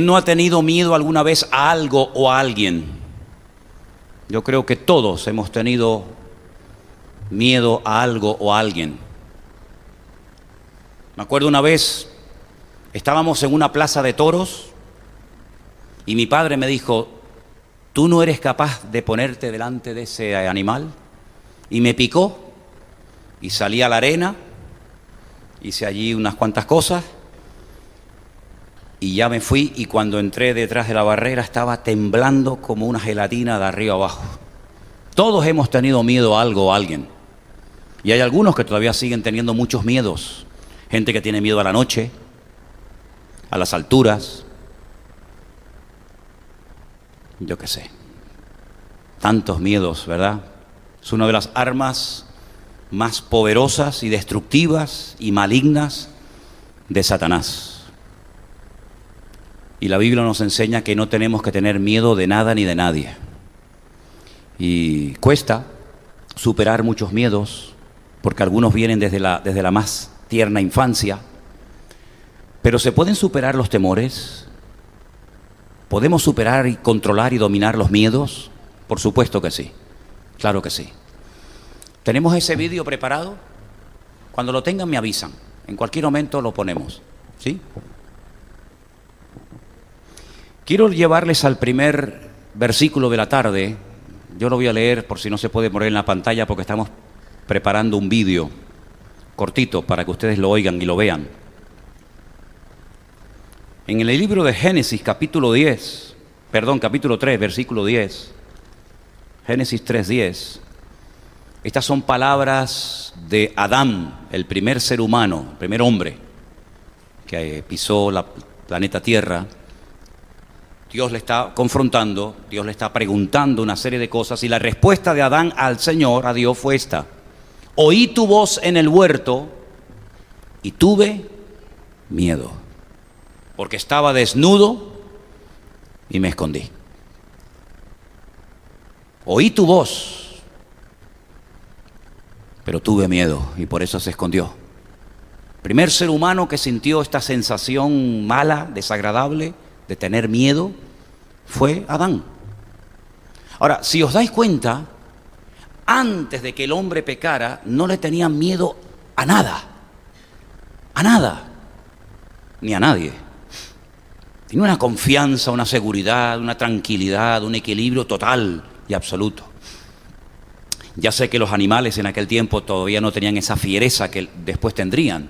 ¿No ha tenido miedo alguna vez a algo o a alguien? Yo creo que todos hemos tenido miedo a algo o a alguien. Me acuerdo una vez, estábamos en una plaza de toros y mi padre me dijo: ¿tú no eres capaz de ponerte delante de ese animal? Y me picó y salí a la arena, hice allí unas cuantas cosas y ya me fui, y cuando entré detrás de la barrera estaba temblando como una gelatina de arriba abajo. Todos hemos tenido miedo a algo o a alguien. Y hay algunos que todavía siguen teniendo muchos miedos. Gente que tiene miedo a la noche, a las alturas, yo qué sé. Tantos miedos, ¿verdad? Es una de las armas más poderosas y destructivas y malignas de Satanás. Y la Biblia nos enseña que no tenemos que tener miedo de nada ni de nadie. Y cuesta superar muchos miedos, porque algunos vienen desde la más tierna infancia. Pero ¿se pueden superar los temores? ¿Podemos superar y controlar y dominar los miedos? Por supuesto que sí, claro que sí. ¿Tenemos ese vídeo preparado? Cuando lo tengan me avisan, en cualquier momento lo ponemos, ¿sí? Quiero llevarles al primer versículo de la tarde. Yo lo voy a leer por si no se puede poner en la pantalla, porque estamos preparando un vídeo cortito para que ustedes lo oigan y lo vean. En el libro de Génesis, capítulo 3, versículo 10, Génesis 3:10, estas son palabras de Adán, el primer ser humano, el primer hombre que pisó la planeta Tierra. Dios le está confrontando, Dios le está preguntando una serie de cosas, y la respuesta de Adán al Señor, a Dios, fue esta: oí tu voz en el huerto y tuve miedo, porque estaba desnudo y me escondí. Oí tu voz, pero tuve miedo y por eso se escondió. Primer ser humano que sintió esta sensación mala, desagradable, de tener miedo, fue Adán. Ahora, si os dais cuenta, antes de que el hombre pecara, no le tenían miedo a nada, ni a nadie. Tenía una confianza, una seguridad, una tranquilidad, un equilibrio total y absoluto. Ya sé que los animales en aquel tiempo todavía no tenían esa fiereza que después tendrían,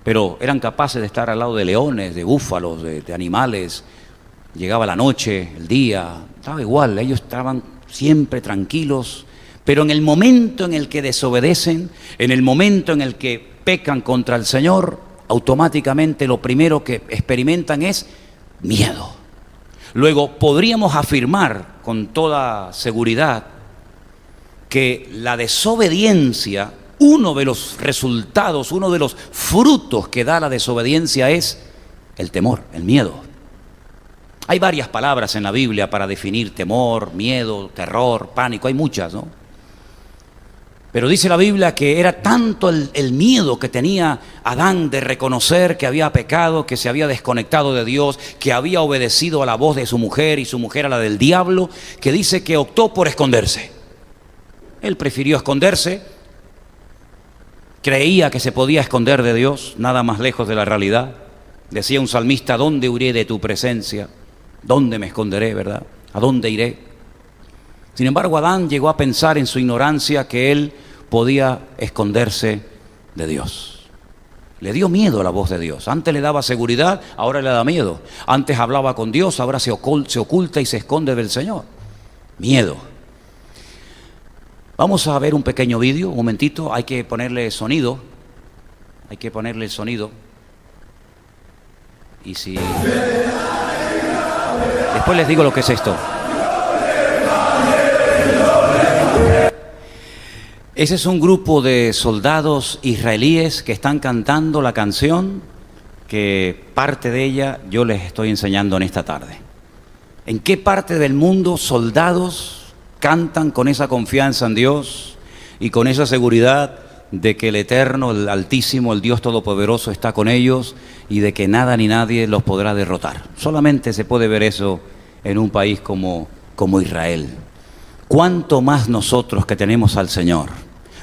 pero eran capaces de estar al lado de leones, de búfalos, de animales. Llegaba la noche, el día, estaba igual, ellos estaban siempre tranquilos. Pero en el momento en el que desobedecen, en el momento en el que pecan contra el Señor, automáticamente lo primero que experimentan es miedo. Luego podríamos afirmar con toda seguridad que la desobediencia, uno de los resultados, uno de los frutos que da la desobediencia es el temor, el miedo. Hay varias palabras en la Biblia para definir temor, miedo, terror, pánico, hay muchas, ¿no? Pero dice la Biblia que era tanto el miedo que tenía Adán de reconocer que había pecado, que se había desconectado de Dios, que había obedecido a la voz de su mujer y su mujer a la del diablo, que dice que optó por esconderse. Él prefirió esconderse, creía que se podía esconder de Dios, nada más lejos de la realidad. Decía un salmista: ¿dónde huiré de tu presencia? ¿Dónde me esconderé, verdad? ¿A dónde iré? Sin embargo, Adán llegó a pensar en su ignorancia que él podía esconderse de Dios. Le dio miedo a la voz de Dios. Antes le daba seguridad, ahora le da miedo. Antes hablaba con Dios, ahora se oculta y se esconde del Señor. Miedo. Vamos a ver un pequeño vídeo, un momentito. Hay que ponerle sonido. Y si... Después les digo lo que es esto. Ese es un grupo de soldados israelíes que están cantando la canción que parte de ella yo les estoy enseñando en esta tarde. ¿En qué parte del mundo soldados cantan con esa confianza en Dios y con esa seguridad de que el Eterno, el Altísimo, el Dios Todopoderoso está con ellos y de que nada ni nadie los podrá derrotar. Solamente se puede ver eso en un país como Israel. ¿Cuánto más nosotros que tenemos al Señor?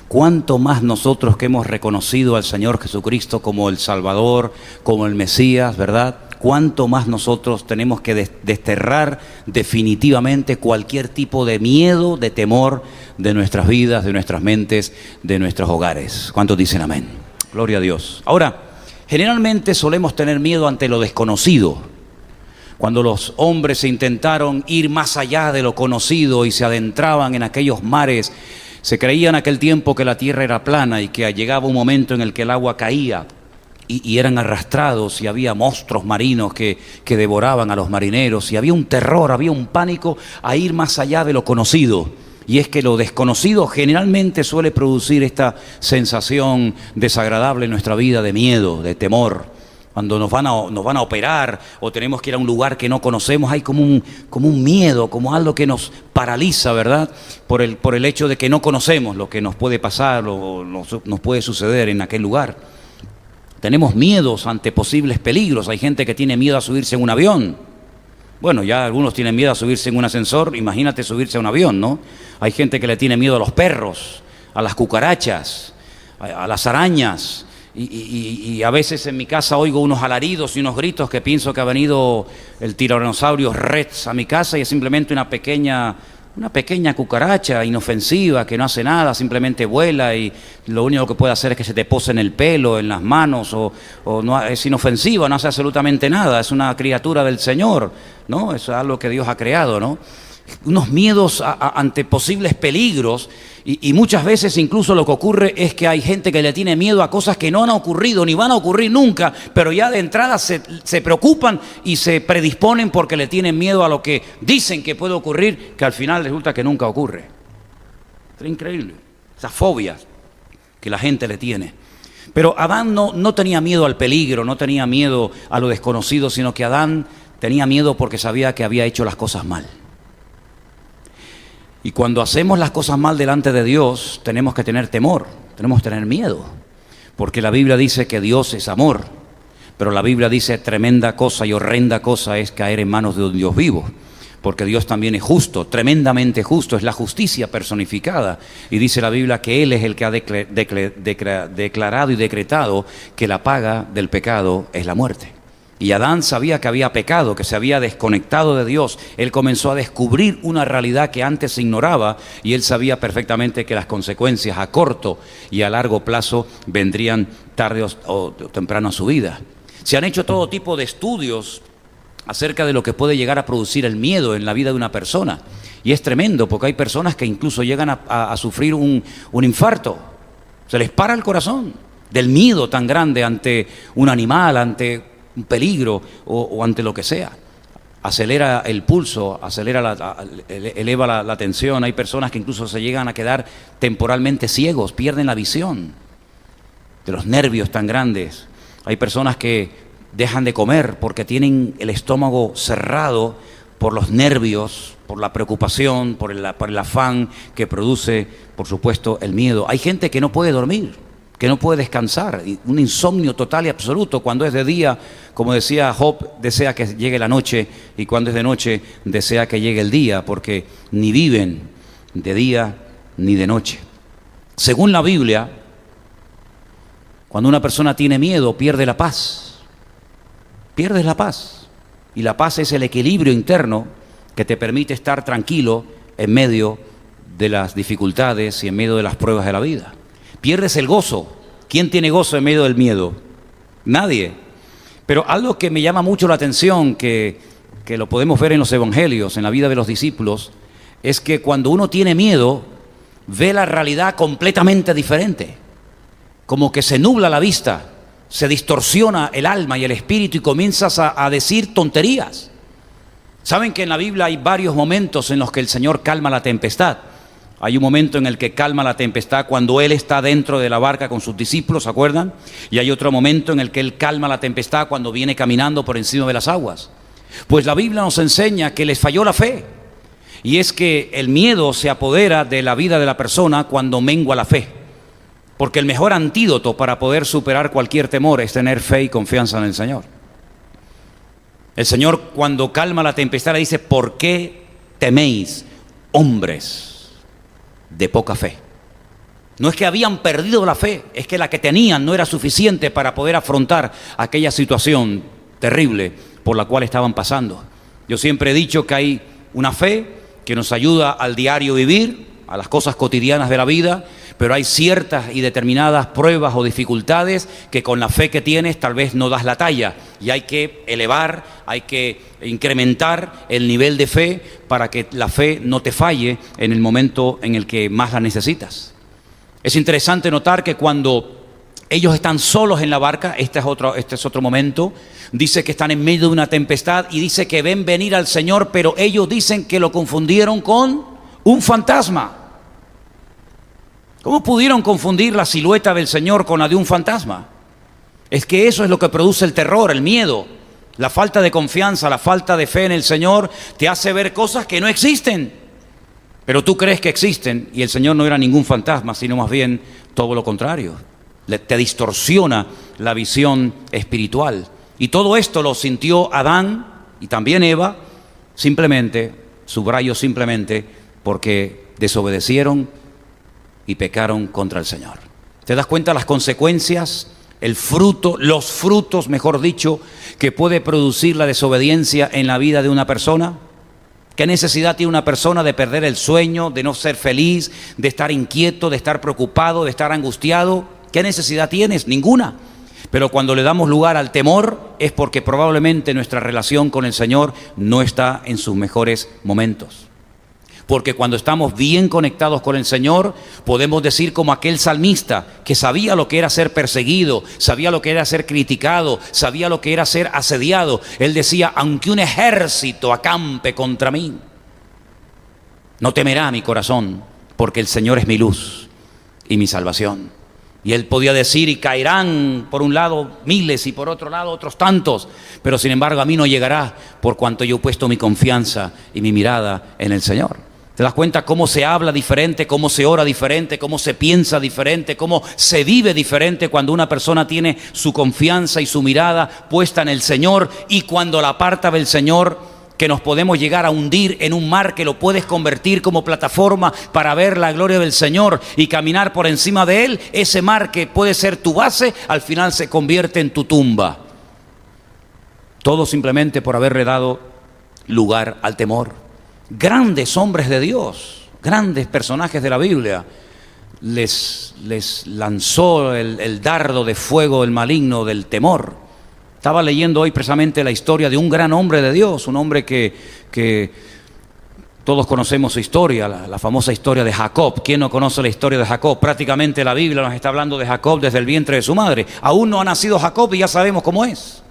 ¿Cuánto más nosotros que hemos reconocido al Señor Jesucristo como el Salvador, como el Mesías, ¿verdad? ¿Cuánto más nosotros tenemos que desterrar definitivamente cualquier tipo de miedo, de temor de nuestras vidas, de nuestras mentes, de nuestros hogares? ¿Cuántos dicen amén? Gloria a Dios. Ahora, generalmente solemos tener miedo ante lo desconocido. Cuando los hombres se intentaron ir más allá de lo conocido y se adentraban en aquellos mares, se creía en aquel tiempo que la tierra era plana y que llegaba un momento en el que el agua caía y eran arrastrados y había monstruos marinos que devoraban a los marineros y había un terror, había un pánico a ir más allá de lo conocido. Y es que lo desconocido generalmente suele producir esta sensación desagradable en nuestra vida de miedo, de temor. Cuando nos van a operar o tenemos que ir a un lugar que no conocemos, hay como un miedo, como algo que nos paraliza, ¿verdad? Por el hecho de que no conocemos lo que nos puede pasar o nos puede suceder en aquel lugar. Tenemos miedos ante posibles peligros. Hay gente que tiene miedo a subirse en un avión. Bueno, ya algunos tienen miedo a subirse en un ascensor, imagínate subirse a un avión, ¿no? Hay gente que le tiene miedo a los perros, a las cucarachas, a las arañas. Y a veces en mi casa oigo unos alaridos y unos gritos que pienso que ha venido el tiranosaurio Rex a mi casa y es simplemente una pequeña cucaracha inofensiva que no hace nada, simplemente vuela y lo único que puede hacer es que se te pose en el pelo, en las manos o no, es inofensiva, no hace absolutamente nada, es una criatura del Señor, ¿no? Es algo que Dios ha creado, ¿no? Unos miedos ante posibles peligros y muchas veces incluso lo que ocurre es que hay gente que le tiene miedo a cosas que no han ocurrido ni van a ocurrir nunca, pero ya de entrada se preocupan y se predisponen porque le tienen miedo a lo que dicen que puede ocurrir, que al final resulta que nunca ocurre. Es increíble, esas fobias que la gente le tiene. Pero Adán no tenía miedo al peligro, no tenía miedo a lo desconocido, sino que Adán tenía miedo porque sabía que había hecho las cosas mal. Y cuando hacemos las cosas mal delante de Dios, tenemos que tener temor, tenemos que tener miedo. Porque la Biblia dice que Dios es amor, pero la Biblia dice tremenda cosa y horrenda cosa es caer en manos de un Dios vivo. Porque Dios también es justo, tremendamente justo, es la justicia personificada. Y dice la Biblia que Él es el que ha declarado y decretado que la paga del pecado es la muerte. Y Adán sabía que había pecado, que se había desconectado de Dios. Él comenzó a descubrir una realidad que antes se ignoraba y él sabía perfectamente que las consecuencias a corto y a largo plazo vendrían tarde o temprano a su vida. Se han hecho todo tipo de estudios acerca de lo que puede llegar a producir el miedo en la vida de una persona. Y es tremendo porque hay personas que incluso llegan a sufrir un infarto. Se les para el corazón del miedo tan grande ante un animal, ante un peligro o ante lo que sea. Acelera el pulso, eleva la tensión. Hay personas que incluso se llegan a quedar temporalmente ciegos, pierden la visión de los nervios tan grandes. Hay personas que dejan de comer porque tienen el estómago cerrado por los nervios, por la preocupación, por el afán que produce, por supuesto, el miedo. Hay gente que no puede dormir, que no puede descansar, un insomnio total y absoluto. Cuando es de día, como decía Job, desea que llegue la noche, y cuando es de noche, desea que llegue el día, porque ni viven de día ni de noche. Según la Biblia, cuando una persona tiene miedo, pierde la paz. Pierdes la paz. Y la paz es el equilibrio interno que te permite estar tranquilo en medio de las dificultades y en medio de las pruebas de la vida. Pierdes el gozo. ¿Quién tiene gozo en medio del miedo? Nadie. Pero algo que me llama mucho la atención, que lo podemos ver en los evangelios, en la vida de los discípulos, es que cuando uno tiene miedo, ve la realidad completamente diferente. Como que se nubla la vista, se distorsiona el alma y el espíritu y comienzas a decir tonterías. Saben que en la Biblia hay varios momentos en los que el Señor calma la tempestad. Hay un momento en el que calma la tempestad cuando Él está dentro de la barca con sus discípulos, ¿se acuerdan? Y hay otro momento en el que Él calma la tempestad cuando viene caminando por encima de las aguas. Pues la Biblia nos enseña que les falló la fe. Y es que el miedo se apodera de la vida de la persona cuando mengua la fe. Porque el mejor antídoto para poder superar cualquier temor es tener fe y confianza en el Señor. El Señor, cuando calma la tempestad, le dice: ¿por qué teméis, hombres de poca fe? No es que habían perdido la fe, es que la que tenían no era suficiente para poder afrontar aquella situación terrible por la cual estaban pasando. Yo siempre he dicho que hay una fe que nos ayuda al diario vivir, a las cosas cotidianas de la vida, pero hay ciertas y determinadas pruebas o dificultades que con la fe que tienes tal vez no das la talla, y hay que elevar, hay que incrementar el nivel de fe para que la fe no te falle en el momento en el que más la necesitas. Es interesante notar que cuando ellos están solos en la barca, este es otro momento, dice que están en medio de una tempestad y dice que ven venir al Señor, pero ellos dicen que lo confundieron con un fantasma. ¿Cómo pudieron confundir la silueta del Señor con la de un fantasma? Es que eso es lo que produce el terror, el miedo. La falta de confianza, la falta de fe en el Señor te hace ver cosas que no existen. Pero tú crees que existen, y el Señor no era ningún fantasma, sino más bien todo lo contrario. Te distorsiona la visión espiritual. Y todo esto lo sintió Adán y también Eva, simplemente, subrayo simplemente, porque desobedecieron y pecaron contra el Señor. ¿Te das cuenta las consecuencias, el fruto, los frutos, mejor dicho, que puede producir la desobediencia en la vida de una persona? ¿Qué necesidad tiene una persona de perder el sueño, de no ser feliz, de estar inquieto, de estar preocupado, de estar angustiado? ¿Qué necesidad tienes? Ninguna. Pero cuando le damos lugar al temor es porque probablemente nuestra relación con el Señor no está en sus mejores momentos. Porque cuando estamos bien conectados con el Señor, podemos decir como aquel salmista que sabía lo que era ser perseguido, sabía lo que era ser criticado, sabía lo que era ser asediado. Él decía: aunque un ejército acampe contra mí, no temerá mi corazón, porque el Señor es mi luz y mi salvación. Y él podía decir: y caerán por un lado miles y por otro lado otros tantos, pero sin embargo a mí no llegará, por cuanto yo he puesto mi confianza y mi mirada en el Señor. ¿Te das cuenta cómo se habla diferente, cómo se ora diferente, cómo se piensa diferente, cómo se vive diferente cuando una persona tiene su confianza y su mirada puesta en el Señor, y cuando la aparta del Señor, que nos podemos llegar a hundir en un mar que lo puedes convertir como plataforma para ver la gloria del Señor y caminar por encima de Él? Ese mar que puede ser tu base, al final se convierte en tu tumba. Todo simplemente por haberle dado lugar al temor. Grandes hombres de Dios, grandes personajes de la Biblia, les lanzó el dardo de fuego, el maligno del temor. Estaba leyendo hoy precisamente la historia de un gran hombre de Dios, un hombre que todos conocemos su historia, la famosa historia de Jacob. ¿Quién no conoce la historia de Jacob? Prácticamente la Biblia nos está hablando de Jacob desde el vientre de su madre. Aún no ha nacido Jacob y ya sabemos cómo es.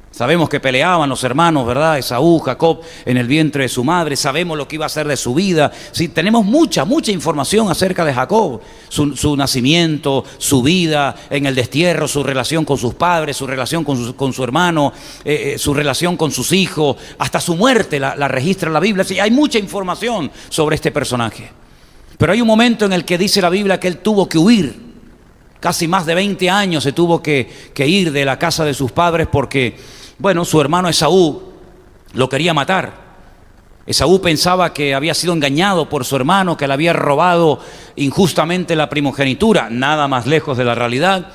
Sabemos que peleaban los hermanos, ¿verdad? Esaú, Jacob, en el vientre de su madre. Sabemos lo que iba a hacer de su vida. Sí, tenemos mucha información acerca de Jacob. Su nacimiento, su vida en el destierro, su relación con sus padres, su relación con su hermano, su relación con sus hijos. Hasta su muerte la registra la Biblia. Sí, hay mucha información sobre este personaje. Pero hay un momento en el que dice la Biblia que él tuvo que huir. Casi más de 20 años se tuvo que ir de la casa de sus padres porque, bueno, su hermano Esaú lo quería matar. Esaú pensaba que había sido engañado por su hermano, que le había robado injustamente la primogenitura, nada más lejos de la realidad.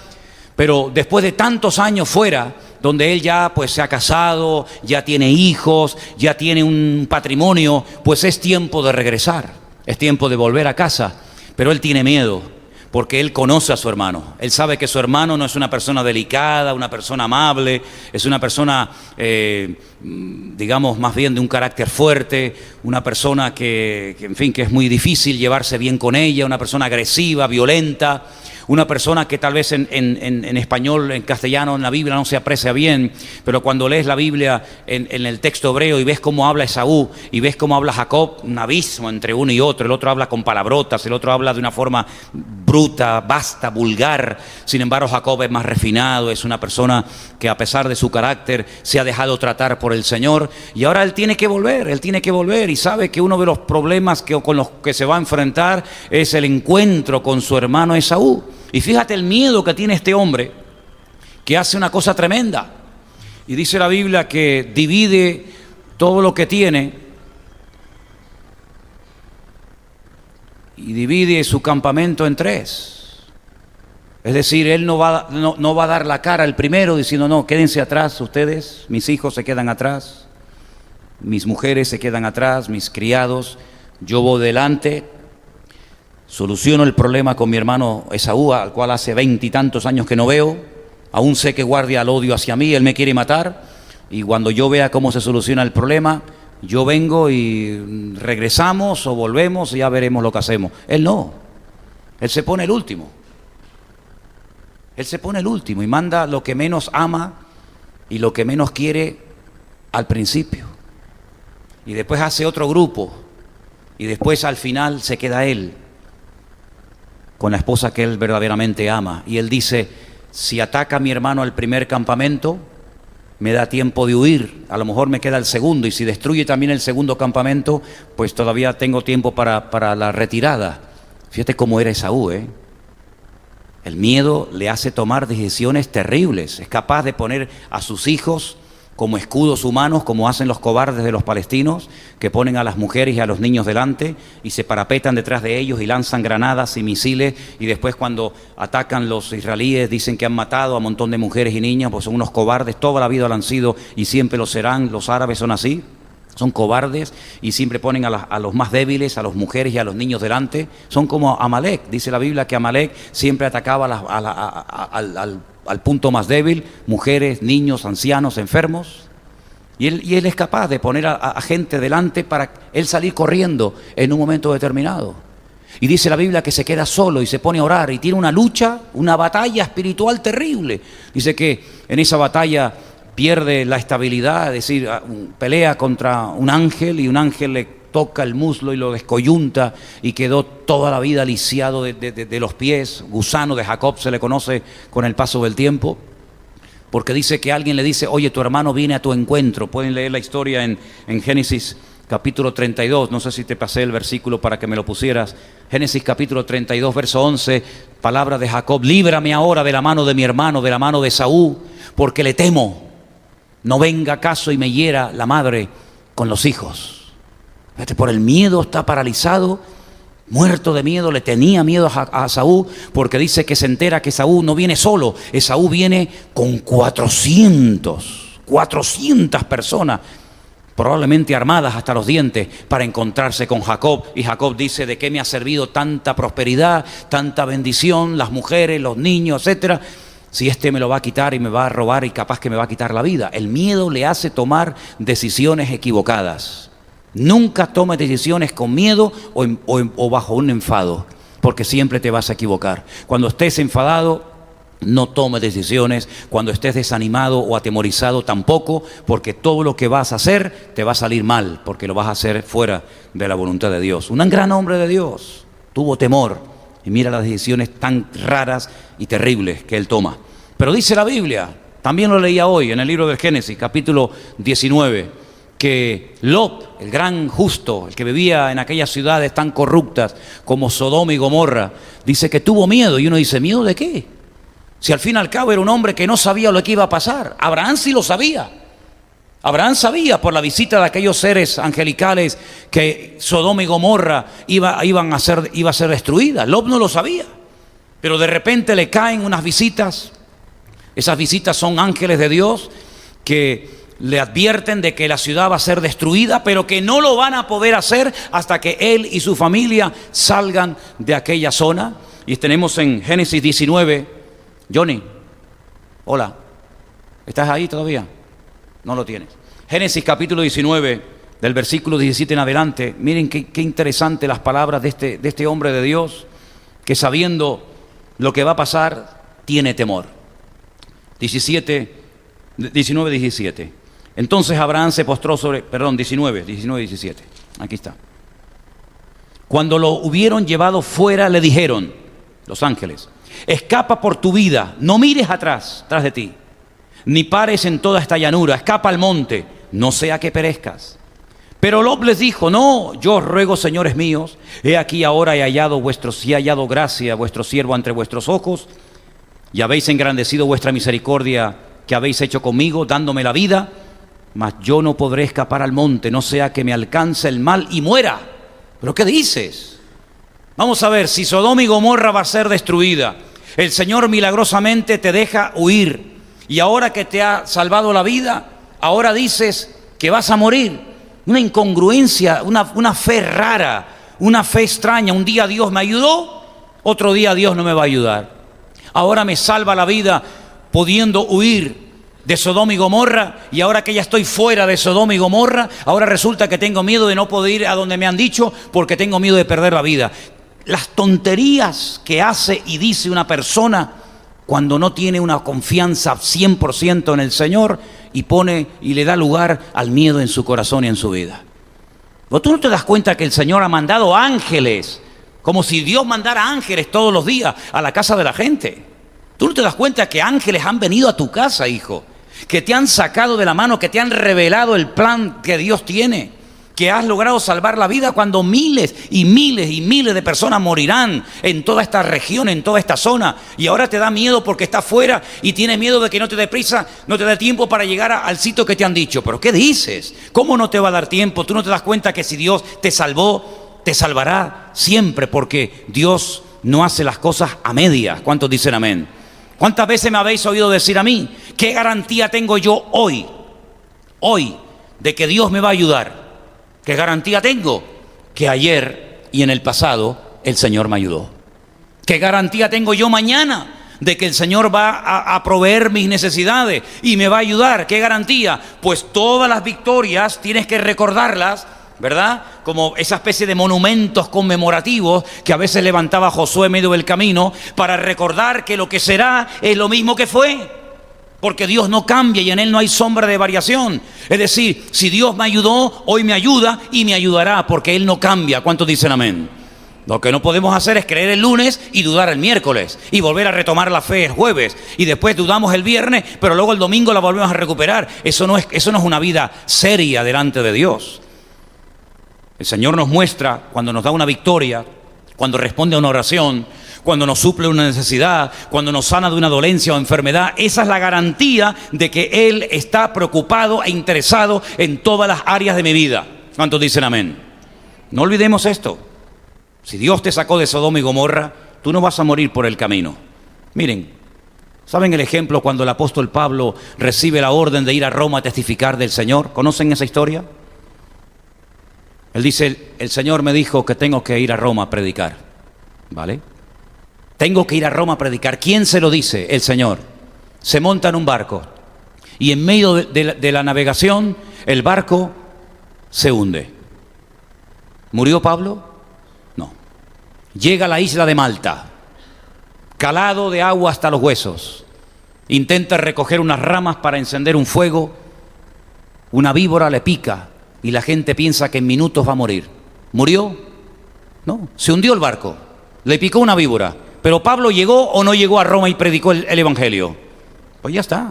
Pero después de tantos años fuera, donde él ya pues se ha casado, ya tiene hijos, ya tiene un patrimonio, pues es tiempo de regresar, es tiempo de volver a casa. Pero él tiene miedo, porque él conoce a su hermano. Él sabe que su hermano no es una persona delicada, una persona amable, es una persona, digamos, más bien de un carácter fuerte, una persona que es muy difícil llevarse bien con ella, una persona agresiva, violenta, una persona que tal vez en español, en castellano, en la Biblia no se aprecia bien, pero cuando lees la Biblia en el texto hebreo y ves cómo habla Esaú y ves cómo habla Jacob, un abismo entre uno y otro. El otro habla con palabrotas, el otro habla de una forma bruta, vasta, vulgar. Sin embargo, Jacob es más refinado, es una persona que a pesar de su carácter se ha dejado tratar por el Señor, y ahora él tiene que volver y sabe que uno de los problemas con los que se va a enfrentar es el encuentro con su hermano Esaú. Y fíjate el miedo que tiene este hombre, que hace una cosa tremenda. Y dice la Biblia que divide todo lo que tiene y divide su campamento en tres. Es decir, él no va a dar la cara el primero diciendo, no, quédense atrás ustedes, mis hijos se quedan atrás, mis mujeres se quedan atrás, mis criados, yo voy delante, soluciono el problema con mi hermano Esaú, al cual hace 20 y tantos años que no veo, aún sé que guardia el odio hacia mí, él me quiere matar, y cuando yo vea cómo se soluciona el problema, yo vengo y regresamos o volvemos y ya veremos lo que hacemos. Él no, él se pone el último. Él se pone el último y manda lo que menos ama y lo que menos quiere al principio. Y después hace otro grupo. Y después al final se queda él con la esposa que él verdaderamente ama. Y él dice, si ataca a mi hermano al primer campamento, me da tiempo de huir. A lo mejor me queda el segundo. Y si destruye también el segundo campamento, pues todavía tengo tiempo para la retirada. Fíjate cómo era Esaú, El miedo le hace tomar decisiones terribles. Es capaz de poner a sus hijos como escudos humanos, como hacen los cobardes de los palestinos, que ponen a las mujeres y a los niños delante y se parapetan detrás de ellos y lanzan granadas y misiles, y después cuando atacan los israelíes dicen que han matado a un montón de mujeres y niños, pues son unos cobardes, toda la vida lo han sido y siempre lo serán. Los árabes son así. Son cobardes y siempre ponen a los más débiles, a las mujeres y a los niños delante. Son como Amalek. Dice la Biblia que Amalek siempre atacaba al punto más débil, mujeres, niños, ancianos, enfermos. Y él es capaz de poner a gente delante para él salir corriendo en un momento determinado. Y dice la Biblia que se queda solo y se pone a orar y tiene una lucha, una batalla espiritual terrible. Dice que en esa batalla pierde la estabilidad, es decir, pelea contra un ángel y un ángel le toca el muslo y lo descoyunta y quedó toda la vida lisiado de los pies. Gusano de Jacob se le conoce con el paso del tiempo, porque dice que alguien le dice, oye, tu hermano viene a tu encuentro. Pueden leer la historia en Génesis capítulo 32, no sé si te pasé el versículo para que me lo pusieras. Génesis capítulo 32, verso 11, palabra de Jacob, líbrame ahora de la mano de mi hermano, de la mano de Esaú, porque le temo. No venga acaso y me hiera la madre con los hijos. Fíjate, por el miedo está paralizado, muerto de miedo, le tenía miedo a Esaú, porque dice que se entera que Esaú no viene solo, Esaú viene con 400 personas, probablemente armadas hasta los dientes, para encontrarse con Jacob. Y Jacob dice, ¿de qué me ha servido tanta prosperidad, tanta bendición, las mujeres, los niños, etcétera? Si me lo va a quitar y me va a robar y capaz que me va a quitar la vida. El miedo le hace tomar decisiones equivocadas. Nunca tomes decisiones con miedo o bajo un enfado, porque siempre te vas a equivocar. Cuando estés enfadado, no tomes decisiones. Cuando estés desanimado o atemorizado, tampoco, porque todo lo que vas a hacer te va a salir mal, porque lo vas a hacer fuera de la voluntad de Dios. Un gran hombre de Dios tuvo temor. Y mira las decisiones tan raras y terribles que él toma. Pero dice la Biblia, también lo leía hoy en el libro del Génesis, capítulo 19, que Lot, el gran justo, el que vivía en aquellas ciudades tan corruptas como Sodoma y Gomorra, dice que tuvo miedo. Y uno dice, ¿miedo de qué? Si al fin y al cabo era un hombre que no sabía lo que iba a pasar. Abraham sí lo sabía. Abraham sabía por la visita de aquellos seres angelicales que Sodoma y Gomorra iba a ser destruida. Lot no lo sabía, pero de repente le caen unas visitas. Esas visitas son ángeles de Dios que le advierten de que la ciudad va a ser destruida, pero que no lo van a poder hacer hasta que él y su familia salgan de aquella zona. Y tenemos en Génesis 19, Johnny, hola, ¿estás ahí todavía? No lo tienes. Génesis capítulo 19, del versículo 17 en adelante. Miren qué interesante las palabras de este hombre de Dios, que sabiendo lo que va a pasar, tiene temor. 19, 17. Entonces Abraham se postró 19, 17. Aquí está. Cuando lo hubieron llevado fuera, le dijeron los ángeles, escapa por tu vida, no mires atrás, tras de ti, ni pares en toda esta llanura, escapa al monte, no sea que perezcas. Pero Lot les dijo: no, yo os ruego, señores míos, he aquí ahora he hallado gracia a vuestro siervo entre vuestros ojos, y habéis engrandecido vuestra misericordia que habéis hecho conmigo, dándome la vida, mas yo no podré escapar al monte, no sea que me alcance el mal y muera. ¿Pero qué dices? Vamos a ver, si Sodoma y Gomorra va a ser destruida, el Señor milagrosamente te deja huir, y ahora que te ha salvado la vida, ahora dices que vas a morir. Una incongruencia, una fe rara, una fe extraña. Un día Dios me ayudó, otro día Dios no me va a ayudar. Ahora me salva la vida pudiendo huir de Sodoma y Gomorra, y ahora que ya estoy fuera de Sodoma y Gomorra, ahora resulta que tengo miedo de no poder ir a donde me han dicho porque tengo miedo de perder la vida. Las tonterías que hace y dice una persona cuando no tiene una confianza 100% en el Señor y le da lugar al miedo en su corazón y en su vida. ¿Pero tú no te das cuenta que el Señor ha mandado ángeles? Como si Dios mandara ángeles todos los días a la casa de la gente. ¿Tú no te das cuenta que ángeles han venido a tu casa, hijo? Que te han sacado de la mano, que te han revelado el plan que Dios tiene, que has logrado salvar la vida cuando miles y miles y miles de personas morirán en toda esta región, en toda esta zona, y ahora te da miedo porque estás fuera y tienes miedo de que no te dé prisa, no te dé tiempo para llegar al sitio que te han dicho. ¿Pero qué dices? ¿Cómo no te va a dar tiempo? ¿Tú no te das cuenta que si Dios te salvó, te salvará siempre? Porque Dios no hace las cosas a medias. ¿Cuántos dicen amén? ¿Cuántas veces me habéis oído decir a mí? ¿Qué garantía tengo yo hoy de que Dios me va a ayudar? ¿Qué garantía tengo? Que ayer y en el pasado el Señor me ayudó. ¿Qué garantía tengo yo mañana? De que el Señor va a proveer mis necesidades y me va a ayudar. ¿Qué garantía? Pues todas las victorias tienes que recordarlas, ¿verdad? Como esa especie de monumentos conmemorativos que a veces levantaba Josué en medio del camino para recordar que lo que será es lo mismo que fue, porque Dios no cambia y en Él no hay sombra de variación. Es decir, si Dios me ayudó, hoy me ayuda y me ayudará, porque Él no cambia. ¿Cuántos dicen amén? Lo que no podemos hacer es creer el lunes y dudar el miércoles y volver a retomar la fe el jueves, y después dudamos el viernes, pero luego el domingo la volvemos a recuperar. Eso no es una vida seria delante de Dios. El Señor nos muestra cuando nos da una victoria, cuando responde a una oración, cuando nos suple una necesidad, cuando nos sana de una dolencia o enfermedad. Esa es la garantía de que Él está preocupado e interesado en todas las áreas de mi vida. ¿Cuántos dicen amén? No olvidemos esto. Si Dios te sacó de Sodoma y Gomorra, tú no vas a morir por el camino. Miren, ¿saben el ejemplo cuando el apóstol Pablo recibe la orden de ir a Roma a testificar del Señor? ¿Conocen esa historia? Él dice: el Señor me dijo que tengo que ir a Roma a predicar. ¿Vale? Tengo que ir a Roma a predicar. ¿Quién se lo dice? El Señor. Se monta en un barco y en medio de la navegación el barco se hunde. ¿Murió Pablo? No. Llega a la isla de Malta, calado de agua hasta los huesos. Intenta recoger unas ramas para encender un fuego. Una víbora le pica y la gente piensa que en minutos va a morir. ¿Murió? No, se hundió el barco, le picó una víbora. Pero Pablo llegó o no llegó a Roma y predicó el Evangelio. Pues ya está.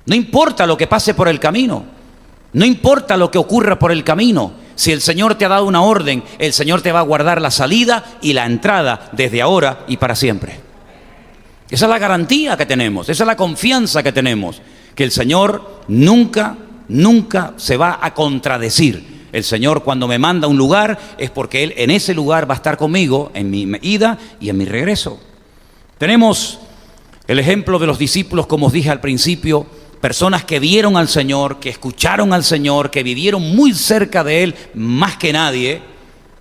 No importa lo que pase por el camino, no importa lo que ocurra por el camino. Si el Señor te ha dado una orden, el Señor te va a guardar la salida y la entrada desde ahora y para siempre. Esa es la garantía que tenemos, esa es la confianza que tenemos, que el Señor nunca se va a contradecir. El Señor, cuando me manda a un lugar, es porque Él en ese lugar va a estar conmigo en mi ida y en mi regreso. Tenemos el ejemplo de los discípulos, como os dije al principio, personas que vieron al Señor, que escucharon al Señor, que vivieron muy cerca de Él más que nadie,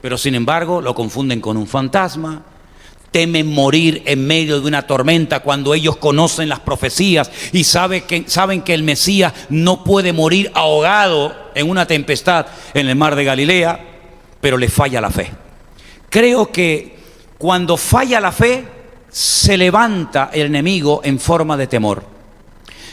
pero sin embargo lo confunden con un fantasma. Temen morir en medio de una tormenta cuando ellos conocen las profecías y saben que el Mesías no puede morir ahogado en una tempestad en el mar de Galilea, pero les falla la fe. Creo que cuando falla la fe, se levanta el enemigo en forma de temor.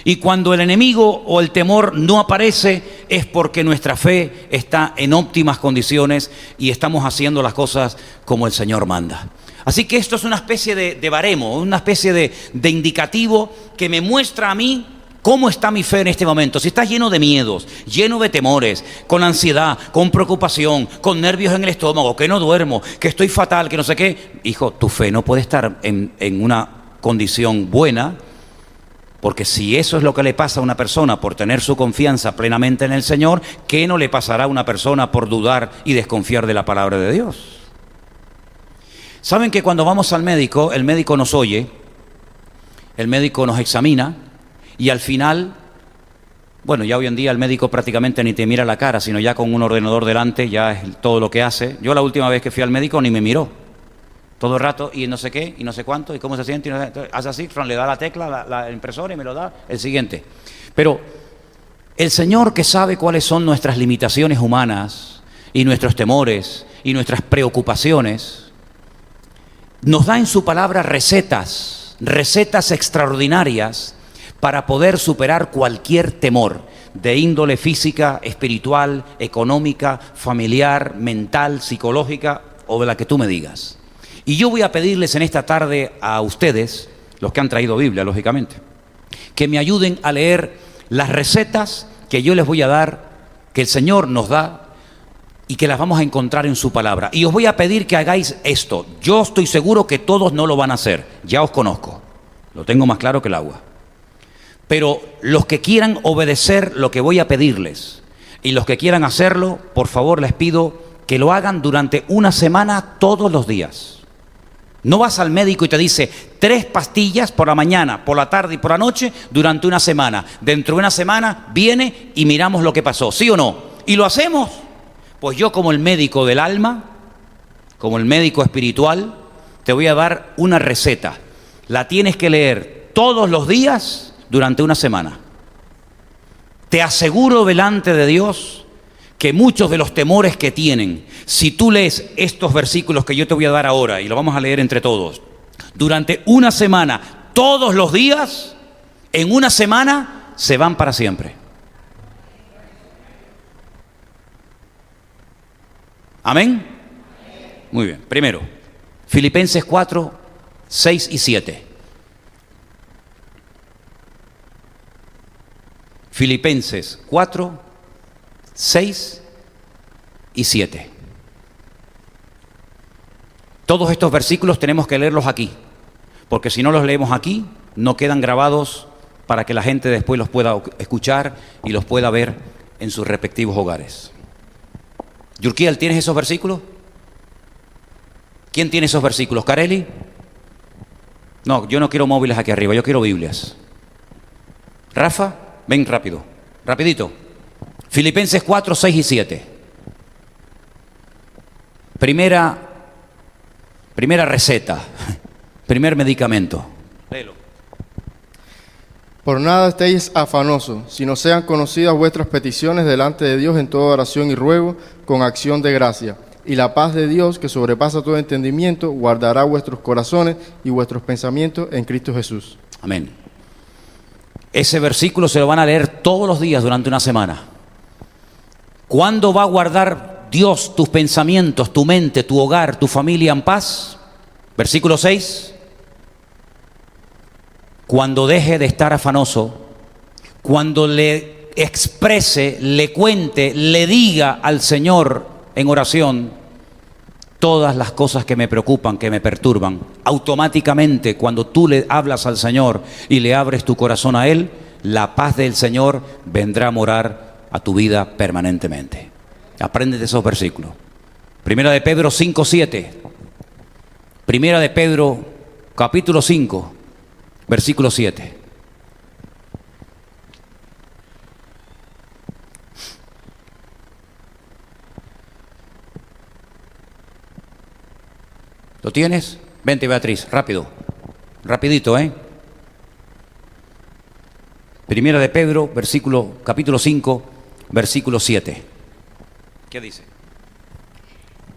Y cuando el enemigo o el temor no aparece, es porque nuestra fe está en óptimas condiciones y estamos haciendo las cosas como el Señor manda. Así que esto es una especie de baremo, una especie de indicativo que me muestra a mí ¿Cómo está mi fe en este momento? Si estás lleno de miedos, lleno de temores, con ansiedad, con preocupación, con nervios en el estómago, que no duermo, que estoy fatal, que no sé qué, hijo, tu fe no puede estar en una condición buena, porque si eso es lo que le pasa a una persona por tener su confianza plenamente en el Señor, ¿qué no le pasará a una persona por dudar y desconfiar de la palabra de Dios? ¿Saben que cuando vamos al médico, el médico nos oye, el médico nos examina y al final, bueno, ya hoy en día el médico prácticamente ni te mira la cara, sino ya con un ordenador delante, ya es todo lo que hace? Yo la última vez que fui al médico ni me miró. Todo el rato, y no sé qué, y no sé cuánto, y cómo se siente, y no sé, hace así, le da la tecla, la impresora, y me lo da el siguiente. Pero el Señor, que sabe cuáles son nuestras limitaciones humanas, y nuestros temores, y nuestras preocupaciones, nos da en su palabra recetas extraordinarias para poder superar cualquier temor de índole física, espiritual, económica, familiar, mental, psicológica, o de la que tú me digas. Y yo voy a pedirles en esta tarde a ustedes, los que han traído Biblia, lógicamente, que me ayuden a leer las recetas que yo les voy a dar, que el Señor nos da y que las vamos a encontrar en su palabra. Y os voy a pedir que hagáis esto. Yo estoy seguro que todos no lo van a hacer, ya os conozco, lo tengo más claro que el agua. Pero los que quieran obedecer lo que voy a pedirles y los que quieran hacerlo, por favor les pido que lo hagan durante una semana todos los días. No vas al médico y te dice 3 pastillas por la mañana, por la tarde y por la noche durante una semana. Dentro de una semana viene y miramos lo que pasó, ¿sí o no? ¿Y lo hacemos? Pues yo, como el médico del alma, como el médico espiritual, te voy a dar una receta. La tienes que leer todos los días durante una semana. Te aseguro delante de Dios que muchos de los temores que tienen, si tú lees estos versículos que yo te voy a dar ahora, y lo vamos a leer entre todos, durante una semana, todos los días, en una semana, se van para siempre. ¿Amén? Muy bien. Primero, Filipenses 4, 6 y 7. Filipenses 4, 6 y 7. Todos estos versículos tenemos que leerlos aquí, porque si no los leemos aquí, no quedan grabados para que la gente después los pueda escuchar y los pueda ver en sus respectivos hogares. Yurkiel, ¿tienes esos versículos? ¿Quién tiene esos versículos? ¿Carelli? No, yo no quiero móviles aquí arriba, yo quiero Biblias. Rafa, ven rápido, rapidito. Filipenses 4, 6 y 7. Primera receta, primer medicamento. Léelo. Por nada estéis afanosos, sino sean conocidas vuestras peticiones delante de Dios en toda oración y ruego, con acción de gracia. Y la paz de Dios, que sobrepasa todo entendimiento, guardará vuestros corazones y vuestros pensamientos en Cristo Jesús. Amén. Ese versículo se lo van a leer todos los días durante una semana. ¿Cuándo va a guardar Dios tus pensamientos, tu mente, tu hogar, tu familia en paz? Versículo 6. Cuando deje de estar afanoso, cuando le exprese, le cuente, le diga al Señor en oración todas las cosas que me preocupan, que me perturban. Automáticamente, cuando tú le hablas al Señor y le abres tu corazón a Él, la paz del Señor vendrá a morar a tu vida permanentemente. Apréndete esos versículos. Primera de Pedro 5, 7. Primera de Pedro, capítulo 5, versículo 7. ¿Lo tienes? Vente, Beatriz, rápido. Rapidito, Primera de Pedro, capítulo 5, versículo 7. ¿Qué dice?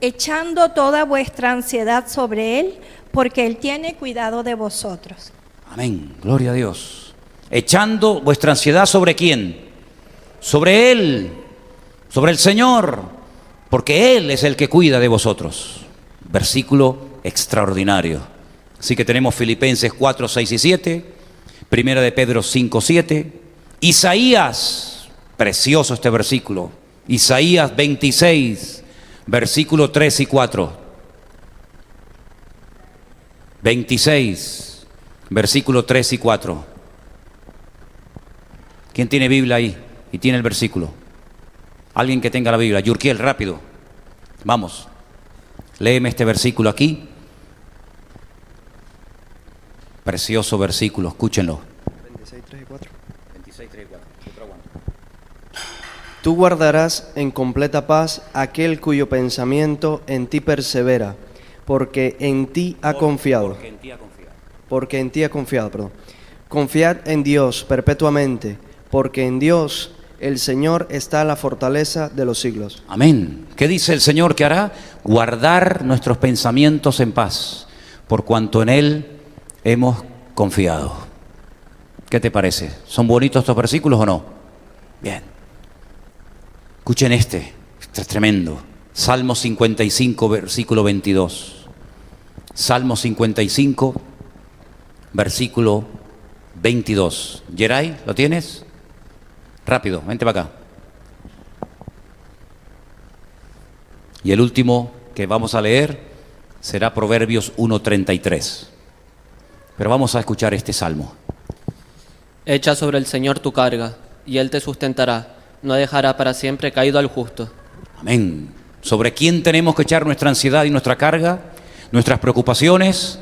Echando toda vuestra ansiedad sobre Él, porque Él tiene cuidado de vosotros. Amén, gloria a Dios. Echando vuestra ansiedad ¿sobre quién? Sobre Él, sobre el Señor, porque Él es el que cuida de vosotros. Versículo extraordinario. Así que tenemos Filipenses 4, 6 y 7, Primera de Pedro 5, 7, Isaías, precioso este versículo, Isaías 26, versículo 3 y 4. 26, versículo 3 y 4. ¿Quién tiene Biblia ahí y tiene el versículo? Alguien que tenga la Biblia. Yurkiel, rápido. Vamos. Léeme este versículo aquí. Precioso versículo, escúchenlo. 26, 3 y 4. 26, 3 y 4. Tú guardarás en completa paz aquel cuyo pensamiento en ti persevera, porque en ti ha confiado. Porque en ti ha confiado. Porque en ti ha confiado, perdón. Confiad en Dios perpetuamente, porque en Dios el Señor está la fortaleza de los siglos. Amén. ¿Qué dice el Señor que hará? Guardar nuestros pensamientos en paz, por cuanto en Él hemos confiado. ¿Qué te parece? ¿Son bonitos estos versículos o no? Bien. Escuchen este es tremendo. Salmo 55, versículo 22. Salmo 55, versículo 22. Geray, ¿lo tienes? Rápido, vente para acá. Y el último que vamos a leer será Proverbios 1:33. Pero vamos a escuchar este salmo. Echa sobre el Señor tu carga, y Él te sustentará. No dejará para siempre caído al justo. Amén. ¿Sobre quién tenemos que echar nuestra ansiedad y nuestra carga? Nuestras preocupaciones.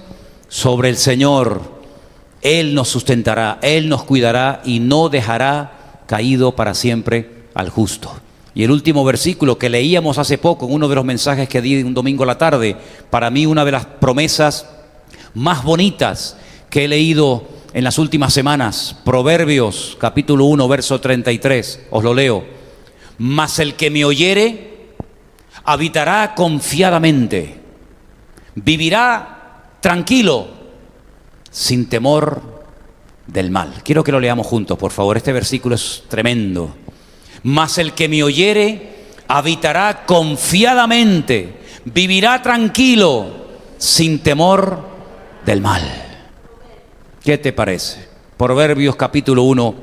Sobre el Señor. Él nos sustentará, Él nos cuidará y no dejará caído para siempre al justo. Y el último versículo que leíamos hace poco en uno de los mensajes que di un domingo a la tarde, para mí una de las promesas más bonitas que he leído en las últimas semanas, Proverbios capítulo 1, verso 33, os lo leo. Mas el que me oyere habitará confiadamente, vivirá tranquilo, sin temor del mal. Quiero que lo leamos juntos, por favor, este versículo es tremendo. Mas el que me oyere habitará confiadamente, vivirá tranquilo, sin temor del mal. ¿Qué te parece? Proverbios capítulo 1,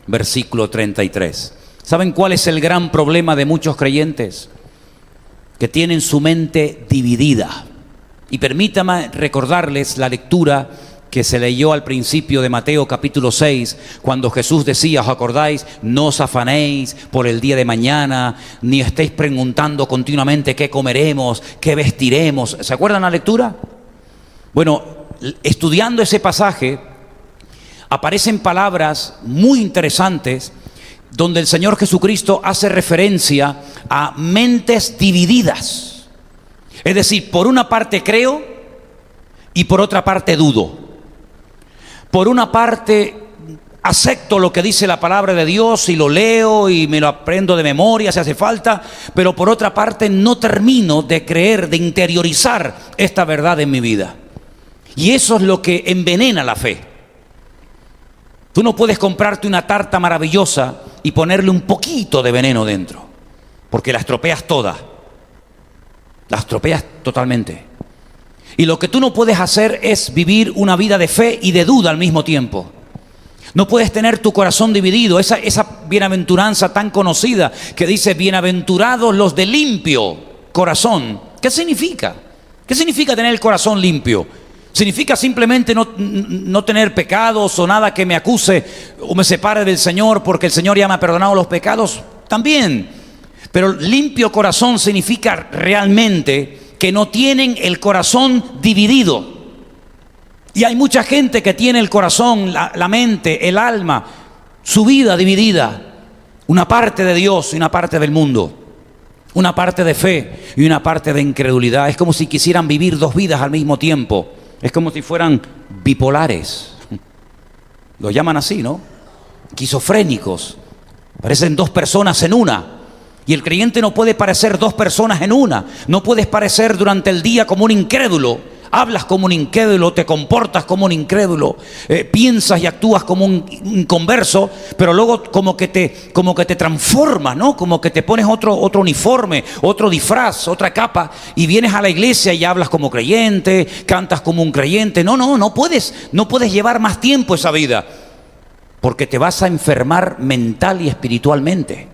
versículo 33. ¿Saben cuál es el gran problema de muchos creyentes? Que tienen su mente dividida. Y permítame recordarles la lectura que se leyó al principio de Mateo capítulo 6, cuando Jesús decía, ¿os acordáis? No os afanéis por el día de mañana, ni estéis preguntando continuamente qué comeremos, qué vestiremos. ¿Se acuerdan la lectura? Bueno, estudiando ese pasaje, aparecen palabras muy interesantes donde el Señor Jesucristo hace referencia a mentes divididas. Es decir, por una parte creo y por otra parte dudo. Por una parte acepto lo que dice la palabra de Dios y lo leo y me lo aprendo de memoria si hace falta, pero por otra parte no termino de creer, de interiorizar esta verdad en mi vida. Y eso es lo que envenena la fe. Tú no puedes comprarte una tarta maravillosa y ponerle un poquito de veneno dentro, porque la estropeas toda. La estropeas totalmente. Y lo que tú no puedes hacer es vivir una vida de fe y de duda al mismo tiempo. No puedes tener tu corazón dividido. Esa bienaventuranza tan conocida que dice, bienaventurados los de limpio corazón. ¿Qué significa? ¿Qué significa tener el corazón limpio? ¿Significa simplemente no tener pecados o nada que me acuse o me separe del Señor porque el Señor ya me ha perdonado los pecados? También. Pero limpio corazón significa realmente que no tienen el corazón dividido. Y hay mucha gente que tiene el corazón, la mente, el alma, su vida dividida. Una parte de Dios y una parte del mundo. Una parte de fe y una parte de incredulidad. Es como si quisieran vivir dos vidas al mismo tiempo. Es como si fueran bipolares. Lo llaman así, ¿no? Esquizofrénicos. Parecen dos personas en una. Y el creyente no puede parecer dos personas en una. No puedes parecer durante el día como un incrédulo. Hablas como un incrédulo, te comportas como un incrédulo, piensas y actúas como un inconverso, pero luego como que te transformas, ¿no? Como que te pones otro uniforme, otro disfraz, otra capa, y vienes a la iglesia y hablas como creyente, cantas como un creyente. No puedes llevar más tiempo esa vida. porque te vas a enfermar mental y espiritualmente.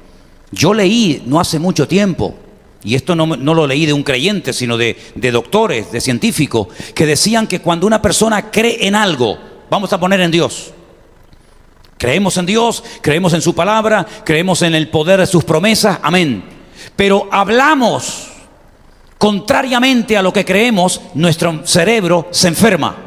Yo leí no hace mucho tiempo, y esto no lo leí de un creyente, sino de doctores, de científicos, que decían que cuando una persona cree en algo, vamos a poner en Dios, creemos en Dios, creemos en su palabra, creemos en el poder de sus promesas, amén, pero hablamos contrariamente a lo que creemos, nuestro cerebro se enferma.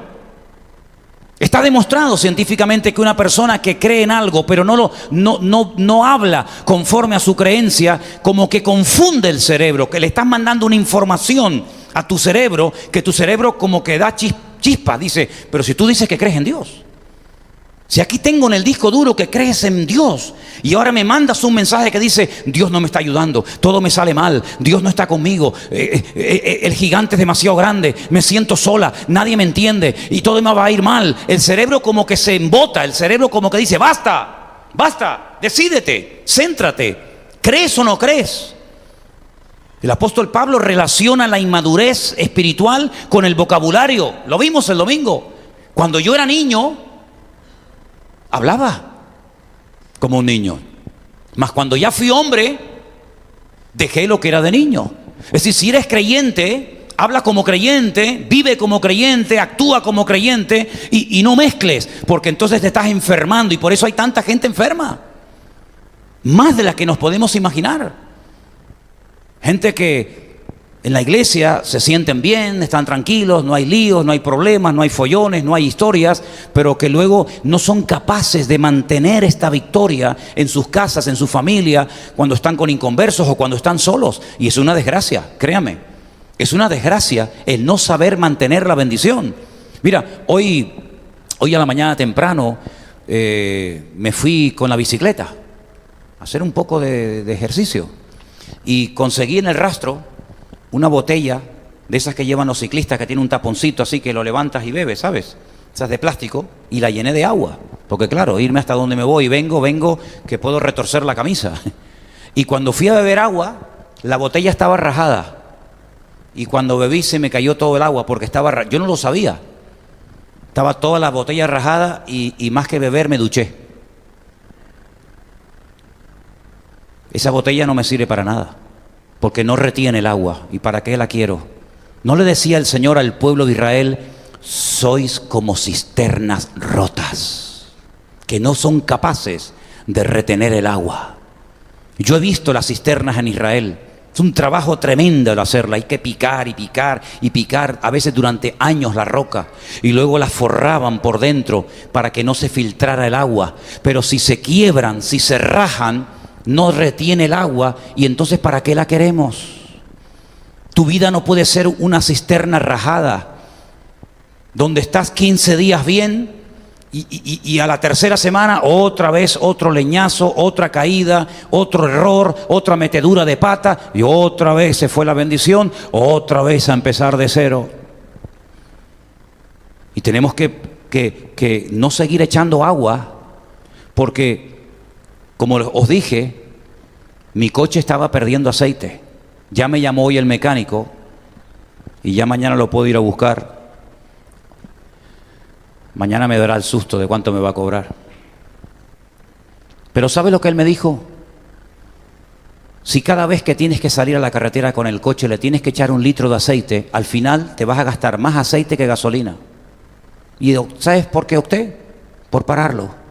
Está demostrado científicamente que una persona que cree en algo, pero no habla conforme a su creencia, como que confunde el cerebro, que le estás mandando una información a tu cerebro, que tu cerebro como que da chispas. Dice, pero si tú dices que crees en Dios, si aquí tengo en el disco duro que crees en Dios, y ahora me mandas un mensaje que dice, Dios no me está ayudando, todo me sale mal, Dios no está conmigo, el gigante es demasiado grande, me siento sola, nadie me entiende y todo me va a ir mal. El cerebro como que se embota, el cerebro como que dice, basta, decídete, céntrate, ¿crees o no crees? El apóstol Pablo relaciona la inmadurez espiritual con el vocabulario. Lo vimos el domingo. Cuando yo era niño, hablaba como un niño, mas cuando ya fui hombre, dejé lo que era de niño. Es decir, si eres creyente, habla como creyente, vive como creyente, actúa como creyente, y no mezcles, porque entonces te estás enfermando, y por eso hay tanta gente enferma, más de la que nos podemos imaginar. Gente que en la iglesia se sienten bien, están tranquilos, no hay líos, no hay problemas, no hay follones, no hay historias, pero que luego no son capaces de mantener esta victoria en sus casas, en su familia, cuando están con inconversos o cuando están solos. Y es una desgracia, créame, es una desgracia el no saber mantener la bendición. Mira, hoy a la mañana temprano me fui con la bicicleta a hacer un poco de ejercicio y conseguí en el rastro una botella de esas que llevan los ciclistas, que tiene un taponcito así que lo levantas y bebes, ¿sabes? Esas de plástico, y la llené de agua, porque claro, irme hasta donde me voy y vengo, que puedo retorcer la camisa. Y cuando fui a beber agua, la botella estaba rajada, y cuando bebí se me cayó todo el agua, porque estaba yo no lo sabía, estaba toda la botella rajada, y más que beber me duché. Esa botella no me sirve para nada, porque no retiene el agua. ¿Y para qué la quiero? ¿No le decía el Señor al pueblo de Israel, sois como cisternas rotas, que no son capaces de retener el agua? Yo he visto las cisternas en Israel. Es un trabajo tremendo el hacerla. Hay que picar y picar y picar, a veces durante años, la roca, y luego la forraban por dentro para que no se filtrara el agua. Pero si se quiebran, si se rajan, no retiene el agua, y entonces ¿para qué la queremos? Tu vida no puede ser una cisterna rajada, donde estás 15 días bien y a la tercera semana otra vez otro leñazo, otra caída, otro error, otra metedura de pata, y otra vez se fue la bendición, otra vez a empezar de cero. Y tenemos que no seguir echando agua, porque como os dije, mi coche estaba perdiendo aceite. Ya me llamó hoy el mecánico y ya mañana lo puedo ir a buscar. Mañana me dará el susto de cuánto me va a cobrar. Pero ¿sabe lo que él me dijo? Si cada vez que tienes que salir a la carretera con el coche le tienes que echar 1 litro de aceite, al final te vas a gastar más aceite que gasolina. ¿Y sabes por qué opté? Por pararlo.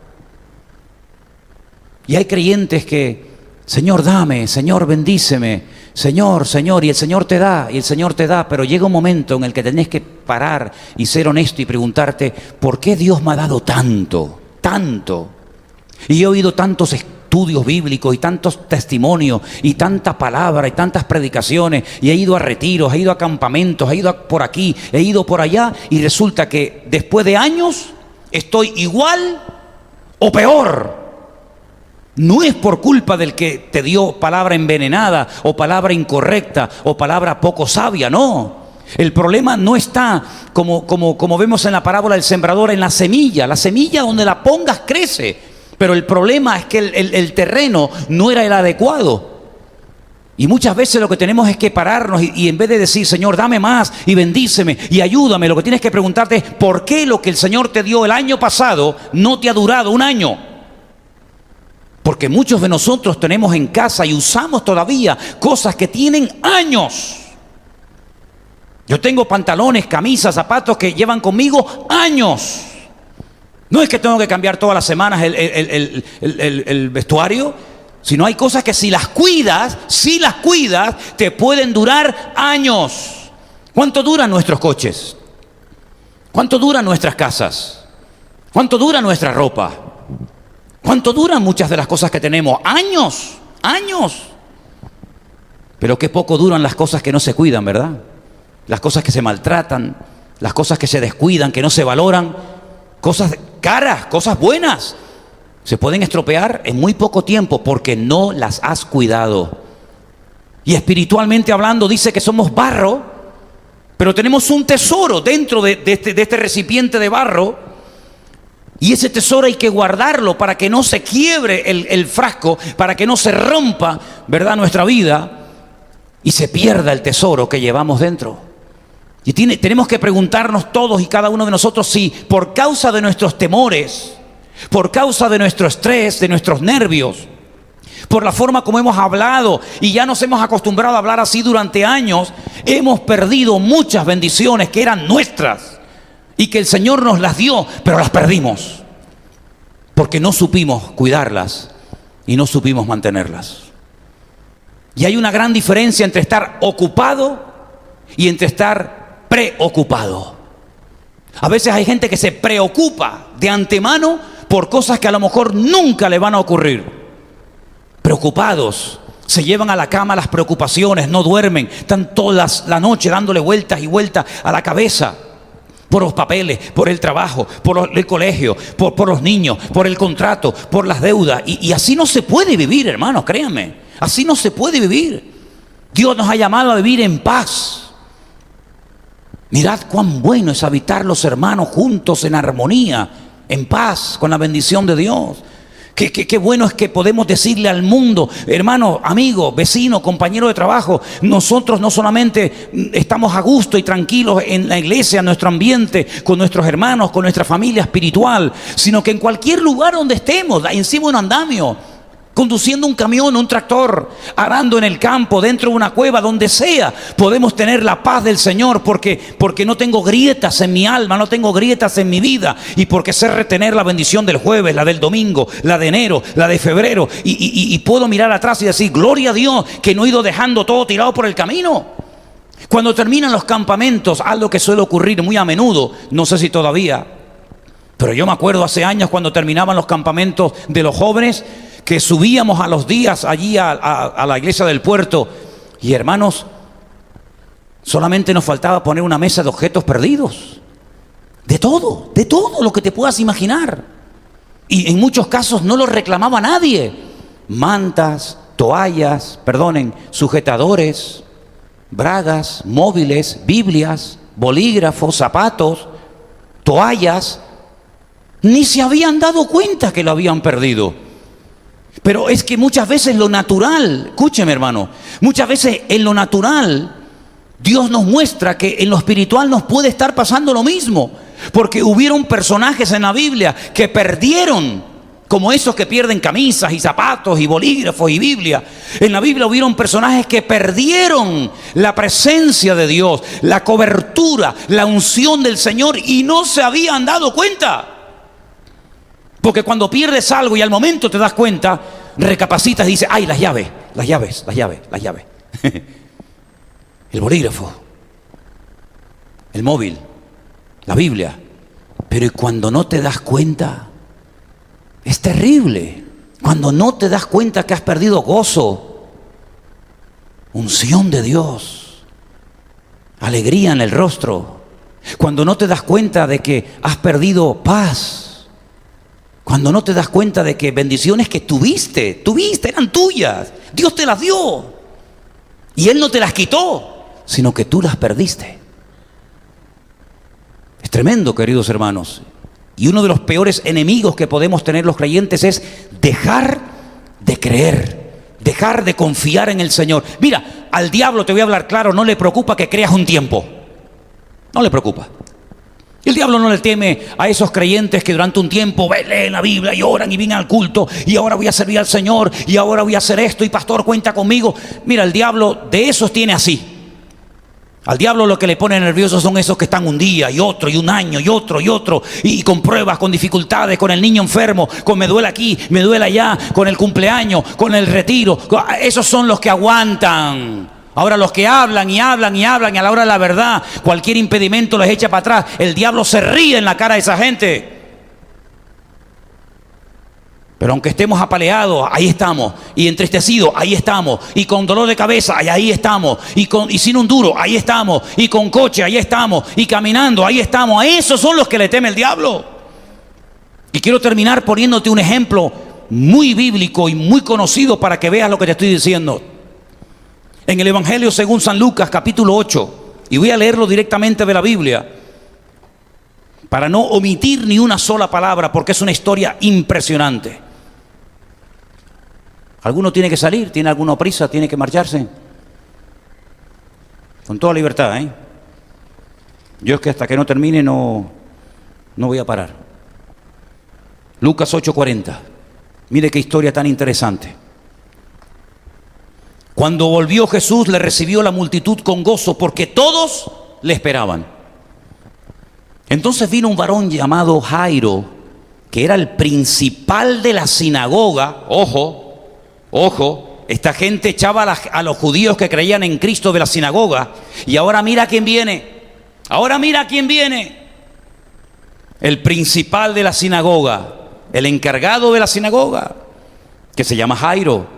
Y hay creyentes que, Señor, dame, Señor, bendíceme, Señor, y el Señor te da, pero llega un momento en el que tenés que parar y ser honesto y preguntarte, ¿por qué Dios me ha dado tanto? Y he oído tantos estudios bíblicos y tantos testimonios y tanta palabra y tantas predicaciones, y he ido a retiros, he ido a campamentos, he ido por aquí, he ido por allá, y resulta que después de años estoy igual o peor. No es por culpa del que te dio palabra envenenada o palabra incorrecta o palabra poco sabia, no. El problema no está, como vemos en la parábola del sembrador, en la semilla. La semilla donde la pongas crece, pero el problema es que el terreno no era el adecuado. Y muchas veces lo que tenemos es que pararnos y en vez de decir, Señor, dame más y bendíceme y ayúdame, lo que tienes que preguntarte es, ¿por qué lo que el Señor te dio el año pasado no te ha durado un año? Porque muchos de nosotros tenemos en casa y usamos todavía cosas que tienen años. Yo tengo pantalones, camisas, zapatos que llevan conmigo años. No es que tengo que cambiar todas las semanas el vestuario, sino hay cosas que si las cuidas, te pueden durar años. ¿Cuánto duran nuestros coches? ¿Cuánto duran nuestras casas? ¿Cuánto dura nuestra ropa? ¿Cuánto duran muchas de las cosas que tenemos? Años, años. Pero qué poco duran las cosas que no se cuidan, ¿verdad? Las cosas que se maltratan, las cosas que se descuidan, que no se valoran, cosas caras, cosas buenas, se pueden estropear en muy poco tiempo porque no las has cuidado. Y espiritualmente hablando dice que somos barro, pero tenemos un tesoro dentro de este recipiente de barro. Y ese tesoro hay que guardarlo para que no se quiebre el frasco, para que no se rompa, ¿verdad?, nuestra vida y se pierda el tesoro que llevamos dentro. Y tenemos que preguntarnos todos y cada uno de nosotros si por causa de nuestros temores, por causa de nuestro estrés, de nuestros nervios, por la forma como hemos hablado y ya nos hemos acostumbrado a hablar así durante años, hemos perdido muchas bendiciones que eran nuestras. Y que el Señor nos las dio, pero las perdimos. Porque no supimos cuidarlas y no supimos mantenerlas. Y hay una gran diferencia entre estar ocupado y entre estar preocupado. A veces hay gente que se preocupa de antemano por cosas que a lo mejor nunca le van a ocurrir. Preocupados. Se llevan a la cama las preocupaciones, no duermen. Están toda la noche dándole vueltas y vueltas a la cabeza. Por los papeles, por el trabajo, por el colegio, por los niños, por el contrato, por las deudas. Y así no se puede vivir, hermanos, créanme. Así no se puede vivir. Dios nos ha llamado a vivir en paz. Mirad cuán bueno es habitar los hermanos juntos en armonía, en paz, con la bendición de Dios. Qué bueno es que podemos decirle al mundo, hermano, amigo, vecino, compañero de trabajo, nosotros no solamente estamos a gusto y tranquilos en la iglesia, en nuestro ambiente, con nuestros hermanos, con nuestra familia espiritual, sino que en cualquier lugar donde estemos, encima de un andamio, conduciendo un camión, un tractor, arando en el campo, dentro de una cueva, donde sea, podemos tener la paz del Señor porque no tengo grietas en mi alma, no tengo grietas en mi vida, y porque sé retener la bendición del jueves, la del domingo, la de enero, la de febrero, y puedo mirar atrás y decir, gloria a Dios que no he ido dejando todo tirado por el camino. Cuando terminan los campamentos, algo que suele ocurrir muy a menudo, no sé si todavía, pero yo me acuerdo hace años cuando terminaban los campamentos de los jóvenes, que subíamos a los días allí a la iglesia del puerto y, hermanos, solamente nos faltaba poner una mesa de objetos perdidos. De todo lo que te puedas imaginar. Y en muchos casos no lo reclamaba nadie. Mantas, toallas, sujetadores, bragas, móviles, Biblias, bolígrafos, zapatos, toallas. Ni se habían dado cuenta que lo habían perdido. Pero es que muchas veces lo natural, escúcheme hermano, muchas veces en lo natural Dios nos muestra que en lo espiritual nos puede estar pasando lo mismo. Porque hubieron personajes en la Biblia que perdieron, como esos que pierden camisas y zapatos y bolígrafos y Biblia. En la Biblia hubieron personajes que perdieron la presencia de Dios, la cobertura, la unción del Señor y no se habían dado cuenta. Porque cuando pierdes algo y al momento te das cuenta, recapacitas y dices, ay, las llaves. El bolígrafo, el móvil, la Biblia. Pero ¿y cuando no te das cuenta? Es terrible. Cuando no te das cuenta que has perdido gozo, unción de Dios, alegría en el rostro. Cuando no te das cuenta de que has perdido paz. Cuando no te das cuenta de que bendiciones que tuviste, eran tuyas. Dios te las dio. Y Él no te las quitó, sino que tú las perdiste. Es tremendo, queridos hermanos. Y uno de los peores enemigos que podemos tener los creyentes es dejar de creer, dejar de confiar en el Señor. Mira, al diablo, te voy a hablar claro, no le preocupa que creas un tiempo. No le preocupa. El diablo no le teme a esos creyentes que durante un tiempo leen la Biblia y oran y vienen al culto y ahora voy a servir al Señor y ahora voy a hacer esto y pastor cuenta conmigo. Mira, el diablo de esos tiene así. Al diablo lo que le pone nervioso son esos que están un día y otro y un año y otro y con pruebas, con dificultades, con el niño enfermo, con me duele aquí, me duele allá, con el cumpleaños, con el retiro. Esos son los que aguantan. Ahora los que hablan y hablan y hablan y a la hora de la verdad cualquier impedimento les echa para atrás. El diablo se ríe en la cara de esa gente. Pero aunque estemos apaleados, ahí estamos. Y entristecidos, ahí estamos. Y con dolor de cabeza, ahí estamos. Y sin un duro, ahí estamos. Y con coche, ahí estamos. Y caminando, ahí estamos. A esos son los que le teme el diablo. Y quiero terminar poniéndote un ejemplo muy bíblico y muy conocido para que veas lo que te estoy diciendo. En el Evangelio según San Lucas, capítulo 8, y voy a leerlo directamente de la Biblia, para no omitir ni una sola palabra, porque es una historia impresionante. ¿Alguno tiene que salir? ¿Tiene alguna prisa? ¿Tiene que marcharse? Con toda libertad, ¿eh? Yo es que hasta que no termine no voy a parar. Lucas 8:40. Mire qué historia tan interesante. Cuando volvió Jesús, le recibió la multitud con gozo, porque todos le esperaban. Entonces vino un varón llamado Jairo, que era el principal de la sinagoga. Ojo, esta gente echaba a los judíos que creían en Cristo de la sinagoga. Y ahora mira quién viene. El principal de la sinagoga, el encargado de la sinagoga, que se llama Jairo.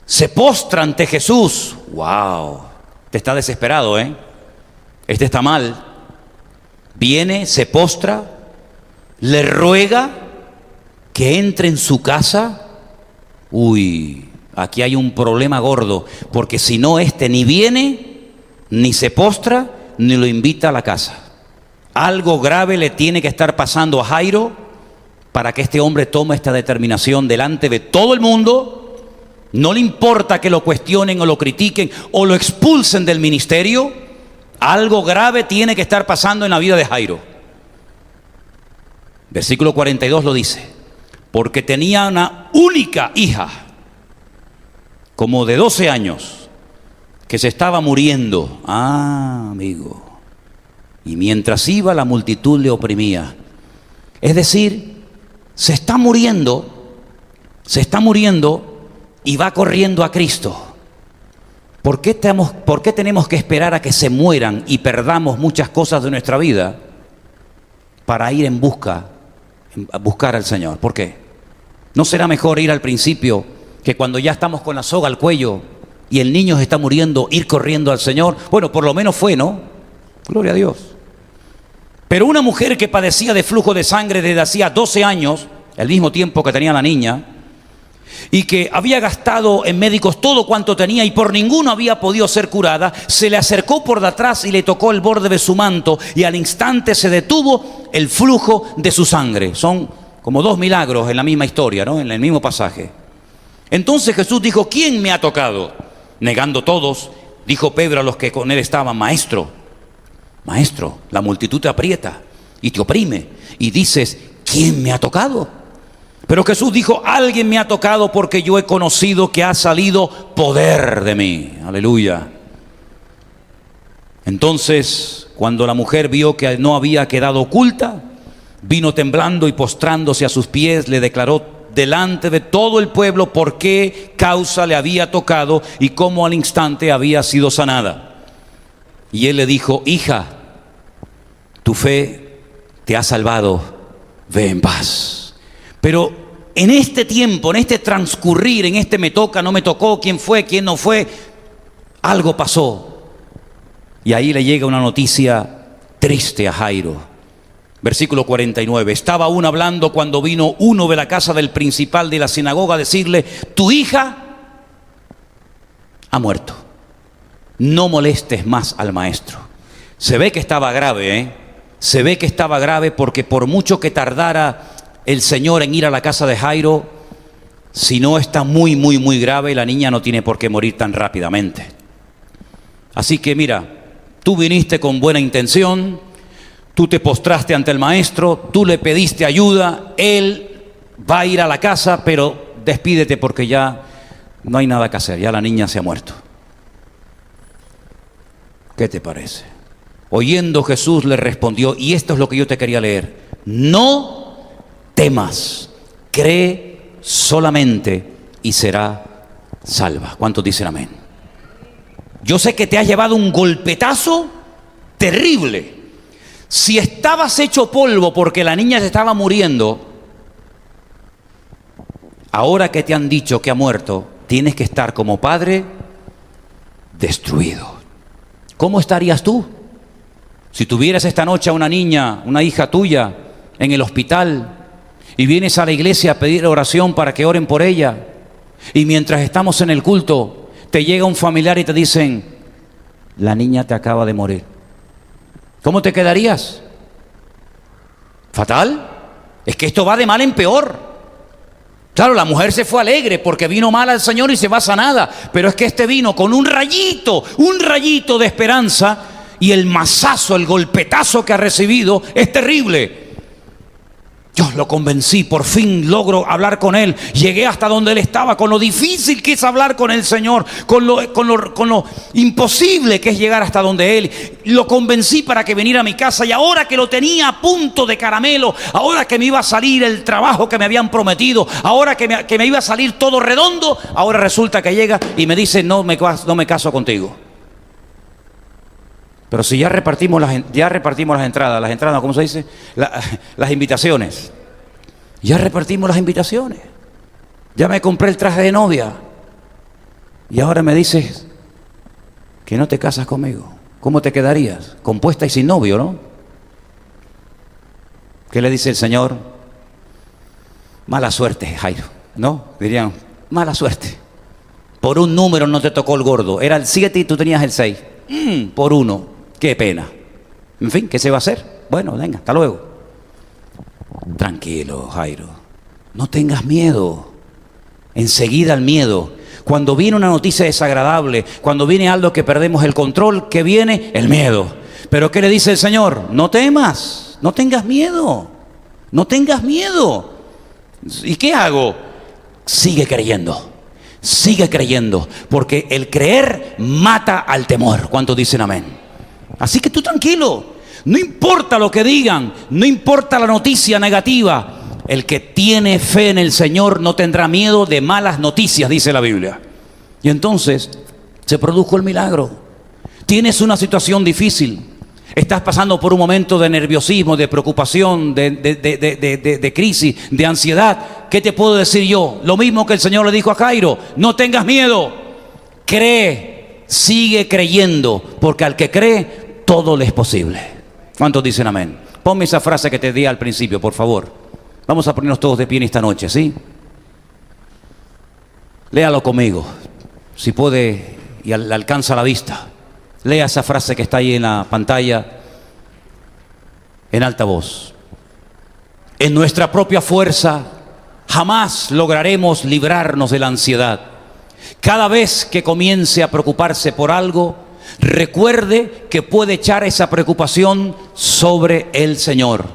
Se postra ante Jesús. ¡Wow! Este está desesperado, ¿eh? Este está mal. Viene, se postra, le ruega que entre en su casa. Uy, aquí hay un problema gordo, porque si no, este ni viene, ni se postra, ni lo invita a la casa. Algo grave le tiene que estar pasando a Jairo para que este hombre tome esta determinación delante de todo el mundo. No le importa que lo cuestionen o lo critiquen o lo expulsen del ministerio. Algo grave tiene que estar pasando en la vida de Jairo. Versículo 42 lo dice. Porque tenía una única hija, como de 12 años, que se estaba muriendo. Amigo. Y mientras iba, la multitud le oprimía. Es decir, se está muriendo y va corriendo a Cristo. ¿Por qué tenemos que esperar a que se mueran y perdamos muchas cosas de nuestra vida para ir a buscar al Señor? ¿Por qué? ¿No será mejor ir al principio, que cuando ya estamos con la soga al cuello y el niño se está muriendo, ir corriendo al Señor? Bueno, por lo menos fue, ¿no? Gloria a Dios. Pero una mujer que padecía de flujo de sangre desde hacía 12 años, el mismo tiempo que tenía la niña, y que había gastado en médicos todo cuanto tenía y por ninguno había podido ser curada, se le acercó por detrás y le tocó el borde de su manto, y al instante se detuvo el flujo de su sangre. Son como 2 milagros en la misma historia, ¿no? En el mismo pasaje. Entonces Jesús dijo: ¿quién me ha tocado? Negando todos, dijo Pedro a los que con él estaban: Maestro, la multitud te aprieta y te oprime y dices: ¿quién me ha tocado? Pero Jesús dijo: alguien me ha tocado, porque yo he conocido que ha salido poder de mí. Aleluya. Entonces, cuando la mujer vio que no había quedado oculta, vino temblando y postrándose a sus pies, le declaró delante de todo el pueblo por qué causa le había tocado y cómo al instante había sido sanada. Y él le dijo: hija, tu fe te ha salvado, ve en paz. Pero en este tiempo, en este transcurrir, en este me toca, no me tocó, quién fue, quién no fue, algo pasó. Y ahí le llega una noticia triste a Jairo. Versículo 49. Estaba aún hablando cuando vino uno de la casa del principal de la sinagoga a decirle: tu hija ha muerto. No molestes más al maestro. Se ve que estaba grave, ¿eh? Se ve que estaba grave, porque por mucho que tardara el Señor en ir a la casa de Jairo, si no está muy, muy, muy grave, la niña no tiene por qué morir tan rápidamente. Así que mira, tú viniste con buena intención, Tú te postraste ante el maestro, tú le pediste ayuda, él va a ir a la casa, pero despídete porque ya no hay nada que hacer, ya la niña se ha muerto. ¿Qué te parece? Oyendo Jesús le respondió, y esto es lo que yo te quería leer: no temas, cree solamente y será salva. ¿Cuántos dicen amén? Yo sé que te has llevado un golpetazo terrible. Si estabas hecho polvo porque la niña se estaba muriendo, ahora que te han dicho que ha muerto, tienes que estar como padre destruido. ¿Cómo estarías tú si tuvieras esta noche a una niña, una hija tuya, en el hospital y vienes a la iglesia a pedir oración para que oren por ella, y mientras estamos en el culto te llega un familiar y te dicen: la niña te acaba de morir? ¿Cómo te quedarías? ¿Fatal? Es que esto va de mal en peor. Claro, la mujer se fue alegre porque vino mal al Señor y se va sanada, pero es que este vino con un rayito de esperanza, y el mazazo, el golpetazo que ha recibido es terrible. Yo lo convencí, por fin logro hablar con él. Llegué hasta donde él estaba, con lo difícil que es hablar con el Señor, con lo imposible que es llegar hasta donde él. Lo convencí para que viniera a mi casa, y ahora que lo tenía a punto de caramelo, ahora que me iba a salir el trabajo que me habían prometido, ahora que me iba a salir todo redondo, ahora resulta que llega y me dice: no me caso contigo. Pero si ya repartimos las entradas, ¿cómo se dice? Las invitaciones. Ya repartimos las invitaciones. Ya me compré el traje de novia. Y ahora me dices que no te casas conmigo. ¿Cómo te quedarías? Compuesta y sin novio, ¿no? ¿Qué le dice el Señor? Mala suerte, Jairo. ¿No? Dirían, mala suerte. Por un número no te tocó el gordo. Era el 7 y tú tenías el 6. Por uno. Qué pena. En fin, ¿qué se va a hacer? Bueno, venga, hasta luego. Tranquilo, Jairo. No tengas miedo. Enseguida el miedo. Cuando viene una noticia desagradable, cuando viene algo que perdemos el control, ¿qué viene? El miedo. Pero ¿qué le dice el Señor? No temas, no tengas miedo. No tengas miedo. ¿Y qué hago? Sigue creyendo. Sigue creyendo, porque el creer mata al temor. ¿Cuántos dicen amén? Así que tú tranquilo, no importa lo que digan, no importa la noticia negativa. El que tiene fe en el Señor no tendrá miedo de malas noticias, dice la Biblia. Y entonces se produjo el milagro. Tienes una situación difícil, estás pasando por un momento de nerviosismo, de preocupación, de crisis, de ansiedad. ¿Qué te puedo decir yo? Lo mismo que el Señor le dijo a Jairo: no tengas miedo, cree, sigue creyendo, porque al que cree todo le es posible. ¿Cuántos dicen amén? Ponme esa frase que te di al principio, por favor. Vamos a ponernos todos de pie en esta noche, ¿sí? Léalo conmigo, si puede y alcanza la vista. Lea esa frase que está ahí en la pantalla en alta voz. En nuestra propia fuerza jamás lograremos librarnos de la ansiedad. Cada vez que comience a preocuparse por algo, recuerde que puede echar esa preocupación sobre el Señor.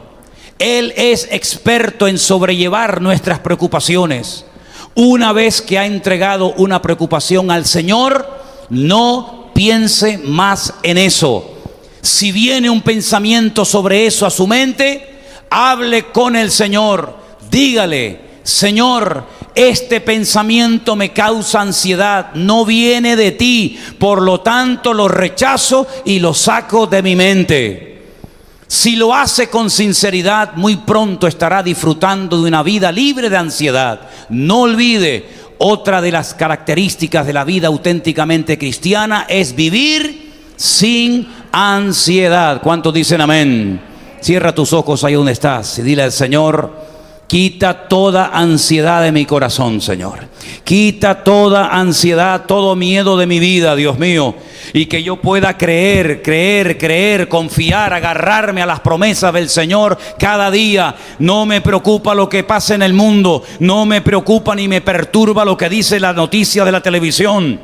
Él es experto en sobrellevar nuestras preocupaciones. Una vez que ha entregado una preocupación al Señor, no piense más en eso. Si viene un pensamiento sobre eso a su mente, hable con el Señor. Dígale: Señor, este pensamiento me causa ansiedad, no viene de ti, por lo tanto lo rechazo y lo saco de mi mente. Si lo hace con sinceridad, muy pronto estará disfrutando de una vida libre de ansiedad. No olvide, otra de las características de la vida auténticamente cristiana es vivir sin ansiedad. ¿Cuántos dicen amén? Cierra tus ojos ahí donde estás y dile al Señor: quita toda ansiedad de mi corazón, Señor. Quita toda ansiedad, todo miedo de mi vida, Dios mío. Y que yo pueda creer, confiar, agarrarme a las promesas del Señor cada día. No me preocupa lo que pasa en el mundo. No me preocupa ni me perturba lo que dice la noticia de la televisión.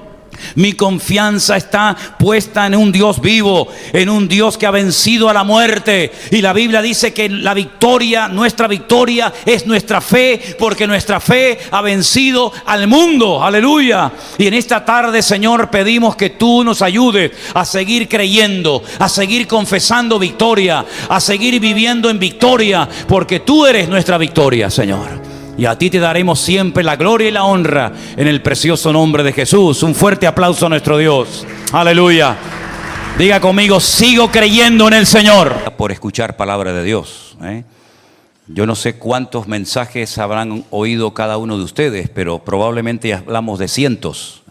Mi confianza está puesta en un Dios vivo, en un Dios que ha vencido a la muerte. Y la Biblia dice que la victoria, nuestra victoria es nuestra fe, porque nuestra fe ha vencido al mundo. Aleluya. Y en esta tarde, Señor, pedimos que tú nos ayudes a seguir creyendo, a seguir confesando victoria, a seguir viviendo en victoria, porque tú eres nuestra victoria, Señor. Y a ti te daremos siempre la gloria y la honra en el precioso nombre de Jesús. Un fuerte aplauso a nuestro Dios. Aleluya. Diga conmigo, sigo creyendo en el Señor. Por escuchar palabra de Dios. Yo no sé cuántos mensajes habrán oído cada uno de ustedes, pero probablemente hablamos de cientos,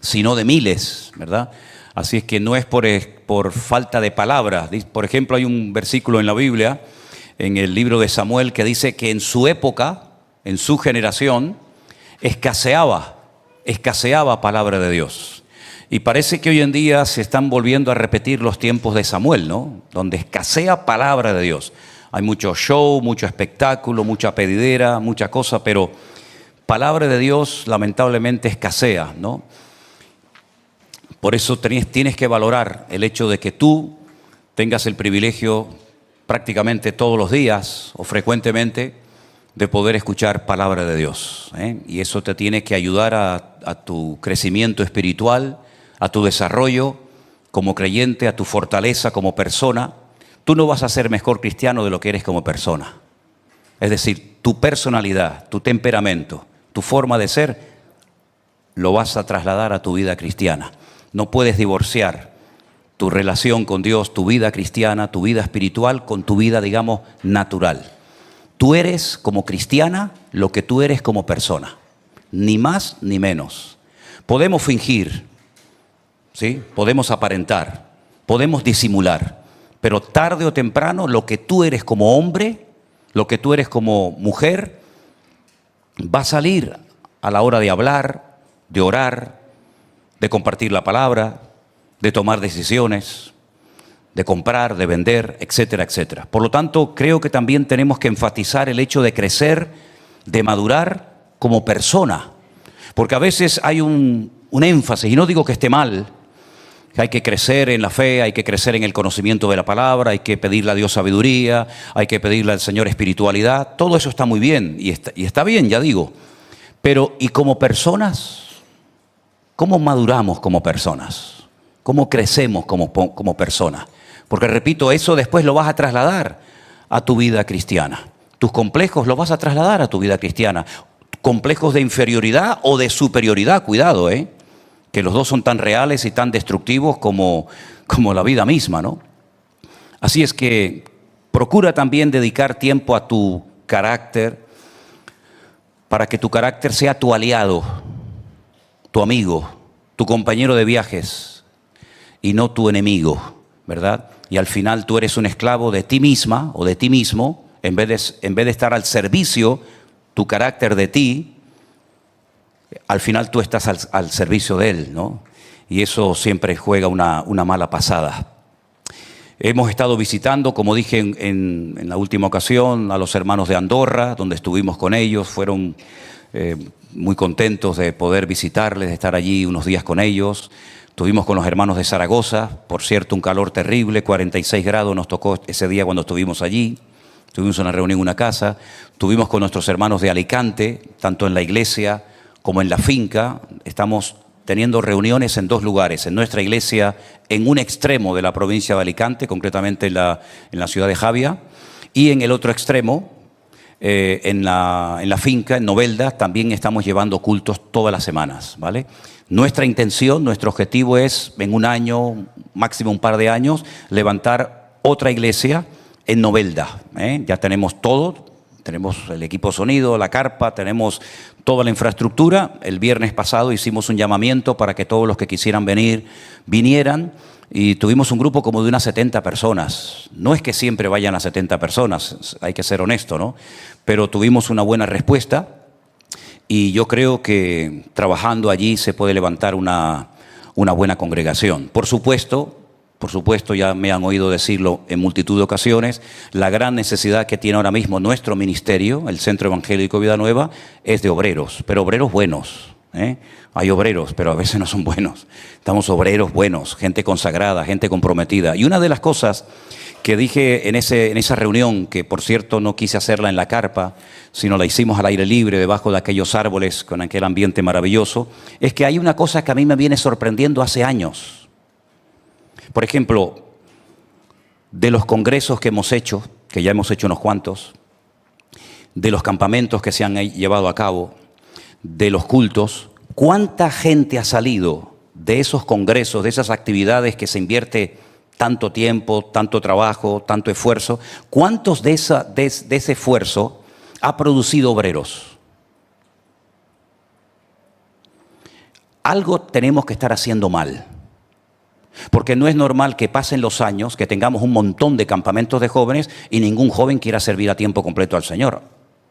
sino de miles, ¿verdad? Así es que no es por falta de palabras. Por ejemplo, hay un versículo en la Biblia, en el libro de Samuel, que dice que en su época, en su generación, escaseaba palabra de Dios. Y parece que hoy en día se están volviendo a repetir los tiempos de Samuel, ¿no? Donde escasea palabra de Dios. Hay mucho show, mucho espectáculo, mucha pedidera, mucha cosa, pero palabra de Dios lamentablemente escasea, ¿no? Por eso tienes que valorar el hecho de que tú tengas el privilegio prácticamente todos los días o frecuentemente de poder escuchar palabra de Dios, y eso te tiene que ayudar a tu crecimiento espiritual, a tu desarrollo como creyente, a tu fortaleza como persona. Tú no vas a ser mejor cristiano de lo que eres como persona. Es decir, tu personalidad, tu temperamento, tu forma de ser, lo vas a trasladar a tu vida cristiana. No puedes divorciar tu relación con Dios, tu vida cristiana, tu vida espiritual, con tu vida, digamos, natural. Tú eres como cristiana lo que tú eres como persona, ni más ni menos. Podemos fingir, ¿sí? Podemos aparentar, podemos disimular, pero tarde o temprano lo que tú eres como hombre, lo que tú eres como mujer, va a salir a la hora de hablar, de orar, de compartir la palabra, de tomar decisiones, de comprar, de vender, etcétera, etcétera. Por lo tanto, creo que también tenemos que enfatizar el hecho de crecer, de madurar como persona. Porque a veces hay un énfasis, y no digo que esté mal, que hay que crecer en la fe, hay que crecer en el conocimiento de la palabra, hay que pedirle a Dios sabiduría, hay que pedirle al Señor espiritualidad. Todo eso está muy bien, y está bien, ya digo. Pero, ¿y como personas? ¿Cómo maduramos como personas? ¿Cómo crecemos como personas? Porque repito, eso después lo vas a trasladar a tu vida cristiana. Tus complejos los vas a trasladar a tu vida cristiana. Complejos de inferioridad o de superioridad, cuidado, que los dos son tan reales y tan destructivos como la vida misma, ¿no? Así es que procura también dedicar tiempo a tu carácter, para que tu carácter sea tu aliado, tu amigo, tu compañero de viajes y no tu enemigo, ¿verdad? Y al final tú eres un esclavo de ti misma o de ti mismo, en vez de estar al servicio, tu carácter de ti, al final tú estás al servicio de él, ¿no? Y eso siempre juega una mala pasada. Hemos estado visitando, como dije en la última ocasión, a los hermanos de Andorra, donde estuvimos con ellos. Fueron muy contentos de poder visitarles, de estar allí unos días con ellos. Estuvimos con los hermanos de Zaragoza, por cierto, un calor terrible, 46 grados nos tocó ese día cuando estuvimos allí. Tuvimos una reunión en una casa. Estuvimos con nuestros hermanos de Alicante, tanto en la iglesia como en la finca. Estamos teniendo reuniones en dos lugares, en nuestra iglesia, en un extremo de la provincia de Alicante, concretamente en la ciudad de Javia, y en el otro extremo, en la finca, en Novelda, también estamos llevando cultos todas las semanas, ¿vale? Nuestra intención, nuestro objetivo es, en un año, máximo un par de años, levantar otra iglesia en Novelda, Ya tenemos todo. Tenemos el equipo sonido, la carpa, tenemos toda la infraestructura. El viernes pasado hicimos un llamamiento para que todos los que quisieran venir, vinieran. Y tuvimos un grupo como de unas 70 personas. No es que siempre vayan a 70 personas, hay que ser honesto, ¿no? Pero tuvimos una buena respuesta. Y yo creo que trabajando allí se puede levantar una buena congregación. Por supuesto, ya me han oído decirlo en multitud de ocasiones, la gran necesidad que tiene ahora mismo nuestro ministerio, el Centro Evangélico Vida Nueva, es de obreros, pero obreros buenos, ¿eh? Hay obreros, pero a veces no son buenos. Estamos obreros buenos, gente consagrada, gente comprometida. Y una de las cosas que dije en esa reunión, que por cierto no quise hacerla en la carpa, sino la hicimos al aire libre, debajo de aquellos árboles, con aquel ambiente maravilloso, es que hay una cosa que a mí me viene sorprendiendo hace años. Por ejemplo, de los congresos que hemos hecho, que ya hemos hecho unos cuantos, de los campamentos que se han llevado a cabo, de los cultos, ¿cuánta gente ha salido de esos congresos, de esas actividades que se invierte tanto tiempo, tanto trabajo, tanto esfuerzo? ¿Cuántos de ese esfuerzo ha producido obreros? Algo tenemos que estar haciendo mal. Porque no es normal que pasen los años, que tengamos un montón de campamentos de jóvenes y ningún joven quiera servir a tiempo completo al Señor.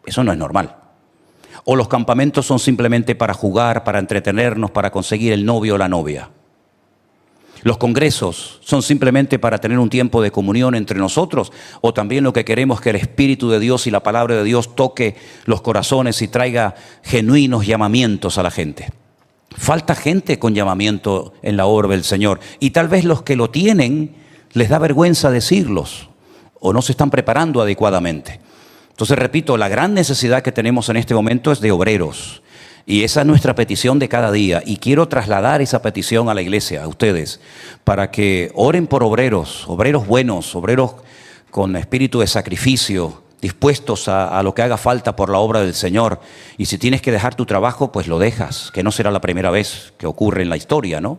Eso no es normal. O los campamentos son simplemente para jugar, para entretenernos, para conseguir el novio o la novia. Los congresos son simplemente para tener un tiempo de comunión entre nosotros, o también lo que queremos es que el Espíritu de Dios y la palabra de Dios toque los corazones y traiga genuinos llamamientos a la gente. Falta gente con llamamiento en la obra del Señor, y tal vez los que lo tienen les da vergüenza decirlos o no se están preparando adecuadamente. Entonces, repito, la gran necesidad que tenemos en este momento es de obreros, y esa es nuestra petición de cada día, y quiero trasladar esa petición a la iglesia, a ustedes, para que oren por obreros, obreros buenos, obreros con espíritu de sacrificio, dispuestos a lo que haga falta por la obra del Señor. Y si tienes que dejar tu trabajo, pues lo dejas, que no será la primera vez que ocurre en la historia, ¿no?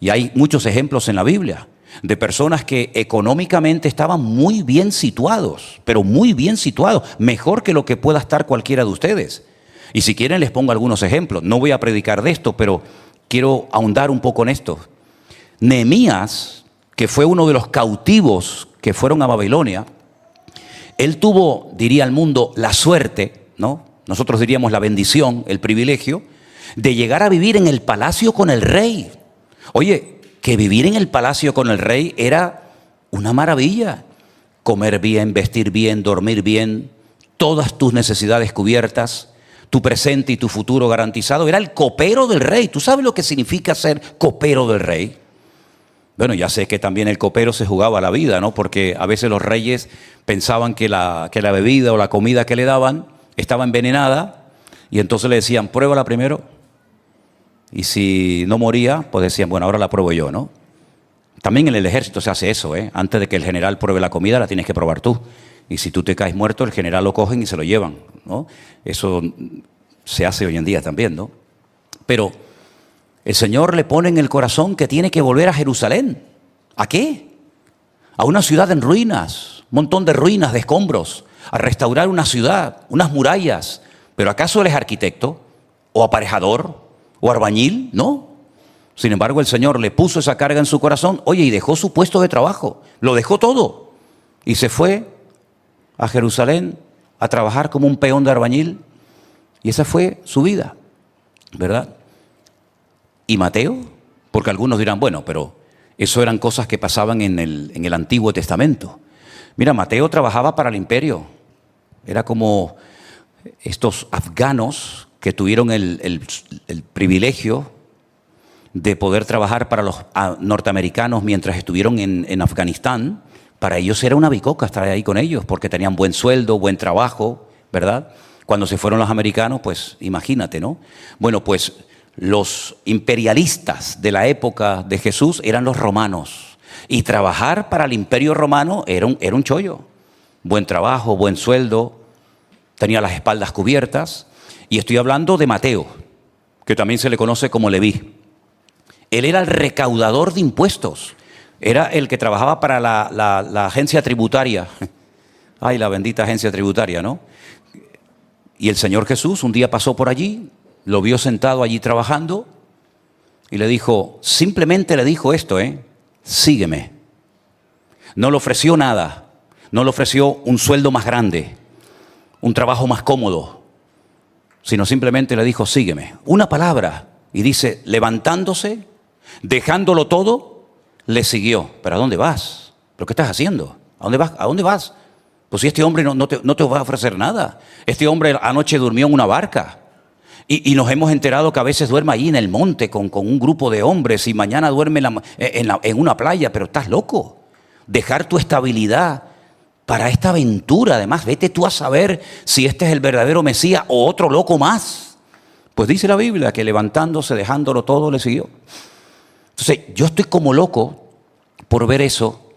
Y hay muchos ejemplos en la Biblia de personas que económicamente estaban muy bien situados, pero muy bien situados, mejor que lo que pueda estar cualquiera de ustedes. Y si quieren les pongo algunos ejemplos. No voy a predicar de esto, pero quiero ahondar un poco en esto. Nehemías, que fue uno de los cautivos que fueron a Babilonia, él tuvo, diría el mundo, la suerte, ¿no? Nosotros diríamos la bendición, el privilegio, de llegar a vivir en el palacio con el rey. Oye, que vivir en el palacio con el rey era una maravilla. Comer bien, vestir bien, dormir bien, todas tus necesidades cubiertas, tu presente y tu futuro garantizado. Era el copero del rey. ¿Tú sabes lo que significa ser copero del rey? Bueno, ya sé que también el copero se jugaba la vida, ¿no? Porque a veces los reyes pensaban que la bebida o la comida que le daban estaba envenenada, y entonces le decían, pruébala primero. Y si no moría, pues decían, bueno, ahora la pruebo yo, ¿no? También en el ejército se hace eso, ¿eh? Antes de que el general pruebe la comida, la tienes que probar tú. Y si tú te caes muerto, el general lo cogen y se lo llevan, ¿no? Eso se hace hoy en día también, ¿no? Pero el Señor le pone en el corazón que tiene que volver a Jerusalén. ¿A qué? A una ciudad en ruinas, un montón de ruinas, de escombros, a restaurar una ciudad, unas murallas. ¿Pero acaso él es arquitecto? ¿O aparejador? ¿O albañil? No. Sin embargo, el Señor le puso esa carga en su corazón, oye, y dejó su puesto de trabajo, lo dejó todo, y se fue a Jerusalén a trabajar como un peón de albañil, y esa fue su vida, ¿verdad? ¿Y Mateo? Porque algunos dirán, bueno, pero eso eran cosas que pasaban en el Antiguo Testamento. Mira, Mateo trabajaba para el imperio. Era como estos afganos que tuvieron el privilegio de poder trabajar para los norteamericanos mientras estuvieron en Afganistán. Para ellos era una bicoca estar ahí con ellos, porque tenían buen sueldo, buen trabajo, ¿verdad? Cuando se fueron los americanos, pues imagínate, ¿no? Bueno, pues los imperialistas de la época de Jesús eran los romanos, y trabajar para el imperio romano era un chollo. Buen trabajo, buen sueldo, tenía las espaldas cubiertas. Y estoy hablando de Mateo, que también se le conoce como Leví. Él era el recaudador de impuestos, era el que trabajaba para la agencia tributaria. Ay, la bendita agencia tributaria, ¿no? Y el Señor Jesús un día pasó por allí, lo vio sentado allí trabajando y le dijo, simplemente le dijo esto, sígueme. No le ofreció nada, no le ofreció un sueldo más grande, un trabajo más cómodo, sino simplemente le dijo, sígueme. Una palabra, y dice, levantándose, dejándolo todo, le siguió. ¿Pero a dónde vas? ¿Pero qué estás haciendo? ¿A dónde vas? ¿A dónde vas? Pues si este hombre no te va a ofrecer nada. Este hombre anoche durmió en una barca. Y nos hemos enterado que a veces duerme ahí en el monte con un grupo de hombres y mañana duerme en una playa, pero estás loco. Dejar tu estabilidad para esta aventura. Además, vete tú a saber si este es el verdadero Mesías o otro loco más. Pues dice la Biblia que levantándose, dejándolo todo, le siguió. Entonces, yo estoy como loco por ver eso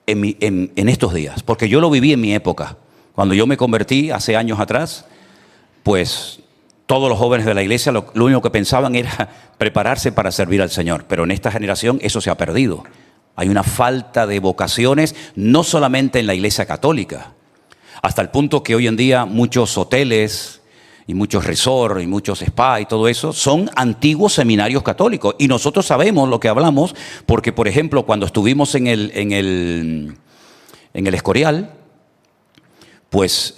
en estos días, porque yo lo viví en mi época. Cuando yo me convertí hace años atrás, pues todos los jóvenes de la iglesia lo único que pensaban era prepararse para servir al Señor. Pero en esta generación eso se ha perdido. Hay una falta de vocaciones, no solamente en la iglesia católica, hasta el punto que hoy en día muchos hoteles y muchos resorts y muchos spa y todo eso son antiguos seminarios católicos. Y nosotros sabemos lo que hablamos porque, por ejemplo, cuando estuvimos en el Escorial, pues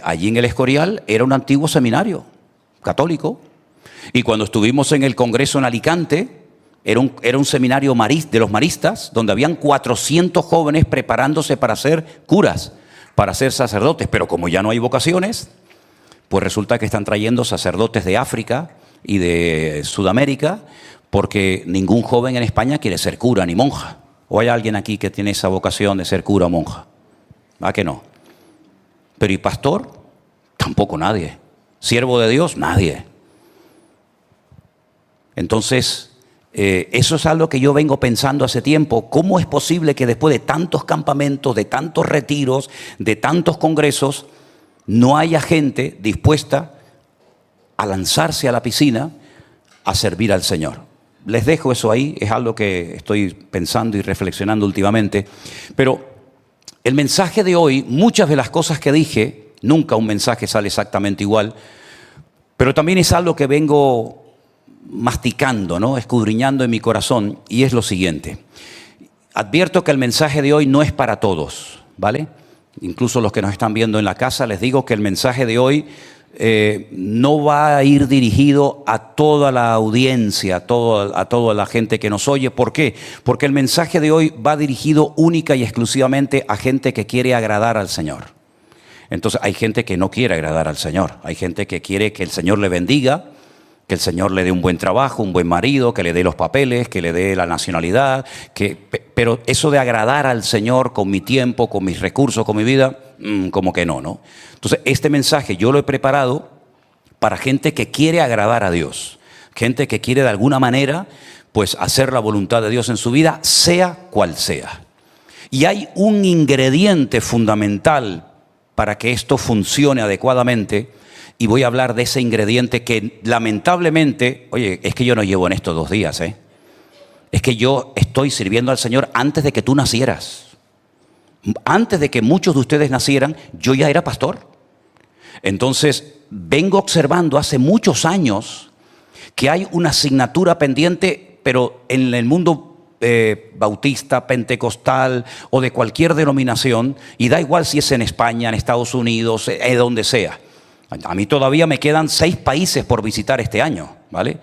allí en el Escorial era un antiguo seminario católico. Y cuando estuvimos en el Congreso en Alicante, era un seminario de los maristas, donde habían 400 jóvenes preparándose para ser curas, para ser sacerdotes. Pero como ya no hay vocaciones, pues resulta que están trayendo sacerdotes de África y de Sudamérica, porque ningún joven en España quiere ser cura ni monja. ¿O hay alguien aquí que tiene esa vocación de ser cura o monja? ¿Va que no? Pero ¿y pastor? Tampoco nadie. ¿Siervo de Dios? Nadie. Entonces, eso es algo que yo vengo pensando hace tiempo. ¿Cómo es posible que después de tantos campamentos, de tantos retiros, de tantos congresos, no haya gente dispuesta a lanzarse a la piscina a servir al Señor? Les dejo eso ahí, es algo que estoy pensando y reflexionando últimamente. Pero el mensaje de hoy, muchas de las cosas que dije, nunca un mensaje sale exactamente igual, pero también es algo que vengo masticando, ¿no? Escudriñando en mi corazón, y es lo siguiente. Advierto que el mensaje de hoy no es para todos, ¿vale? Incluso los que nos están viendo en la casa, les digo que el mensaje de hoy no va a ir dirigido a toda la audiencia, a toda la gente que nos oye. ¿Por qué? Porque el mensaje de hoy va dirigido única y exclusivamente a gente que quiere agradar al Señor. Entonces hay gente que no quiere agradar al Señor, hay gente que quiere que el Señor le bendiga, que el Señor le dé un buen trabajo, un buen marido, que le dé los papeles, que le dé la nacionalidad, pero eso de agradar al Señor con mi tiempo, con mis recursos, con mi vida, como que no. Entonces, este mensaje yo lo he preparado para gente que quiere agradar a Dios, gente que quiere de alguna manera, pues, hacer la voluntad de Dios en su vida, sea cual sea. Y hay un ingrediente fundamental para que esto funcione adecuadamente. Y voy a hablar de ese ingrediente que lamentablemente, oye, es que yo no llevo en esto 2 días, es que yo estoy sirviendo al Señor antes de que tú nacieras. Antes de que muchos de ustedes nacieran, yo ya era pastor. Entonces, vengo observando hace muchos años que hay una asignatura pendiente, pero en el mundo bautista, pentecostal o de cualquier denominación, y da igual si es en España, en Estados Unidos, donde sea. A mí todavía me quedan 6 países por visitar este año, ¿vale?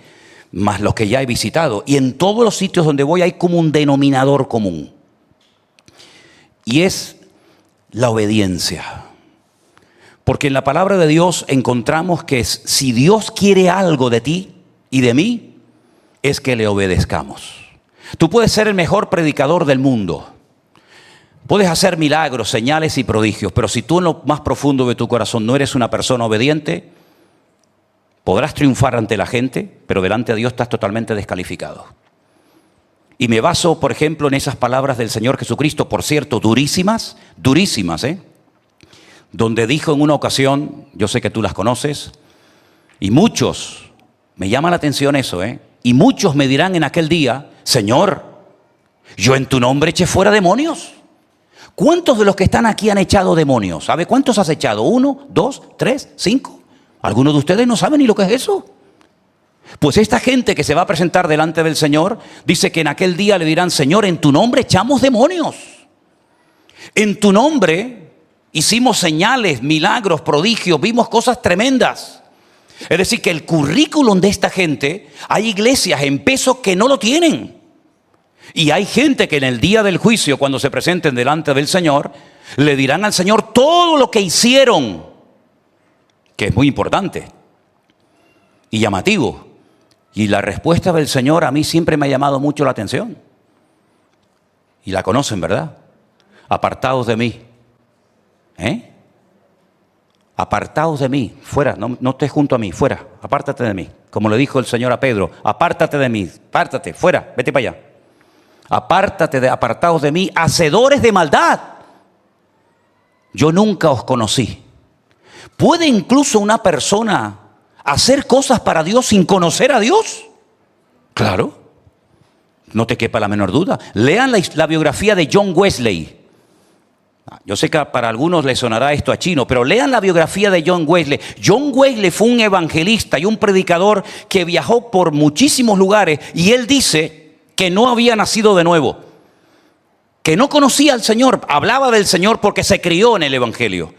Más los que ya he visitado. Y en todos los sitios donde voy hay como un denominador común. Y es la obediencia. Porque en la palabra de Dios encontramos que si Dios quiere algo de ti y de mí, es que le obedezcamos. Tú puedes ser el mejor predicador del mundo. Puedes hacer milagros, señales y prodigios, pero si tú en lo más profundo de tu corazón no eres una persona obediente, podrás triunfar ante la gente, pero delante de Dios estás totalmente descalificado. Y me baso, por ejemplo, en esas palabras del Señor Jesucristo, por cierto, durísimas, donde dijo en una ocasión, yo sé que tú las conoces, y muchos, me llama la atención eso, y muchos me dirán en aquel día, Señor, yo en tu nombre eché fuera demonios. ¿Cuántos de los que están aquí han echado demonios? ¿Sabe cuántos has echado? 1, 2, 3, 5. Algunos de ustedes no saben ni lo que es eso. Pues esta gente que se va a presentar delante del Señor, dice que en aquel día le dirán, Señor, en tu nombre echamos demonios. En tu nombre hicimos señales, milagros, prodigios, vimos cosas tremendas. Es decir, que el currículum de esta gente, hay iglesias en peso que no lo tienen. Y hay gente que en el día del juicio, cuando se presenten delante del Señor, le dirán al Señor todo lo que hicieron, que es muy importante. y llamativo. Y la respuesta del Señor a mí siempre me ha llamado mucho la atención. Y la conocen, ¿verdad? Apartaos de mí. Apartaos de mí, fuera, no estés junto a mí, fuera, apártate de mí. Como le dijo el Señor a Pedro, apártate de mí, apártate, fuera, vete para allá. Apartaos de mí, hacedores de maldad. Yo nunca os conocí. ¿Puede incluso una persona hacer cosas para Dios sin conocer a Dios? Claro, no te quepa la menor duda. Lean la biografía de John Wesley. Yo sé que para algunos les sonará esto a chino, pero lean la biografía de John Wesley. John Wesley fue un evangelista y un predicador que viajó por muchísimos lugares, y él dice que no había nacido de nuevo, que no conocía al Señor, hablaba del Señor porque se crió en el evangelio.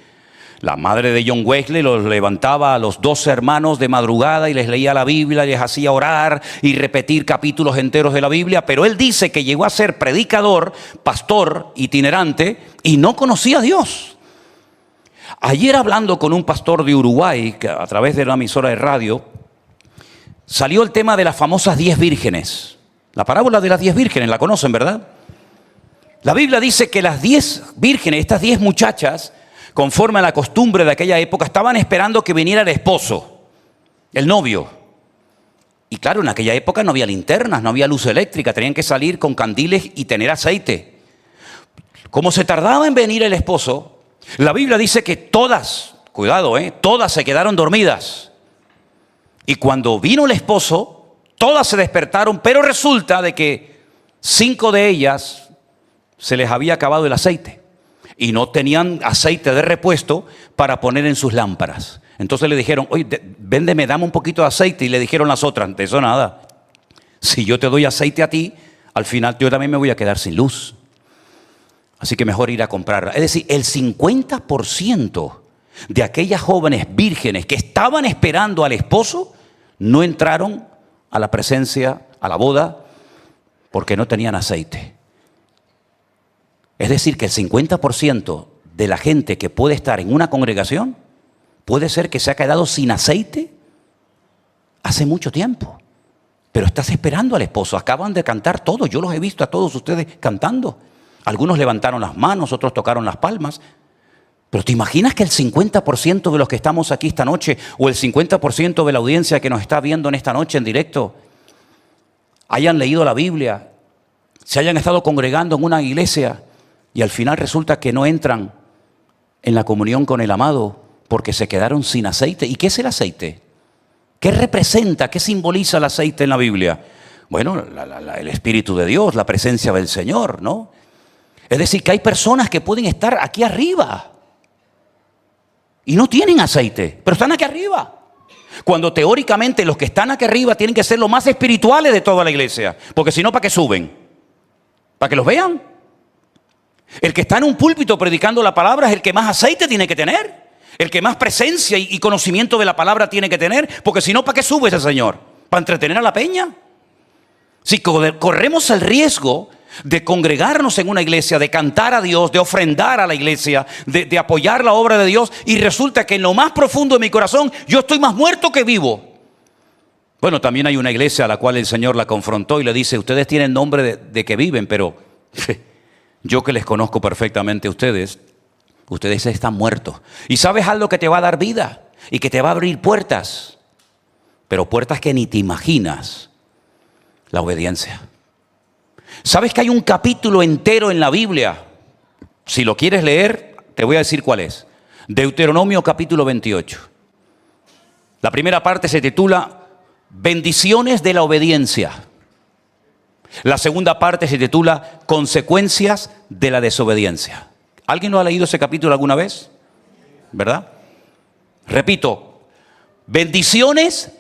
La madre de John Wesley los levantaba a los 12 hermanos de madrugada y les leía la Biblia, y les hacía orar y repetir capítulos enteros de la Biblia, pero él dice que llegó a ser predicador, pastor, itinerante, y no conocía a Dios. Ayer, hablando con un pastor de Uruguay, que a través de una emisora de radio, salió el tema de las famosas 10 vírgenes. La parábola de las 10 vírgenes, la conocen, ¿verdad? La Biblia dice que las 10 vírgenes, estas 10 muchachas, conforme a la costumbre de aquella época, estaban esperando que viniera el esposo, el novio. Y claro, en aquella época no había linternas, no había luz eléctrica, tenían que salir con candiles y tener aceite. Como se tardaba en venir el esposo, la Biblia dice que todas, cuidado, todas se quedaron dormidas. Y cuando vino el esposo, todas se despertaron, pero resulta de que 5 de ellas se les había acabado el aceite y no tenían aceite de repuesto para poner en sus lámparas. Entonces le dijeron, oye, véndeme, dame un poquito de aceite. Y le dijeron las otras, de eso nada. Si yo te doy aceite a ti, al final yo también me voy a quedar sin luz. Así que mejor ir a comprarla. Es decir, el 50% de aquellas jóvenes vírgenes que estaban esperando al esposo no entraron a la presencia, a la boda, porque no tenían aceite. Es decir, que el 50% de la gente que puede estar en una congregación puede ser que se ha quedado sin aceite hace mucho tiempo. Pero estás esperando al esposo. Acaban de cantar todos. Yo los he visto a todos ustedes cantando. Algunos levantaron las manos, otros tocaron las palmas. Pero ¿te imaginas que el 50% de los que estamos aquí esta noche, o el 50% de la audiencia que nos está viendo en esta noche en directo, hayan leído la Biblia, se hayan estado congregando en una iglesia, y al final resulta que no entran en la comunión con el amado porque se quedaron sin aceite? ¿Y qué es el aceite? ¿Qué representa, qué simboliza el aceite en la Biblia? Bueno, el Espíritu de Dios, la presencia del Señor, ¿no? Es decir, que hay personas que pueden estar aquí arriba y no tienen aceite, pero están aquí arriba. Cuando teóricamente los que están aquí arriba tienen que ser los más espirituales de toda la iglesia, porque si no, ¿para qué suben? ¿Para que los vean? El que está en un púlpito predicando la palabra es el que más aceite tiene que tener, el que más presencia y conocimiento de la palabra tiene que tener, porque si no, ¿para qué sube ese señor? ¿Para entretener a la peña? Si corremos el riesgo de congregarnos en una iglesia, de cantar a Dios, de ofrendar a la iglesia, de apoyar la obra de Dios, y resulta que en lo más profundo de mi corazón yo estoy más muerto que vivo. Bueno, también hay una iglesia a la cual el Señor la confrontó y le dice, ustedes tienen nombre de que viven, pero yo que les conozco perfectamente a ustedes están muertos. ¿Y sabes algo que te va a dar vida y que te va a abrir puertas? Pero puertas que ni te imaginas. La obediencia. ¿Sabes que hay un capítulo entero en la Biblia? Si lo quieres leer, te voy a decir cuál es. Deuteronomio capítulo 28. La primera parte se titula Bendiciones de la obediencia. La segunda parte se titula Consecuencias de la desobediencia. ¿Alguien no ha leído ese capítulo alguna vez? ¿Verdad? Repito, bendiciones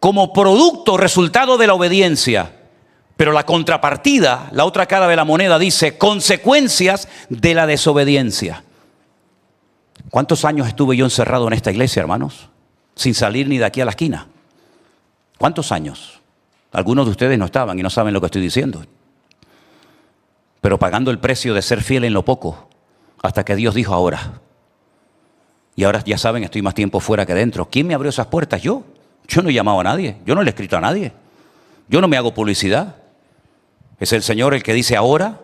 como producto, resultado de la obediencia. Pero la contrapartida, la otra cara de la moneda dice consecuencias de la desobediencia. ¿Cuántos años estuve yo encerrado en esta iglesia, hermanos? Sin salir ni de aquí a la esquina. ¿Cuántos años? Algunos de ustedes no estaban y no saben lo que estoy diciendo. Pero pagando el precio de ser fiel en lo poco, hasta que Dios dijo ahora. Y ahora ya saben, estoy más tiempo fuera que dentro. ¿Quién me abrió esas puertas? Yo. Yo no he llamado a nadie, yo no le he escrito a nadie, yo no me hago publicidad. Es el Señor el que dice ahora.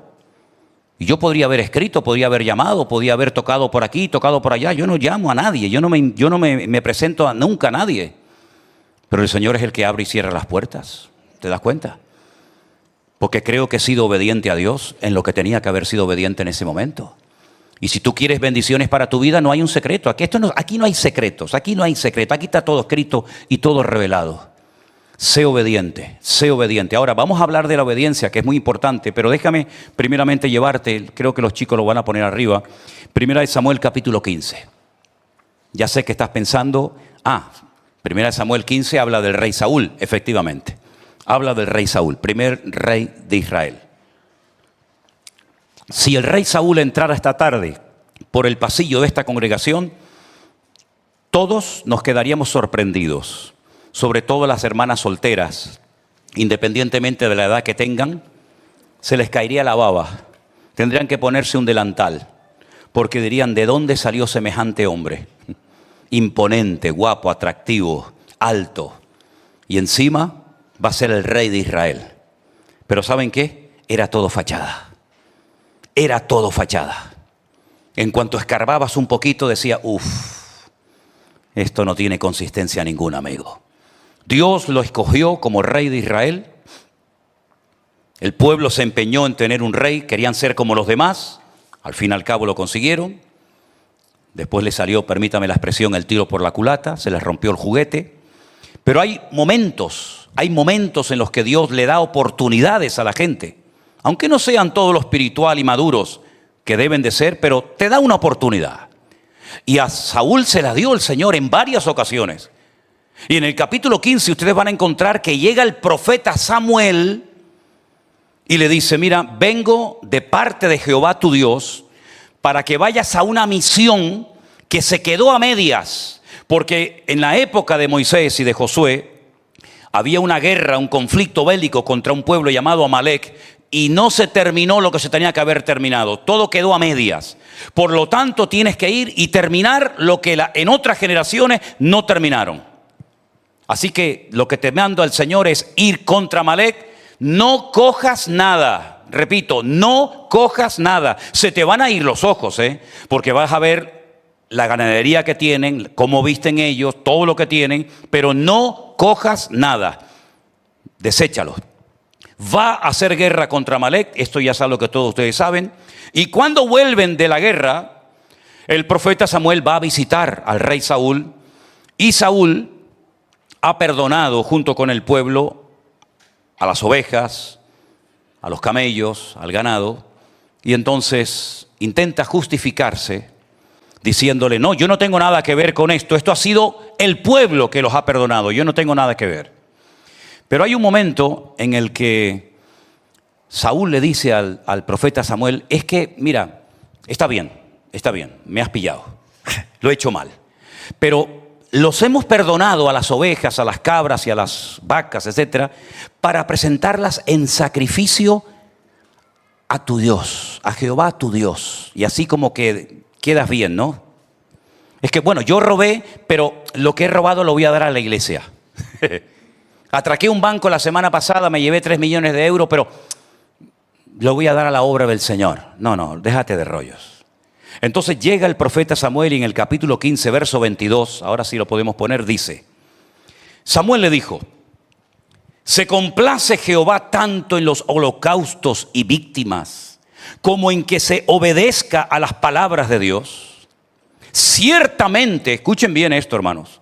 Y yo podría haber escrito, podría haber llamado, podría haber tocado por aquí, tocado por allá. Yo no llamo a nadie, yo no me presento nunca a nadie. Pero el Señor es el que abre y cierra las puertas. ¿Te das cuenta? Porque creo que he sido obediente a Dios en lo que tenía que haber sido obediente en ese momento. Y si tú quieres bendiciones para tu vida, no hay un secreto. Aquí no hay secretos, aquí no hay secreto. Aquí está todo escrito y todo revelado. Sé obediente, sé obediente. Ahora vamos a hablar de la obediencia, que es muy importante, pero déjame primeramente llevarte, creo que los chicos lo van a poner arriba, 1 Samuel capítulo 15. Ya sé que estás pensando, 1 Samuel 15 habla del rey Saúl, efectivamente. Habla del rey Saúl, primer rey de Israel. Si el rey Saúl entrara esta tarde por el pasillo de esta congregación, todos nos quedaríamos sorprendidos. Sobre todo las hermanas solteras, independientemente de la edad que tengan, se les caería la baba. Tendrían que ponerse un delantal, porque dirían, ¿de dónde salió semejante hombre? Imponente, guapo, atractivo, alto. Y encima va a ser el rey de Israel. Pero ¿saben qué? Era todo fachada. Era todo fachada. En cuanto escarbabas un poquito, decía, esto no tiene consistencia ninguna, amigo. Dios lo escogió como rey de Israel. El pueblo se empeñó en tener un rey, querían ser como los demás. Al fin y al cabo lo consiguieron. Después le salió, permítame la expresión, el tiro por la culata, se les rompió el juguete. Pero hay momentos en los que Dios le da oportunidades a la gente. Aunque no sean todos los espiritual y maduros que deben de ser, pero te da una oportunidad. Y a Saúl se la dio el Señor en varias ocasiones. Y en el capítulo 15 ustedes van a encontrar que llega el profeta Samuel y le dice, mira, vengo de parte de Jehová tu Dios para que vayas a una misión que se quedó a medias. Porque en la época de Moisés y de Josué había una guerra, un conflicto bélico contra un pueblo llamado Amalek y no se terminó lo que se tenía que haber terminado. Todo quedó a medias. Por lo tanto, tienes que ir y terminar lo que en otras generaciones no terminaron. Así que lo que te mando al Señor es ir contra Amalek. No cojas nada. Repito, no cojas nada. Se te van a ir los ojos, porque vas a ver la ganadería que tienen, cómo visten ellos, todo lo que tienen, pero no cojas nada. Deséchalo. Va a hacer guerra contra Amalek. Esto ya es algo que todos ustedes saben. Y cuando vuelven de la guerra, el profeta Samuel va a visitar al rey Saúl. Y Saúl ha perdonado junto con el pueblo a las ovejas, a los camellos, al ganado, y entonces intenta justificarse diciéndole, no, yo no tengo nada que ver con esto ha sido el pueblo que los ha perdonado, yo no tengo nada que ver. Pero hay un momento en el que Saúl le dice al profeta Samuel, es que, mira, está bien, me has pillado, lo he hecho mal, pero los hemos perdonado a las ovejas, a las cabras y a las vacas, etcétera, para presentarlas en sacrificio a tu Dios, a Jehová tu Dios. Y así como que quedas bien, ¿no? Es que, bueno, yo robé, pero lo que he robado lo voy a dar a la iglesia. Atraqué un banco la semana pasada, me llevé 3 millones de euros, pero lo voy a dar a la obra del Señor. No, déjate de rollos. Entonces llega el profeta Samuel y en el capítulo 15, verso 22, ahora sí lo podemos poner, dice, Samuel le dijo, ¿se complace Jehová tanto en los holocaustos y víctimas como en que se obedezca a las palabras de Dios? Ciertamente, escuchen bien esto, hermanos,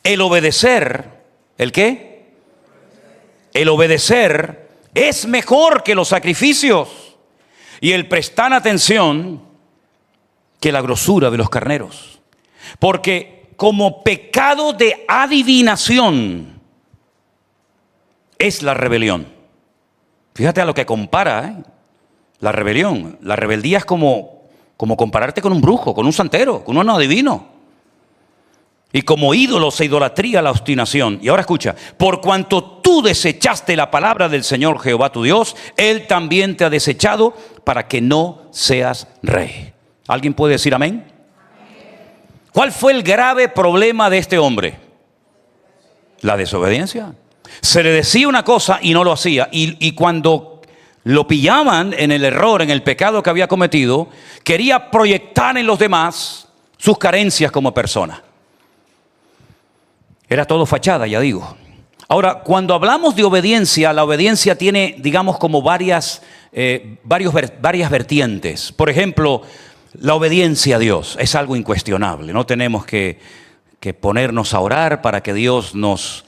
el obedecer, ¿el qué? El obedecer es mejor que los sacrificios y el prestar atención que la grosura de los carneros. Porque como pecado de adivinación es la rebelión. Fíjate a lo que compara, la rebelión. La rebeldía es como compararte con un brujo, con un santero, con un adivino. Y como ídolos e idolatría la obstinación. Y ahora escucha, por cuanto tú desechaste la palabra del Señor Jehová tu Dios, Él también te ha desechado para que no seas rey. ¿Alguien puede decir amén? ¿Cuál fue el grave problema de este hombre? La desobediencia. Se le decía una cosa y no lo hacía. Y cuando lo pillaban en el error, en el pecado que había cometido, quería proyectar en los demás sus carencias como persona. Era todo fachada, ya digo. Ahora, cuando hablamos de obediencia, la obediencia tiene, digamos, como varias vertientes. Por ejemplo, la obediencia a Dios es algo incuestionable. No tenemos que ponernos a orar para que Dios nos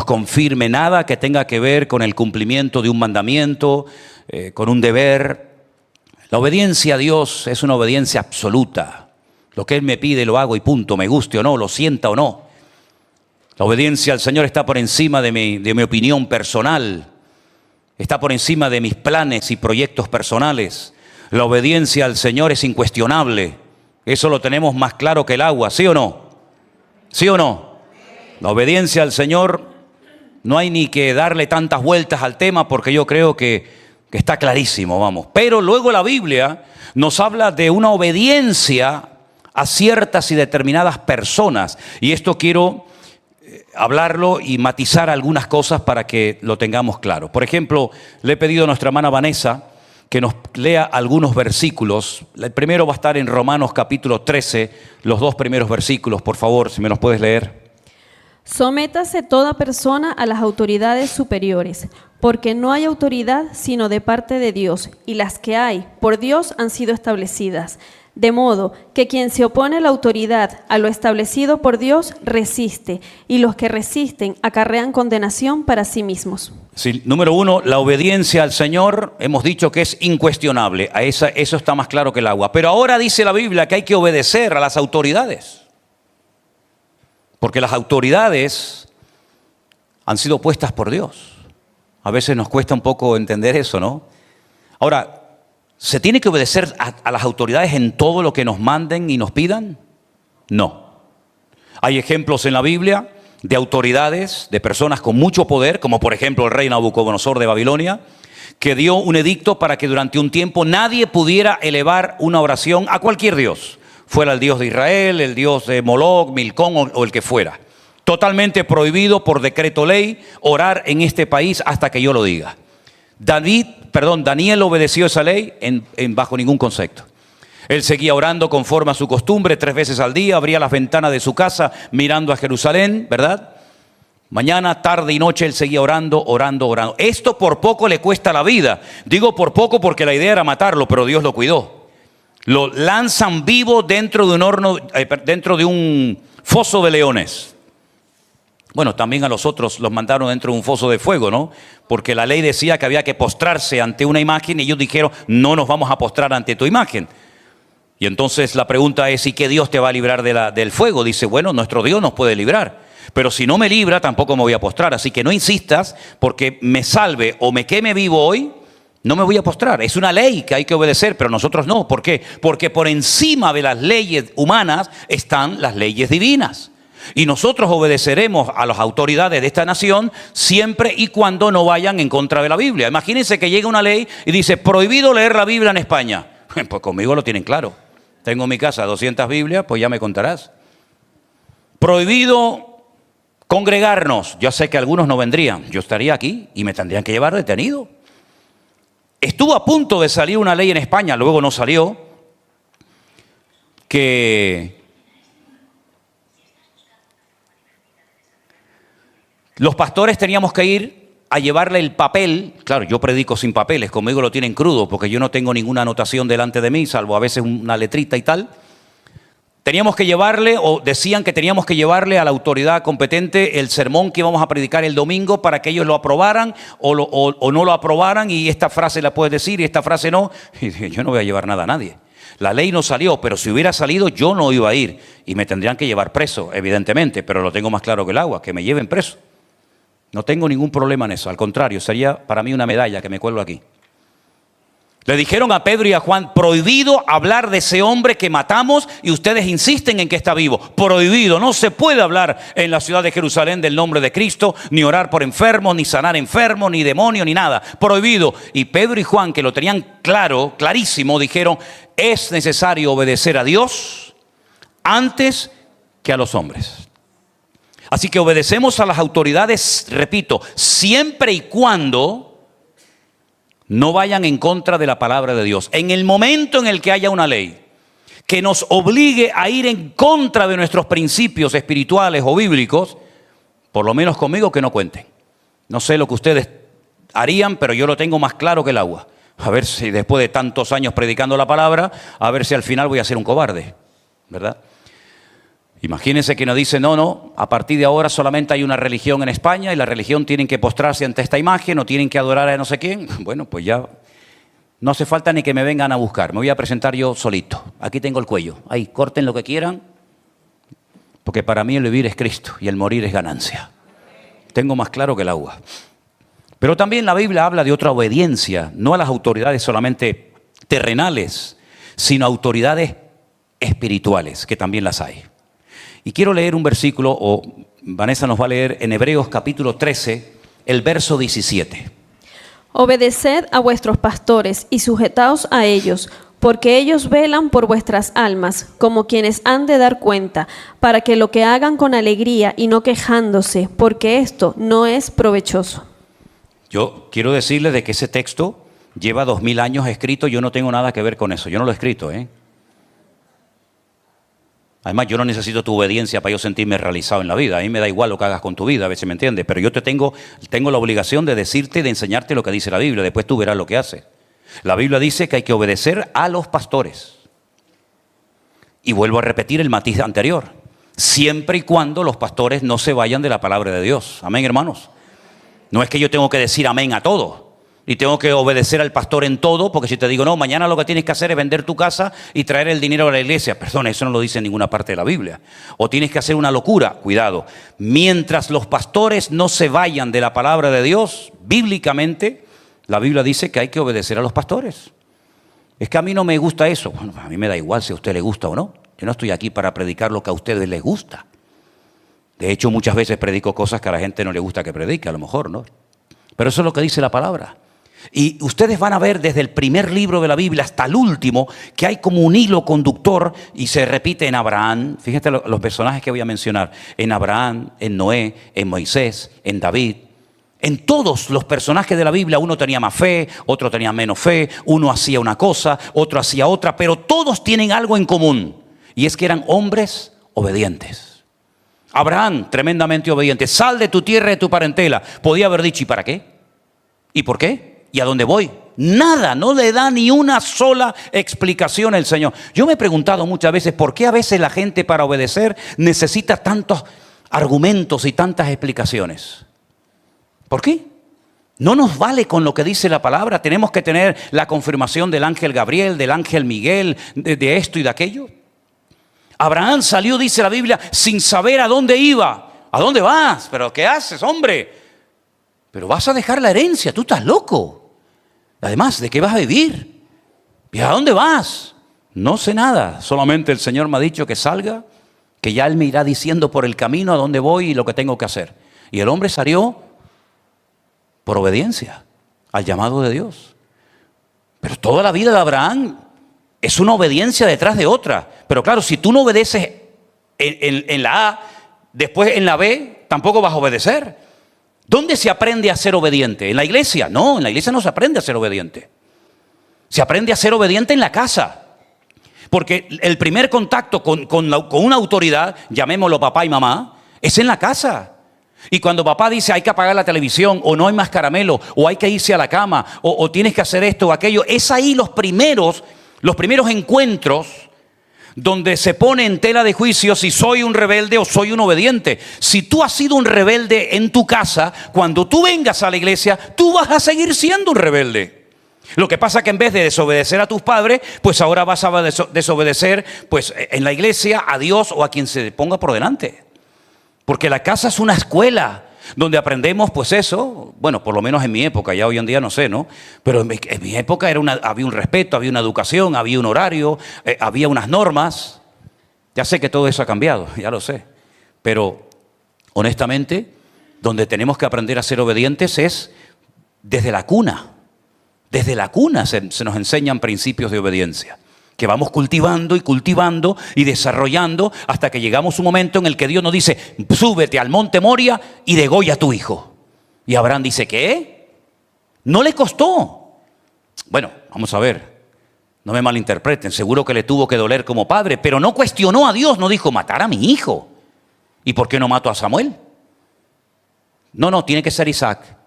confirme nada que tenga que ver con el cumplimiento de un mandamiento, con un deber. La obediencia a Dios es una obediencia absoluta. Lo que Él me pide lo hago y punto, me guste o no, lo sienta o no. La obediencia al Señor está por encima de mi opinión personal, está por encima de mis planes y proyectos personales. La obediencia al Señor es incuestionable. Eso lo tenemos más claro que el agua, ¿sí o no? ¿Sí o no? La obediencia al Señor, no hay ni que darle tantas vueltas al tema porque yo creo que está clarísimo, vamos. Pero luego la Biblia nos habla de una obediencia a ciertas y determinadas personas. Y esto quiero hablarlo y matizar algunas cosas para que lo tengamos claro. Por ejemplo, le he pedido a nuestra hermana Vanessa que nos lea algunos versículos. El primero va a estar en Romanos capítulo 13, los 2 primeros versículos, por favor, si me los puedes leer. Sométase toda persona a las autoridades superiores, porque no hay autoridad sino de parte de Dios, y las que hay por Dios han sido establecidas. De modo que quien se opone a la autoridad, a lo establecido por Dios, resiste, y los que resisten acarrean condenación para sí mismos. Sí, número 1, la obediencia al Señor, hemos dicho que es incuestionable. Eso está más claro que el agua. Pero ahora dice la Biblia que hay que obedecer a las autoridades. Porque las autoridades han sido puestas por Dios. A veces nos cuesta un poco entender eso, ¿no? Ahora, ¿se tiene que obedecer a las autoridades en todo lo que nos manden y nos pidan? No. Hay ejemplos en la Biblia de autoridades, de personas con mucho poder, como por ejemplo el rey Nabucodonosor de Babilonia, que dio un edicto para que durante un tiempo nadie pudiera elevar una oración a cualquier dios. Fuera el Dios de Israel, el Dios de Moloch, Milcón o el que fuera. Totalmente prohibido por decreto ley orar en este país hasta que yo lo diga. Daniel obedeció esa ley bajo ningún concepto. Él seguía orando conforme a su costumbre 3 veces al día, abría las ventanas de su casa mirando a Jerusalén, ¿verdad? Mañana, tarde y noche él seguía orando. Esto por poco le cuesta la vida. Digo por poco porque la idea era matarlo, pero Dios lo cuidó. Lo lanzan vivo dentro de un horno, dentro de un foso de leones. Bueno, también a los otros los mandaron dentro de un foso de fuego, ¿no? Porque la ley decía que había que postrarse ante una imagen y ellos dijeron, no nos vamos a postrar ante tu imagen. Y entonces la pregunta es, ¿y qué Dios te va a librar del fuego? Dice, bueno, nuestro Dios nos puede librar. Pero si no me libra, tampoco me voy a postrar. Así que no insistas, porque me salve o me queme vivo hoy, no me voy a postrar. Es una ley que hay que obedecer, pero nosotros no. ¿Por qué? Porque por encima de las leyes humanas están las leyes divinas. Y nosotros obedeceremos a las autoridades de esta nación siempre y cuando no vayan en contra de la Biblia. Imagínense que llega una ley y dice, prohibido leer la Biblia en España. Pues conmigo lo tienen claro. Tengo en mi casa 200 Biblias, pues ya me contarás. Prohibido congregarnos. Yo sé que algunos no vendrían. Yo estaría aquí y me tendrían que llevar detenido. Estuvo a punto de salir una ley en España, luego no salió, que los pastores teníamos que ir a llevarle el papel. Claro, yo predico sin papeles, conmigo lo tienen crudo, porque yo no tengo ninguna anotación delante de mí, salvo a veces una letrita y tal. Teníamos que llevarle, o decían que teníamos que llevarle a la autoridad competente el sermón que íbamos a predicar el domingo para que ellos lo aprobaran o no lo aprobaran, y esta frase la puedes decir y esta frase no. Y dije, yo no voy a llevar nada a nadie. La ley no salió, pero si hubiera salido yo no iba a ir y me tendrían que llevar preso, evidentemente, pero lo tengo más claro que el agua, que me lleven preso. No tengo ningún problema en eso, al contrario, sería para mí una medalla que me cuelgo aquí. Le dijeron a Pedro y a Juan, prohibido hablar de ese hombre que matamos y ustedes insisten en que está vivo. Prohibido, no se puede hablar en la ciudad de Jerusalén del nombre de Cristo, ni orar por enfermos, ni sanar enfermos, ni demonios, ni nada. Prohibido. Y Pedro y Juan, que lo tenían claro, clarísimo, dijeron, es necesario obedecer a Dios antes que a los hombres. Así que obedecemos a las autoridades, repito, siempre y cuando no vayan en contra de la palabra de Dios. En el momento en el que haya una ley que nos obligue a ir en contra de nuestros principios espirituales o bíblicos, por lo menos conmigo que no cuenten. No sé lo que ustedes harían, pero yo lo tengo más claro que el agua. A ver si después de tantos años predicando la palabra, a ver si al final voy a ser un cobarde, ¿verdad? Imagínense que nos dice, no, a partir de ahora solamente hay una religión en España y la religión tienen que postrarse ante esta imagen o tienen que adorar a no sé quién. Bueno, pues ya no hace falta ni que me vengan a buscar, me voy a presentar yo solito. Aquí tengo el cuello, ahí, corten lo que quieran, porque para mí el vivir es Cristo y el morir es ganancia. Tengo más claro que el agua. Pero también la Biblia habla de otra obediencia, no a las autoridades solamente terrenales, sino a autoridades espirituales, que también las hay. Y quiero leer un versículo, o Vanessa nos va a leer en Hebreos capítulo 13, el verso 17. Obedeced a vuestros pastores y sujetaos a ellos, porque ellos velan por vuestras almas, como quienes han de dar cuenta, para que lo que hagan con alegría y no quejándose, porque esto no es provechoso. Yo quiero decirles de que ese texto lleva 2000 años escrito, yo no tengo nada que ver con eso, yo no lo he escrito, Además, yo no necesito tu obediencia para yo sentirme realizado en la vida. A mí me da igual lo que hagas con tu vida, a veces me entiendes. Pero yo tengo la obligación de decirte y de enseñarte lo que dice la Biblia. Después tú verás lo que hace. La Biblia dice que hay que obedecer a los pastores. Y vuelvo a repetir el matiz anterior. Siempre y cuando los pastores no se vayan de la palabra de Dios. Amén, hermanos. No es que yo tengo que decir amén a todo. Y tengo que obedecer al pastor en todo, porque si te digo, no, mañana lo que tienes que hacer es vender tu casa y traer el dinero a la iglesia. Perdón, eso no lo dice en ninguna parte de la Biblia. O tienes que hacer una locura. Cuidado. Mientras los pastores no se vayan de la palabra de Dios, bíblicamente, la Biblia dice que hay que obedecer a los pastores. Es que a mí no me gusta eso. Bueno, a mí me da igual si a usted le gusta o no. Yo no estoy aquí para predicar lo que a ustedes les gusta. De hecho, muchas veces predico cosas que a la gente no le gusta que predique, a lo mejor, ¿no? Pero eso es lo que dice la palabra. Y ustedes van a ver desde el primer libro de la Biblia hasta el último que hay como un hilo conductor y se repite en Abraham. Fíjate los personajes que voy a mencionar. En Abraham, en Noé, en Moisés, en David. En todos los personajes de la Biblia uno tenía más fe, otro tenía menos fe, uno hacía una cosa, otro hacía otra, pero todos tienen algo en común. Y es que eran hombres obedientes. Abraham, tremendamente obediente. Sal de tu tierra y de tu parentela. Podía haber dicho, ¿y para qué? ¿Y por qué? ¿Y a dónde voy? Nada, no le da ni una sola explicación el Señor. Yo me he preguntado muchas veces por qué a veces la gente para obedecer necesita tantos argumentos y tantas explicaciones. ¿Por qué? No nos vale con lo que dice la palabra. Tenemos que tener la confirmación del ángel Gabriel, del ángel Miguel, de esto y de aquello. Abraham salió, dice la Biblia, sin saber a dónde iba. ¿A dónde vas? ¿Pero qué haces, hombre? Pero vas a dejar la herencia, tú estás loco. Además, ¿de qué vas a vivir? ¿Y a dónde vas? No sé nada, solamente el Señor me ha dicho que salga, que ya Él me irá diciendo por el camino a dónde voy y lo que tengo que hacer. Y el hombre salió por obediencia al llamado de Dios. Pero toda la vida de Abraham es una obediencia detrás de otra. Pero claro, si tú no obedeces en la A, después en la B, tampoco vas a obedecer. ¿Dónde se aprende a ser obediente? ¿En la iglesia? No, en la iglesia no se aprende a ser obediente. Se aprende a ser obediente en la casa. Porque el primer contacto con una autoridad, llamémoslo papá y mamá, es en la casa. Y cuando papá dice hay que apagar la televisión, o no hay más caramelo, o hay que irse a la cama, o tienes que hacer esto o aquello, es ahí los primeros encuentros donde se pone en tela de juicio si soy un rebelde o soy un obediente. Si tú has sido un rebelde en tu casa, cuando tú vengas a la iglesia, tú vas a seguir siendo un rebelde. Lo que pasa es que en vez de desobedecer a tus padres, pues ahora vas a desobedecer pues, en la iglesia a Dios o a quien se ponga por delante. Porque la casa es una escuela donde aprendemos pues eso, bueno, por lo menos en mi época, ya hoy en día no sé, ¿no? Pero en mi época había un respeto, había una educación, había un horario, había unas normas. Ya sé que todo eso ha cambiado, ya lo sé. Pero honestamente, donde tenemos que aprender a ser obedientes es desde la cuna. Desde la cuna se nos enseñan principios de obediencia. que vamos cultivando y cultivando y desarrollando hasta que llegamos a un momento en el que Dios nos dice, súbete al monte Moria y degolla a tu hijo. Y Abraham dice, ¿qué? No le costó. Bueno, vamos a ver, no me malinterpreten, seguro que le tuvo que doler como padre, pero no cuestionó a Dios, no dijo, matar a mi hijo. ¿Y por qué no mato a Samuel? No, tiene que ser Isaac.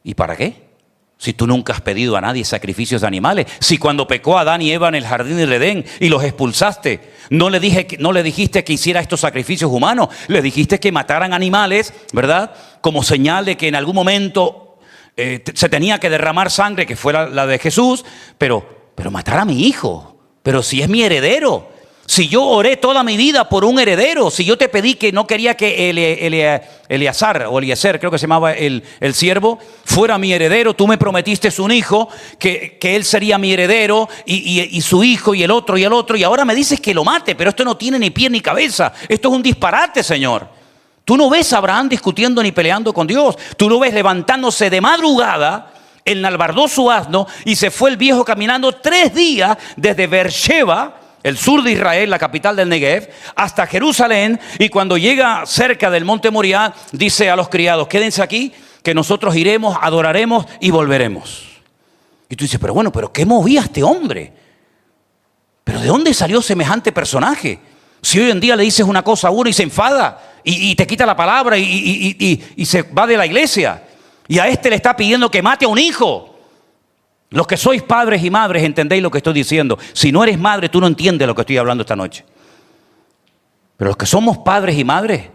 ¿Y para qué? Si tú nunca has pedido a nadie sacrificios de animales, si cuando pecó Adán y Eva en el jardín del Edén y los expulsaste, no le dijiste que hiciera estos sacrificios humanos, le dijiste que mataran animales, ¿verdad? Como señal de que en algún momento se tenía que derramar sangre, que fuera la de Jesús, pero matar a mi hijo, pero si es mi heredero. Si yo oré toda mi vida por un heredero, si yo te pedí que no quería que Eleazar, o Eliezer, creo que se llamaba el siervo, fuera mi heredero, tú me prometiste un hijo, que él sería mi heredero, y su hijo, y el otro, y ahora me dices que lo mate, pero esto no tiene ni pie ni cabeza, esto es un disparate, Señor. Tú no ves a Abraham discutiendo ni peleando con Dios, tú lo ves levantándose de madrugada, enalbardó su asno, y se fue el viejo caminando 3 días desde Beersheba, el sur de Israel, la capital del Negev, hasta Jerusalén, y cuando llega cerca del monte Moriah, dice a los criados, quédense aquí, que nosotros iremos, adoraremos y volveremos. Y tú dices, pero ¿qué movía a este hombre? ¿Pero de dónde salió semejante personaje? Si hoy en día le dices una cosa a uno y se enfada, y te quita la palabra, y se va de la iglesia, y a este le está pidiendo que mate a un hijo. Los que sois padres y madres entendéis lo que estoy diciendo. Si no eres madre, tú no entiendes lo que estoy hablando esta noche. Pero los que somos padres y madres,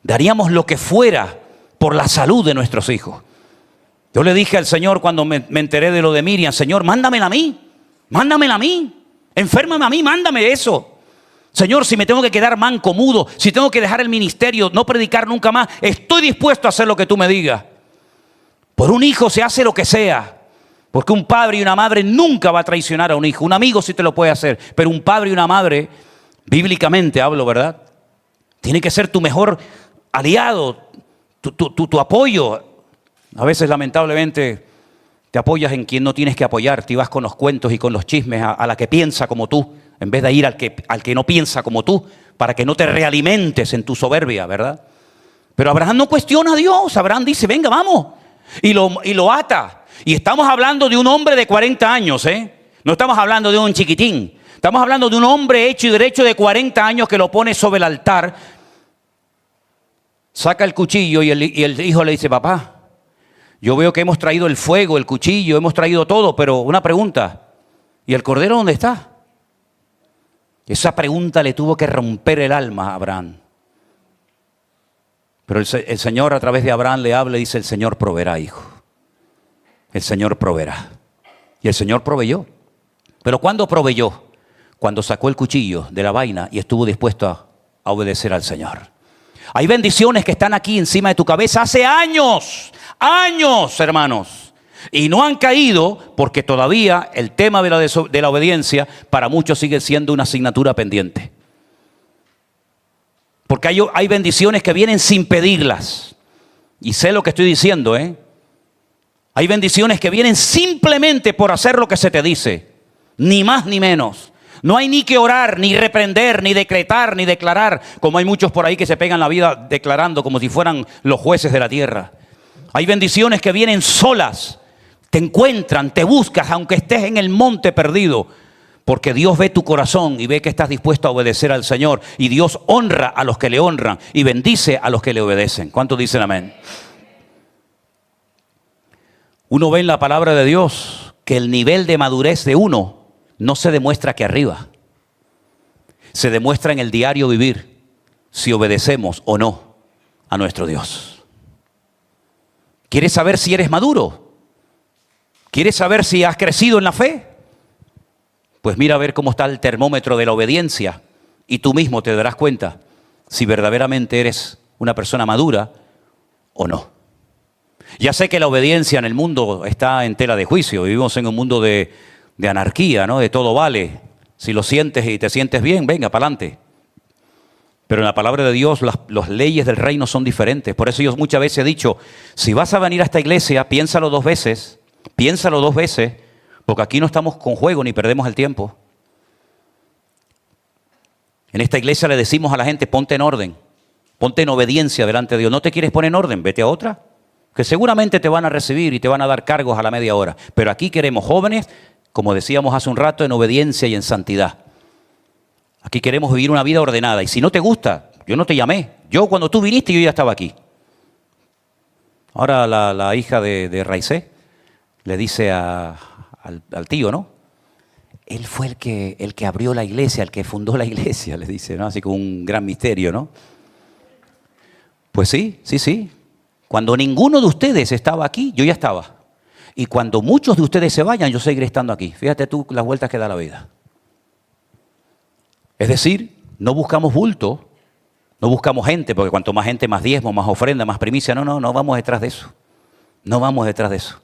daríamos lo que fuera por la salud de nuestros hijos. Yo le dije al Señor cuando me enteré de lo de Miriam, Señor, mándamela a mí, enférmame a mí, mándame eso. Señor, si me tengo que quedar manco, mudo, si tengo que dejar el ministerio, no predicar nunca más, estoy dispuesto a hacer lo que tú me digas. Por un hijo se hace lo que sea. Porque un padre y una madre nunca va a traicionar a un hijo. Un amigo sí te lo puede hacer, pero un padre y una madre, bíblicamente hablo, ¿verdad? Tiene que ser tu mejor aliado, tu apoyo. A veces, lamentablemente, te apoyas en quien no tienes que apoyarte y vas con los cuentos y con los chismes a la que piensa como tú, en vez de ir al que no piensa como tú, para que no te realimentes en tu soberbia, ¿verdad? Pero Abraham no cuestiona a Dios. Abraham dice, venga, vamos. Y lo ata. Y estamos hablando de un hombre de 40 años, ¿eh? No estamos hablando de un chiquitín. Estamos hablando de un hombre hecho y derecho de 40 años que lo pone sobre el altar. Saca el cuchillo y el hijo le dice, papá, yo veo que hemos traído el fuego, el cuchillo, hemos traído todo, pero una pregunta, ¿y el cordero dónde está? Esa pregunta le tuvo que romper el alma a Abraham. Pero el Señor a través de Abraham le habla y dice, el Señor proveerá, hijo. El Señor proveerá. Y el Señor proveyó. ¿Pero cuándo proveyó? Cuando sacó el cuchillo de la vaina y estuvo dispuesto a obedecer al Señor. Hay bendiciones que están aquí encima de tu cabeza hace años, hermanos. Y no han caído porque todavía el tema de la obediencia para muchos sigue siendo una asignatura pendiente. Porque hay bendiciones que vienen sin pedirlas. Y sé lo que estoy diciendo, ¿eh? Hay bendiciones que vienen simplemente por hacer lo que se te dice. Ni más ni menos. No hay ni que orar, ni reprender, ni decretar, ni declarar. Como hay muchos por ahí que se pegan la vida declarando como si fueran los jueces de la tierra. Hay bendiciones que vienen solas. Te encuentran, te buscas, aunque estés en el monte perdido. Porque Dios ve tu corazón y ve que estás dispuesto a obedecer al Señor. Y Dios honra a los que le honran y bendice a los que le obedecen. ¿Cuántos dicen amén? Uno ve en la palabra de Dios que el nivel de madurez de uno no se demuestra aquí arriba. Se demuestra en el diario vivir, si obedecemos o no a nuestro Dios. ¿Quieres saber si eres maduro? ¿Quieres saber si has crecido en la fe? Pues mira a ver cómo está el termómetro de la obediencia y tú mismo te darás cuenta si verdaderamente eres una persona madura o no. Ya sé que la obediencia en el mundo está en tela de juicio. Vivimos en un mundo de anarquía, ¿no? De todo vale. Si lo sientes y te sientes bien, venga, para adelante. Pero en la palabra de Dios las leyes del reino son diferentes. Por eso yo muchas veces he dicho, si vas a venir a esta iglesia, piénsalo dos veces, porque aquí no estamos con juego ni perdemos el tiempo. En esta iglesia le decimos a la gente, ponte en orden, ponte en obediencia delante de Dios. ¿No te quieres poner en orden? Vete a otra, que seguramente te van a recibir y te van a dar cargos a la media hora. Pero aquí queremos jóvenes, como decíamos hace un rato, en obediencia y en santidad. Aquí queremos vivir una vida ordenada. Y si no te gusta, yo no te llamé. Yo cuando tú viniste, yo ya estaba aquí. Ahora la hija de Raicé le dice al tío, ¿no? Él fue el que abrió la iglesia, el que fundó la iglesia, le dice, ¿no? Así como un gran misterio, ¿no? Pues sí. Cuando ninguno de ustedes estaba aquí, yo ya estaba. Y cuando muchos de ustedes se vayan, yo seguiré estando aquí. Fíjate tú las vueltas que da la vida. Es decir, no buscamos bulto, no buscamos gente, porque cuanto más gente, más diezmo, más ofrenda, más primicia. No vamos detrás de eso. No vamos detrás de eso.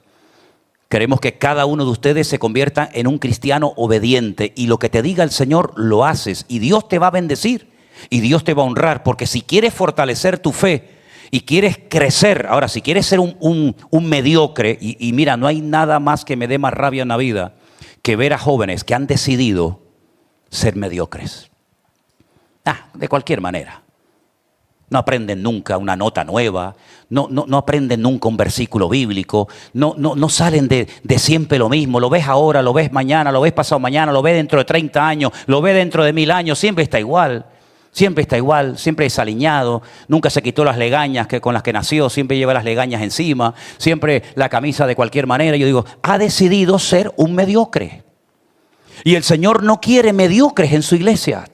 Queremos que cada uno de ustedes se convierta en un cristiano obediente y lo que te diga el Señor lo haces y Dios te va a bendecir y Dios te va a honrar, porque si quieres fortalecer tu fe y quieres crecer, ahora si quieres ser un mediocre, y mira, no hay nada más que me dé más rabia en la vida que ver a jóvenes que han decidido ser mediocres. De cualquier manera. No aprenden nunca una nota nueva, no aprenden nunca un versículo bíblico, no salen de siempre lo mismo. Lo ves ahora, lo ves mañana, lo ves pasado mañana, lo ves dentro de 30 años, lo ves dentro de 1000 años, siempre está igual, siempre desaliñado, nunca se quitó las legañas con las que nació, siempre lleva las legañas encima, siempre la camisa de cualquier manera. Yo digo, ha decidido ser un mediocre. Y el Señor no quiere mediocres en su iglesia.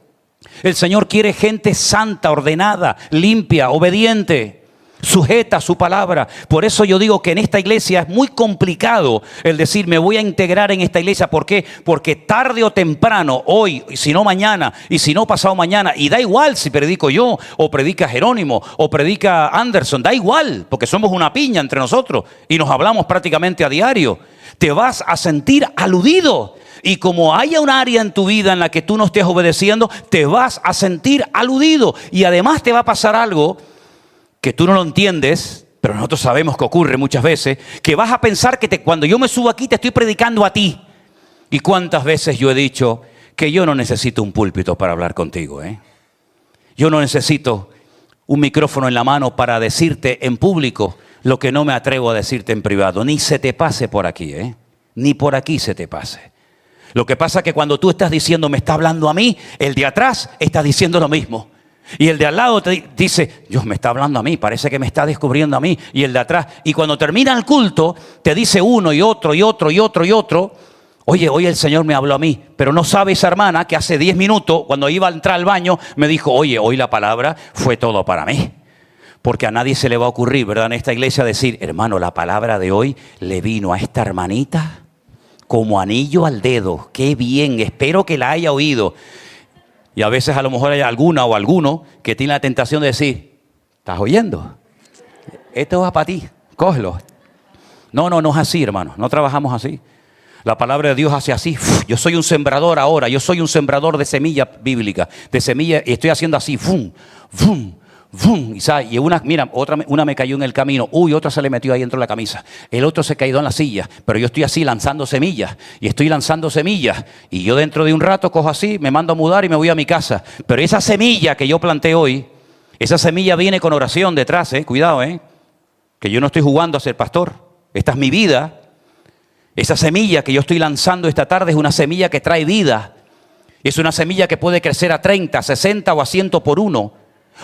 El Señor quiere gente santa, ordenada, limpia, obediente, sujeta a su palabra. Por eso yo digo que en esta iglesia es muy complicado el decir me voy a integrar en esta iglesia. ¿Por qué? Porque tarde o temprano, hoy, y si no mañana, y si no pasado mañana, y da igual si predico yo, o predica Jerónimo, o predica Anderson, da igual, porque somos una piña entre nosotros y nos hablamos prácticamente a diario. Te vas a sentir aludido. Y como haya un área en tu vida en la que tú no estés obedeciendo, te vas a sentir aludido. Y además te va a pasar algo que tú no lo entiendes, pero nosotros sabemos que ocurre muchas veces, que vas a pensar que cuando yo me subo aquí te estoy predicando a ti. ¿Y cuántas veces yo he dicho que yo no necesito un púlpito para hablar contigo? Yo no necesito un micrófono en la mano para decirte en público lo que no me atrevo a decirte en privado. Ni se te pase por aquí, ni por aquí se te pase. Lo que pasa es que cuando tú estás diciendo, me está hablando a mí, el de atrás está diciendo lo mismo. Y el de al lado te dice, Dios me está hablando a mí, parece que me está descubriendo a mí. Y el de atrás, y cuando termina el culto, te dice uno y otro y otro y otro y otro, oye, hoy el Señor me habló a mí. Pero no sabe esa hermana que hace 10 minutos, cuando iba a entrar al baño, me dijo, oye, hoy la palabra fue todo para mí. Porque a nadie se le va a ocurrir, ¿verdad?, en esta iglesia decir, hermano, la palabra de hoy le vino a esta hermanita como anillo al dedo. Qué bien, espero que la haya oído. Y a veces a lo mejor hay alguna o alguno que tiene la tentación de decir, ¿estás oyendo? Esto va para ti, cógelo. No es así, hermano, no trabajamos así. La palabra de Dios hace así. Yo soy un sembrador ahora, yo soy un sembrador de semilla bíblica, de semilla, y estoy haciendo así, ¡fum! ¡Fum! ¡Fum! Y una me cayó en el camino. Otra se le metió ahí dentro de la camisa. El otro se cayó en la silla. Pero yo estoy así lanzando semillas. Y estoy lanzando semillas. Y yo dentro de un rato cojo así, me mando a mudar y me voy a mi casa. Pero esa semilla que yo planté hoy, esa semilla viene con oración detrás, cuidado, que yo no estoy jugando a ser pastor. Esta es mi vida. Esa semilla que yo estoy lanzando esta tarde es una semilla que trae vida. Es una semilla que puede crecer a 30, 60 o a 100 por uno.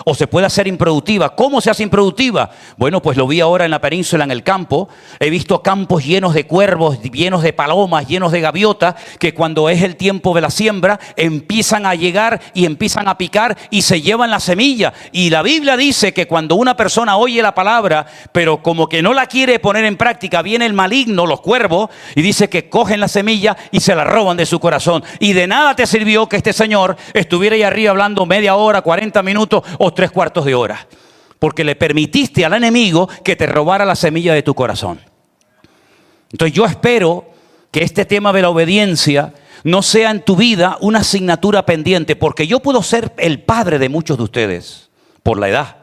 O se puede hacer improductiva. ¿Cómo se hace improductiva? Bueno, pues lo vi ahora en la península, en el campo. He visto campos llenos de cuervos, llenos de palomas, llenos de gaviotas, que cuando es el tiempo de la siembra, empiezan a llegar y empiezan a picar y se llevan la semilla. Y la Biblia dice que cuando una persona oye la palabra, pero como que no la quiere poner en práctica, viene el maligno, los cuervos, y dice que cogen la semilla y se la roban de su corazón. Y de nada te sirvió que este señor estuviera ahí arriba hablando media hora, 40 minutos o 3/4 de hora, porque le permitiste al enemigo que te robara la semilla de tu corazón. Entonces yo espero que este tema de la obediencia no sea en tu vida una asignatura pendiente, porque yo puedo ser el padre de muchos de ustedes por la edad,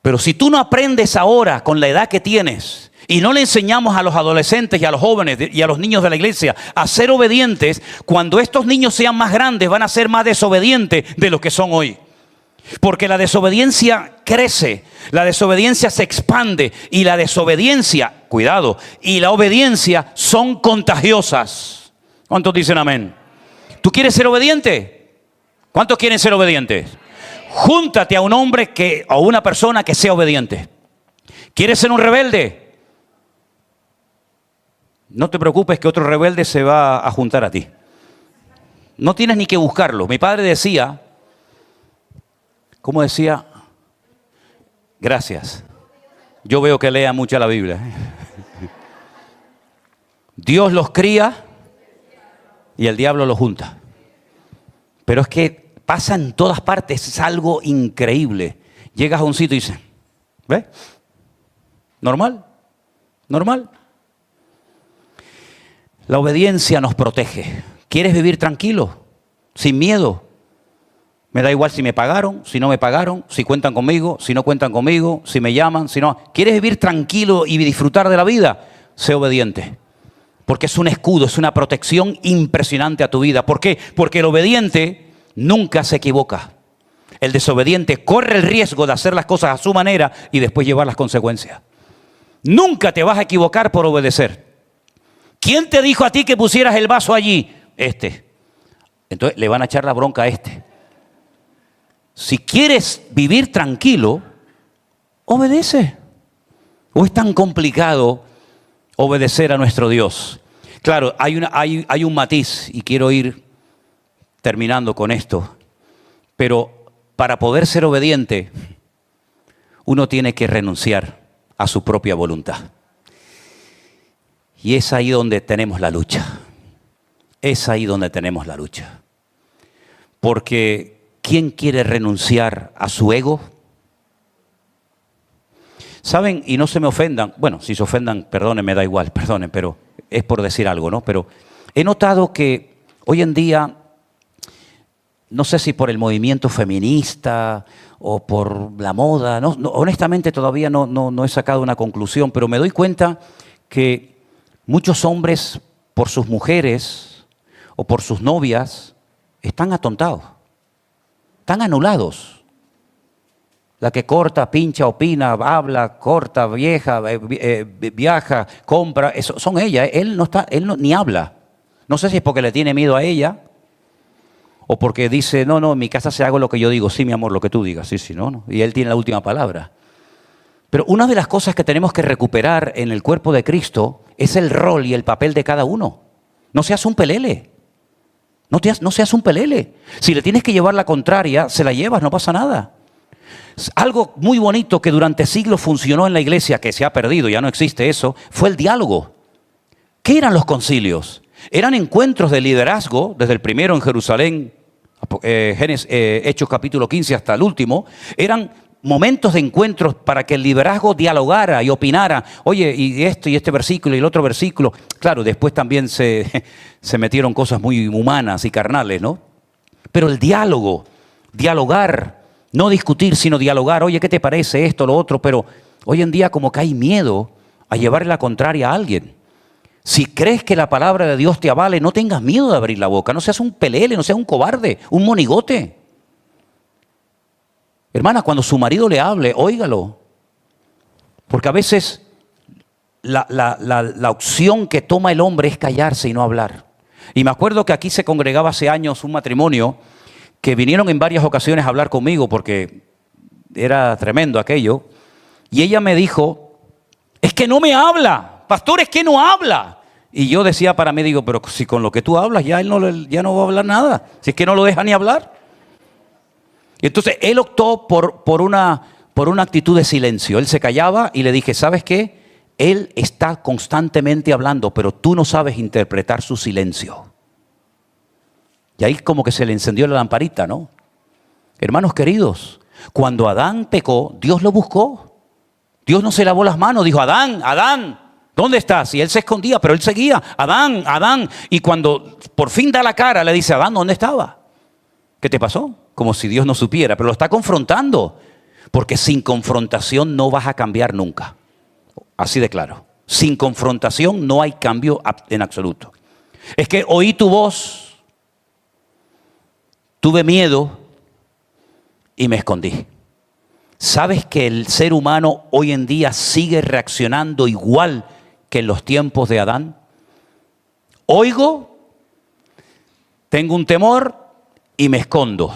pero si tú no aprendes ahora con la edad que tienes y no le enseñamos a los adolescentes y a los jóvenes y a los niños de la iglesia a ser obedientes, cuando estos niños sean más grandes van a ser más desobedientes de lo que son hoy. Porque la desobediencia crece, la desobediencia se expande y la desobediencia, cuidado, y la obediencia son contagiosas. ¿Cuántos dicen amén? ¿Tú quieres ser obediente? ¿Cuántos quieren ser obedientes? Júntate a un hombre o una persona que sea obediente. ¿Quieres ser un rebelde? No te preocupes que otro rebelde se va a juntar a ti. No tienes ni que buscarlo. Mi padre decía, ¿cómo decía? Gracias. Yo veo que lea mucho la Biblia. Dios los cría y el diablo los junta. Pero es que pasa en todas partes, es algo increíble. Llegas a un sitio y dices, ¿ves? Normal, normal. La obediencia nos protege. ¿Quieres vivir tranquilo? Sin miedo. Me da igual si me pagaron, si no me pagaron, si cuentan conmigo, si no cuentan conmigo, si me llaman, si no. ¿Quieres vivir tranquilo y disfrutar de la vida? Sé obediente. Porque es un escudo, es una protección impresionante a tu vida. ¿Por qué? Porque el obediente nunca se equivoca. El desobediente corre el riesgo de hacer las cosas a su manera y después llevar las consecuencias. Nunca te vas a equivocar por obedecer. ¿Quién te dijo a ti que pusieras el vaso allí? Entonces le van a echar la bronca a este. Si quieres vivir tranquilo, obedece. ¿O es tan complicado obedecer a nuestro Dios? Claro, hay un matiz y quiero ir terminando con esto. Pero para poder ser obediente, uno tiene que renunciar a su propia voluntad. Y es ahí donde tenemos la lucha. Es ahí donde tenemos la lucha. Porque ¿quién quiere renunciar a su ego? ¿Saben? Y no se me ofendan. Bueno, si se ofendan, perdonen, me da igual, perdonen, pero es por decir algo, ¿no? Pero he notado que hoy en día, no sé si por el movimiento feminista o por la moda, honestamente todavía no he sacado una conclusión, pero me doy cuenta que muchos hombres, por sus mujeres o por sus novias, están atontados, están anulados. La que corta, pincha, opina, habla, corta, viaja, compra, eso, son ellas. Él ni habla. No sé si es porque le tiene miedo a ella o porque dice, no, en mi casa se hago lo que yo digo. Sí, mi amor, lo que tú digas. Sí, no. Y él tiene la última palabra. Pero una de las cosas que tenemos que recuperar en el cuerpo de Cristo es el rol y el papel de cada uno. No seas un pelele. No seas un pelele. Si le tienes que llevar la contraria, se la llevas, no pasa nada. Algo muy bonito que durante siglos funcionó en la iglesia, que se ha perdido, ya no existe eso, fue el diálogo. ¿Qué eran los concilios? Eran encuentros de liderazgo, desde el primero en Jerusalén, Hechos capítulo 15 hasta el último. Eran momentos de encuentros para que el liderazgo dialogara y opinara. Oye, y este versículo y el otro versículo. Claro, después también se metieron cosas muy humanas y carnales, ¿no? Pero el diálogo, dialogar, no discutir, sino dialogar. Oye, ¿qué te parece esto, lo otro? Pero hoy en día como que hay miedo a llevarle la contraria a alguien. Si crees que la palabra de Dios te avale, no tengas miedo de abrir la boca. No seas un pelele, no seas un cobarde, un monigote. Hermana, cuando su marido le hable, óigalo. Porque a veces la opción que toma el hombre es callarse y no hablar. Y me acuerdo que aquí se congregaba hace años un matrimonio que vinieron en varias ocasiones a hablar conmigo porque era tremendo aquello. Y ella me dijo, es que no me habla, pastor, es que no habla. Y yo decía para mí, digo, pero si con lo que tú hablas ya él ya no va a hablar nada, si es que no lo deja ni hablar. Y entonces él optó por una actitud de silencio. Él se callaba y le dije, ¿sabes qué? Él está constantemente hablando, pero tú no sabes interpretar su silencio. Y ahí como que se le encendió la lamparita, ¿no? Hermanos queridos, cuando Adán pecó, Dios lo buscó. Dios no se lavó las manos, dijo, Adán, ¿dónde estás? Y él se escondía, pero él seguía, Adán. Y cuando por fin da la cara, le dice, Adán, ¿dónde estaba? ¿Qué te pasó? Como si Dios no supiera, pero lo está confrontando. Porque sin confrontación no vas a cambiar nunca. Así de claro. sin confrontación no hay cambio en absoluto. Es que oí tu voz, tuve miedo y me escondí. ¿Sabes que el ser humano hoy en día sigue reaccionando igual que en los tiempos de Adán? Oigo, tengo un temor y me escondo.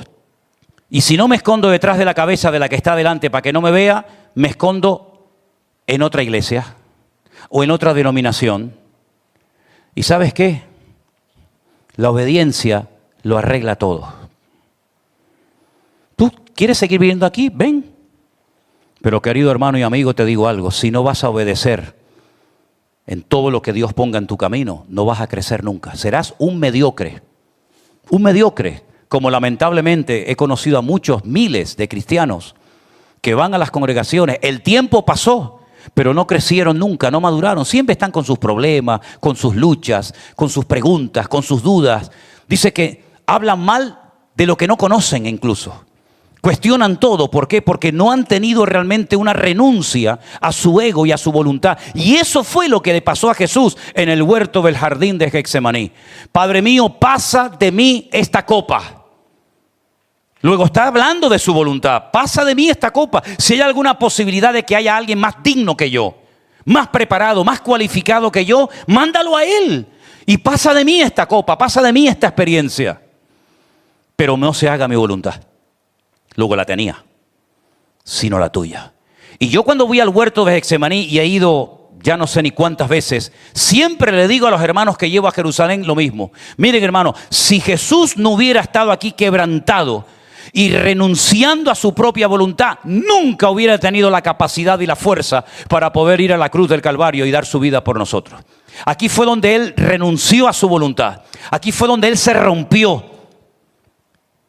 Y si no me escondo detrás de la cabeza de la que está delante para que no me vea, me escondo en otra iglesia o en otra denominación. ¿Y sabes qué? La obediencia lo arregla todo. ¿Tú quieres seguir viviendo aquí? Ven. Pero querido hermano y amigo, te digo algo, si no vas a obedecer en todo lo que Dios ponga en tu camino, no vas a crecer nunca. Serás un mediocre, como lamentablemente he conocido a muchos miles de cristianos que van a las congregaciones. El tiempo pasó, pero no crecieron nunca, no maduraron. Siempre están con sus problemas, con sus luchas, con sus preguntas, con sus dudas. Dice que hablan mal de lo que no conocen incluso. Cuestionan todo. ¿Por qué? Porque no han tenido realmente una renuncia a su ego y a su voluntad. Y eso fue lo que le pasó a Jesús en el huerto del jardín de Getsemaní. Padre mío, pasa de mí esta copa. Luego está hablando de su voluntad. Pasa de mí esta copa. Si hay alguna posibilidad de que haya alguien más digno que yo, más preparado, más cualificado que yo, mándalo a él. Y pasa de mí esta copa, pasa de mí esta experiencia. Pero no se haga mi voluntad. Luego la tenía, sino la tuya. Y yo cuando voy al huerto de Getsemaní, y he ido ya no sé ni cuántas veces, siempre le digo a los hermanos que llevo a Jerusalén lo mismo. Miren, hermanos, si Jesús no hubiera estado aquí quebrantado y renunciando a su propia voluntad, nunca hubiera tenido la capacidad y la fuerza para poder ir a la cruz del Calvario y dar su vida por nosotros. Aquí fue donde Él renunció a su voluntad. Aquí fue donde Él se rompió.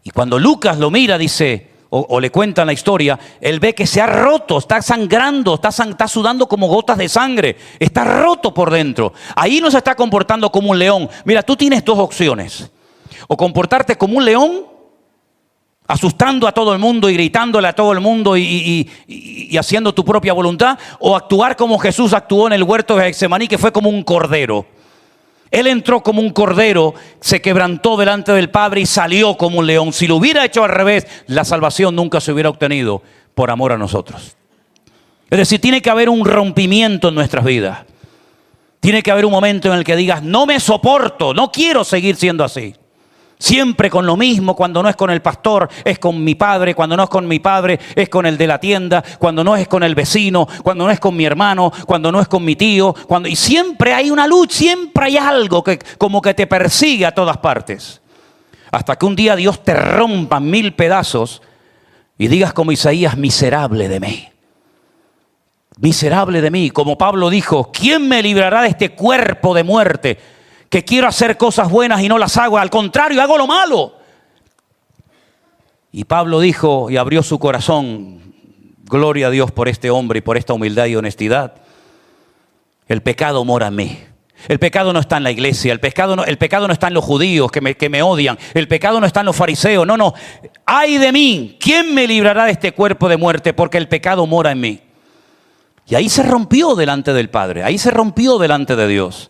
Y cuando Lucas lo mira, dice, o le cuentan la historia, él ve que se ha roto, está sangrando, está sudando como gotas de sangre, está roto por dentro. Ahí no se está comportando como un león. Mira, tú tienes dos opciones. O comportarte como un león, asustando a todo el mundo y gritándole a todo el mundo y haciendo tu propia voluntad, o actuar como Jesús actuó en el huerto de Getsemaní, que fue como un cordero. Él entró como un cordero, se quebrantó delante del Padre y salió como un león. Si lo hubiera hecho al revés, la salvación nunca se hubiera obtenido por amor a nosotros. Es decir, tiene que haber un rompimiento en nuestras vidas. Tiene que haber un momento en el que digas, no me soporto, no quiero seguir siendo así. Siempre con lo mismo, cuando no es con el pastor, es con mi padre, cuando no es con mi padre, es con el de la tienda, cuando no es con el vecino, cuando no es con mi hermano, cuando no es con mi tío, y siempre hay una lucha, siempre hay algo que como que te persigue a todas partes. Hasta que un día Dios te rompa en 1000 pedazos y digas como Isaías, miserable de mí. Miserable de mí, como Pablo dijo, ¿quién me librará de este cuerpo de muerte? Que quiero hacer cosas buenas y no las hago, al contrario, hago lo malo. Y Pablo dijo y abrió su corazón, gloria a Dios por este hombre y por esta humildad y honestidad. El pecado mora en mí. El pecado no está en la iglesia, el pecado no está en los judíos que me odian, el pecado no está en los fariseos, no. ¡Ay de mí! ¿Quién me librará de este cuerpo de muerte? Porque el pecado mora en mí. Y ahí se rompió delante del Padre, ahí se rompió delante de Dios.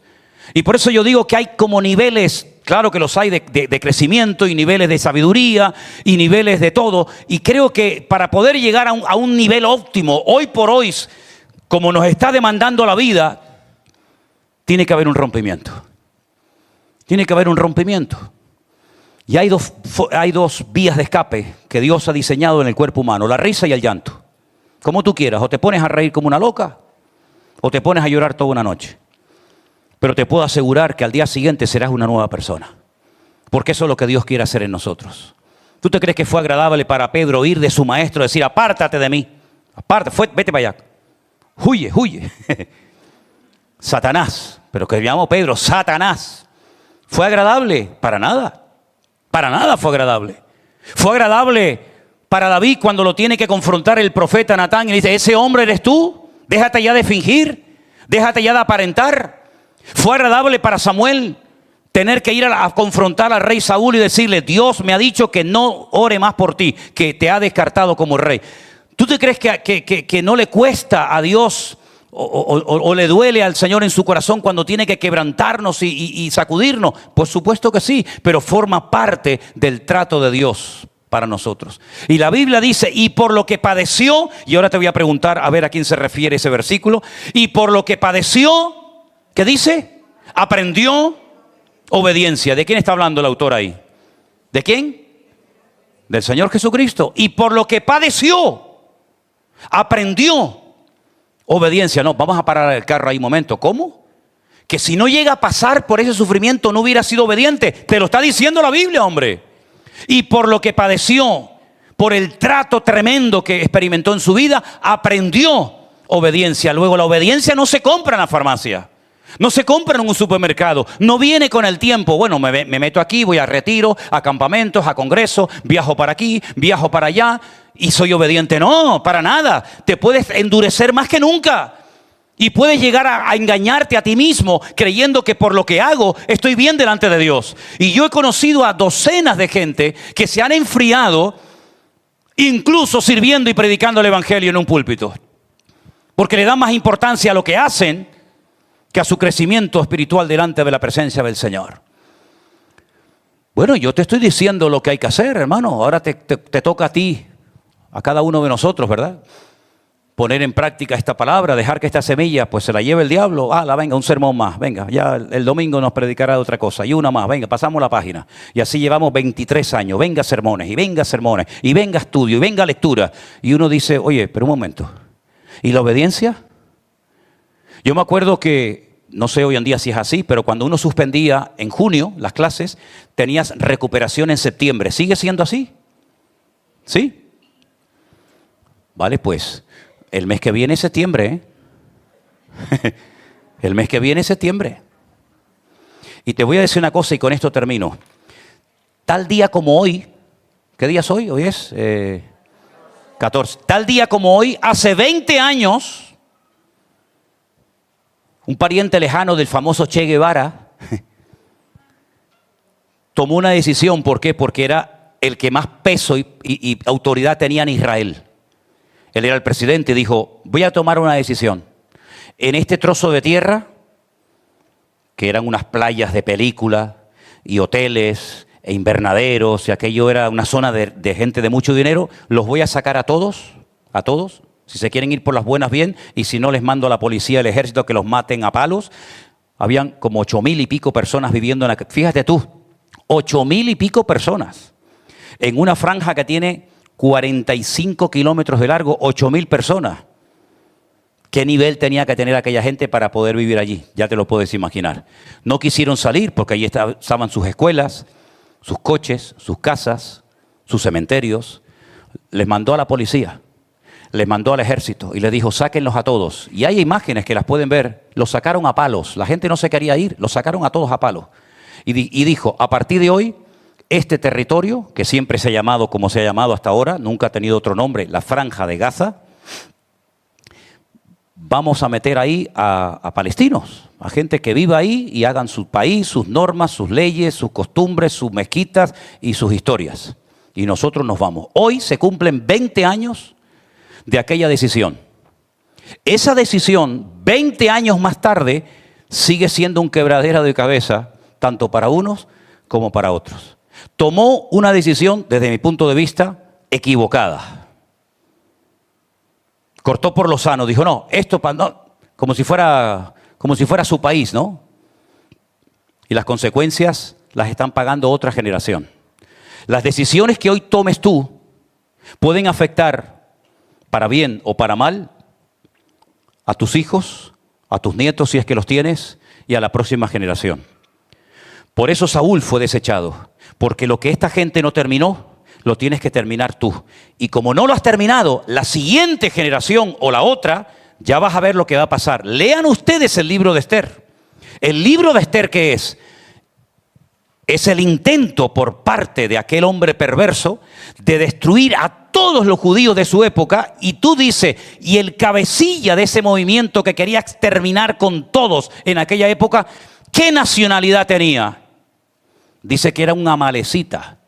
Y por eso yo digo que hay como niveles, claro que los hay de crecimiento y niveles de sabiduría y niveles de todo. Y creo que para poder llegar a un nivel óptimo, hoy por hoy, como nos está demandando la vida, tiene que haber un rompimiento. Tiene que haber un rompimiento. Y hay dos vías de escape que Dios ha diseñado en el cuerpo humano, la risa y el llanto. Como tú quieras, o te pones a reír como una loca, o te pones a llorar toda una noche. Pero te puedo asegurar que al día siguiente serás una nueva persona. Porque eso es lo que Dios quiere hacer en nosotros. ¿Tú te crees que fue agradable para Pedro oír de su maestro decir, apártate de mí? Vete para allá. Huye. Satanás. Pero que llamó Pedro, Satanás. ¿Fue agradable? Para nada. Para nada fue agradable. Fue agradable para David cuando lo tiene que confrontar el profeta Natán y le dice, ¿ese hombre eres tú? Déjate ya de fingir. Déjate ya de aparentar. Fue agradable para Samuel tener que ir a confrontar al rey Saúl y decirle, Dios me ha dicho que no ore más por ti, que te ha descartado como rey. ¿Tú te crees que no le cuesta a Dios o le duele al Señor en su corazón cuando tiene que quebrantarnos y sacudirnos? Por supuesto que sí, pero forma parte del trato de Dios para nosotros. Y la Biblia dice, y por lo que padeció, y ahora te voy a preguntar a ver a quién se refiere ese versículo, y por lo que padeció, ¿qué dice? Aprendió obediencia. ¿De quién está hablando el autor ahí? ¿De quién? Del Señor Jesucristo. Y por lo que padeció, aprendió obediencia. No, vamos a parar el carro ahí un momento. ¿Cómo? Que si no llega a pasar por ese sufrimiento no hubiera sido obediente. Te lo está diciendo la Biblia, hombre. Y por lo que padeció, por el trato tremendo que experimentó en su vida, aprendió obediencia. Luego, la obediencia no se compra en la farmacia. No se compra en un supermercado, no viene con el tiempo. Bueno, me meto aquí, voy a retiro, a campamentos, a congresos, viajo para aquí, viajo para allá y soy obediente. No, para nada. Te puedes endurecer más que nunca y puedes llegar a engañarte a ti mismo creyendo que por lo que hago estoy bien delante de Dios. Y yo he conocido a docenas de gente que se han enfriado incluso sirviendo y predicando el evangelio en un púlpito, porque le dan más importancia a lo que hacen que a su crecimiento espiritual delante de la presencia del Señor. Bueno, yo te estoy diciendo lo que hay que hacer, hermano. Ahora te toca a ti, a cada uno de nosotros, ¿verdad? Poner en práctica esta palabra, dejar que esta semilla pues se la lleve el diablo. Venga, un sermón más, venga, ya el domingo nos predicará de otra cosa. Y una más, venga, pasamos la página. Y así llevamos 23 años, venga sermones, y venga estudio, y venga lectura. Y uno dice, oye, pero un momento, ¿y la obediencia? Yo me acuerdo que, no sé hoy en día si es así, pero cuando uno suspendía en junio las clases, tenías recuperación en septiembre. ¿Sigue siendo así? ¿Sí? Vale, pues, el mes que viene es septiembre, ¿eh? El mes que viene es septiembre. Y te voy a decir una cosa y con esto termino. Tal día como hoy, ¿qué día es hoy? Hoy es 14. Tal día como hoy, hace 20 años... un pariente lejano del famoso Che Guevara tomó una decisión. ¿Por qué? Porque era el que más peso y autoridad tenía en Israel. Él era el presidente y dijo, voy a tomar una decisión. En este trozo de tierra, que eran unas playas de película y hoteles e invernaderos, y aquello era una zona de gente de mucho dinero, los voy a sacar a todos. Si se quieren ir por las buenas, bien, y si no, les mando a la policía, al ejército, que los maten a palos. Habían como 8,000 y pico personas viviendo en la... Fíjate tú, 8,000 y pico personas. En una franja que tiene 45 kilómetros de largo, 8,000 personas. ¿Qué nivel tenía que tener aquella gente para poder vivir allí? Ya te lo puedes imaginar. No quisieron salir porque allí estaban sus escuelas, sus coches, sus casas, sus cementerios. Les mandó a la policía. Les mandó al ejército y les dijo, sáquenlos a todos. Y hay imágenes que las pueden ver. Los sacaron a palos. La gente no se quería ir. Los sacaron a todos a palos. Y dijo, a partir de hoy, este territorio, que siempre se ha llamado como se ha llamado hasta ahora, nunca ha tenido otro nombre, la Franja de Gaza, vamos a meter ahí a palestinos, a gente que viva ahí y hagan su país, sus normas, sus leyes, sus costumbres, sus mezquitas y sus historias. Y nosotros nos vamos. Hoy se cumplen 20 años de aquella decisión. Esa decisión, 20 años más tarde, sigue siendo un quebradero de cabeza, tanto para unos como para otros. Tomó una decisión, desde mi punto de vista, equivocada. Cortó por lo sano, dijo, no, esto no, como si fuera su país, ¿no? Y las consecuencias las están pagando otra generación. Las decisiones que hoy tomes tú pueden afectar para bien o para mal, a tus hijos, a tus nietos si es que los tienes, y a la próxima generación. Por eso Saúl fue desechado, porque lo que esta gente no terminó, lo tienes que terminar tú. Y como no lo has terminado, la siguiente generación o la otra, ya vas a ver lo que va a pasar. Lean ustedes el libro de Esther. El libro de Esther, ¿qué es? Es el intento por parte de aquel hombre perverso de destruir a todos los judíos de su época, y tú dices, y el cabecilla de ese movimiento que quería exterminar con todos en aquella época, ¿qué nacionalidad tenía? Dice que era un amalecita.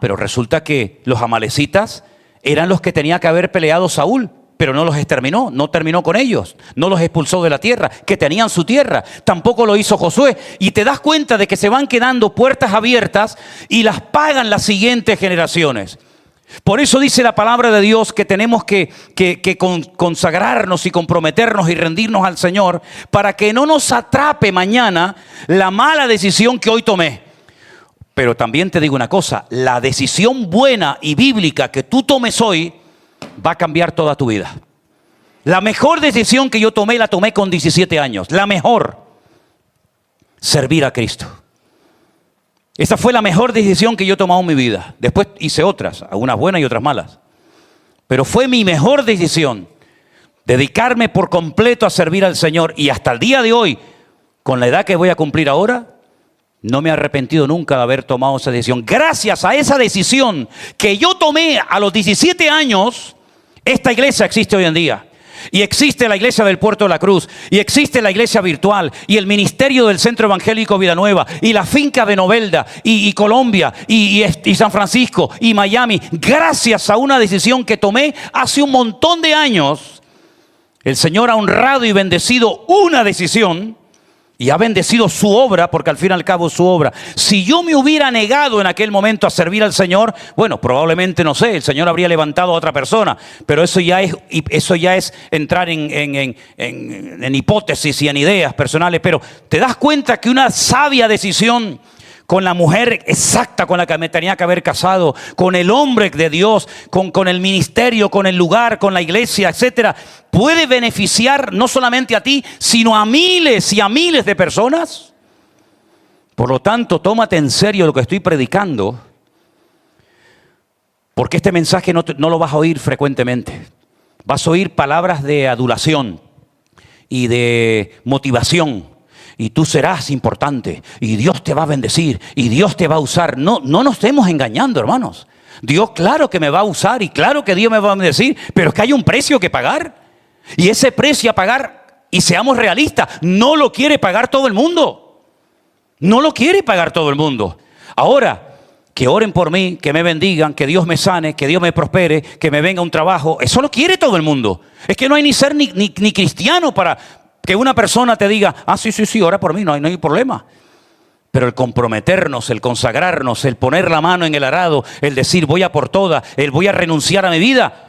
Pero resulta que los amalecitas eran los que tenía que haber peleado Saúl, pero no los exterminó, no terminó con ellos, no los expulsó de la tierra, que tenían su tierra. Tampoco lo hizo Josué. Y te das cuenta de que se van quedando puertas abiertas y las pagan las siguientes generaciones. Por eso dice la palabra de Dios que tenemos que consagrarnos y comprometernos y rendirnos al Señor para que no nos atrape mañana la mala decisión que hoy tomé. Pero también te digo una cosa, la decisión buena y bíblica que tú tomes hoy va a cambiar toda tu vida. La mejor decisión que yo tomé, la tomé con 17 años. La mejor, servir a Cristo. Esa fue la mejor decisión que yo he tomado en mi vida. Después hice otras, algunas buenas y otras malas. Pero fue mi mejor decisión, dedicarme por completo a servir al Señor. Y hasta el día de hoy, con la edad que voy a cumplir ahora, no me he arrepentido nunca de haber tomado esa decisión. Gracias a esa decisión que yo tomé a los 17 años, esta iglesia existe hoy en día. Y existe la iglesia del Puerto de la Cruz, y existe la iglesia virtual, y el ministerio del Centro Evangélico Vida Nueva, y la finca de Novelda, y Colombia, y San Francisco, y Miami. Gracias a una decisión que tomé hace un montón de años, el Señor ha honrado y bendecido una decisión, y ha bendecido su obra, porque al fin y al cabo es su obra. Si yo me hubiera negado en aquel momento a servir al Señor, bueno, probablemente, no sé, el Señor habría levantado a otra persona. Pero eso ya es entrar en hipótesis y en ideas personales. Pero te das cuenta que una sabia decisión con la mujer exacta con la que me tenía que haber casado, con el hombre de Dios, con el ministerio, con el lugar, con la iglesia, etcétera, puede beneficiar no solamente a ti, sino a miles y a miles de personas. Por lo tanto, tómate en serio lo que estoy predicando, porque este mensaje no lo vas a oír frecuentemente. Vas a oír palabras de adulación y de motivación. Y tú serás importante, y Dios te va a bendecir, y Dios te va a usar. No nos estemos engañando, hermanos. Dios claro que me va a usar, y claro que Dios me va a bendecir, pero es que hay un precio que pagar. Y ese precio a pagar, y seamos realistas, no lo quiere pagar todo el mundo. No lo quiere pagar todo el mundo. Ahora, que oren por mí, que me bendigan, que Dios me sane, que Dios me prospere, que me venga un trabajo, eso lo quiere todo el mundo. Es que no hay ni ser ni cristiano para que una persona te diga, sí, ora por mí, no hay problema. Pero el comprometernos, el consagrarnos, el poner la mano en el arado, el decir voy a por todas, el voy a renunciar a mi vida,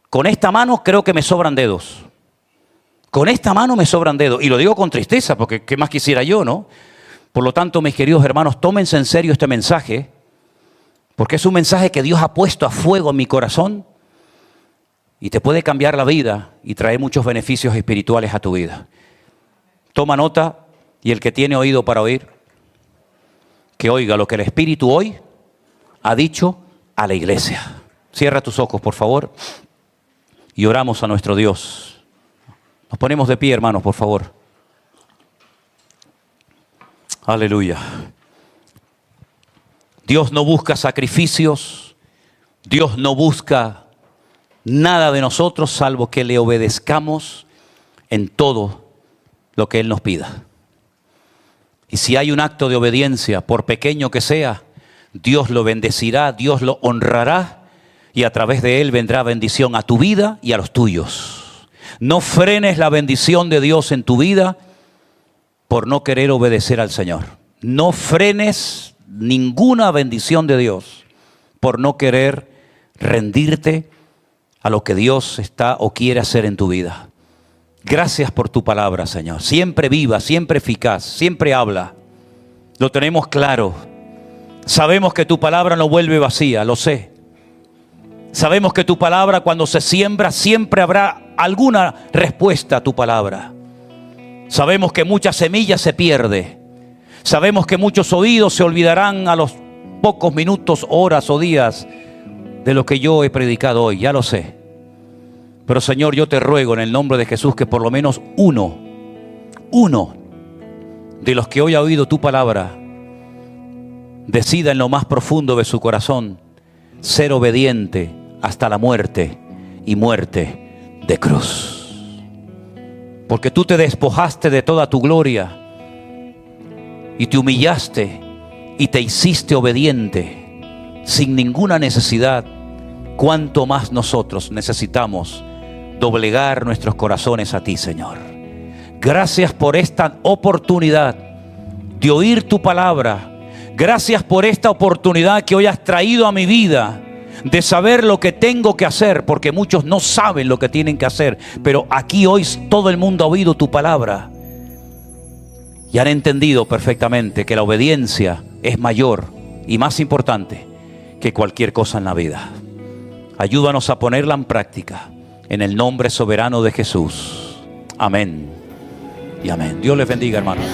con esta mano creo que me sobran dedos. Con esta mano me sobran dedos. Y lo digo con tristeza, porque ¿qué más quisiera yo, no? Por lo tanto, mis queridos hermanos, tómense en serio este mensaje, porque es un mensaje que Dios ha puesto a fuego en mi corazón. Y te puede cambiar la vida y traer muchos beneficios espirituales a tu vida. Toma nota, y el que tiene oído para oír, que oiga lo que el Espíritu hoy ha dicho a la iglesia. Cierra tus ojos, por favor, y oramos a nuestro Dios. Nos ponemos de pie, hermanos, por favor. Aleluya. Dios no busca sacrificios. Dios no busca nada de nosotros salvo que le obedezcamos en todo lo que Él nos pida. Y si hay un acto de obediencia, por pequeño que sea, Dios lo bendecirá, Dios lo honrará y a través de Él vendrá bendición a tu vida y a los tuyos. No frenes la bendición de Dios en tu vida por no querer obedecer al Señor. No frenes ninguna bendición de Dios por no querer rendirte a lo que Dios está o quiere hacer en tu vida. Gracias por tu palabra, Señor. Siempre viva, siempre eficaz, siempre habla. Lo tenemos claro. Sabemos que tu palabra no vuelve vacía, lo sé. Sabemos que tu palabra cuando se siembra siempre habrá alguna respuesta a tu palabra. Sabemos que mucha semilla se pierde. Sabemos que muchos oídos se olvidarán a los pocos minutos, horas o días de lo que yo he predicado hoy, ya lo sé. Pero Señor, yo te ruego en el nombre de Jesús que por lo menos uno de los que hoy ha oído tu palabra decida en lo más profundo de su corazón ser obediente hasta la muerte y muerte de cruz. Porque tú te despojaste de toda tu gloria y te humillaste y te hiciste obediente sin ninguna necesidad. Cuánto más nosotros necesitamos doblegar nuestros corazones a ti, Señor. Gracias por esta oportunidad de oír tu palabra. Gracias por esta oportunidad que hoy has traído a mi vida, de saber lo que tengo que hacer, porque muchos no saben lo que tienen que hacer, pero aquí hoy todo el mundo ha oído tu palabra y han entendido perfectamente que la obediencia es mayor y más importante que cualquier cosa en la vida. Ayúdanos a ponerla en práctica en el nombre soberano de Jesús. Amén y amén. Dios les bendiga, hermanos.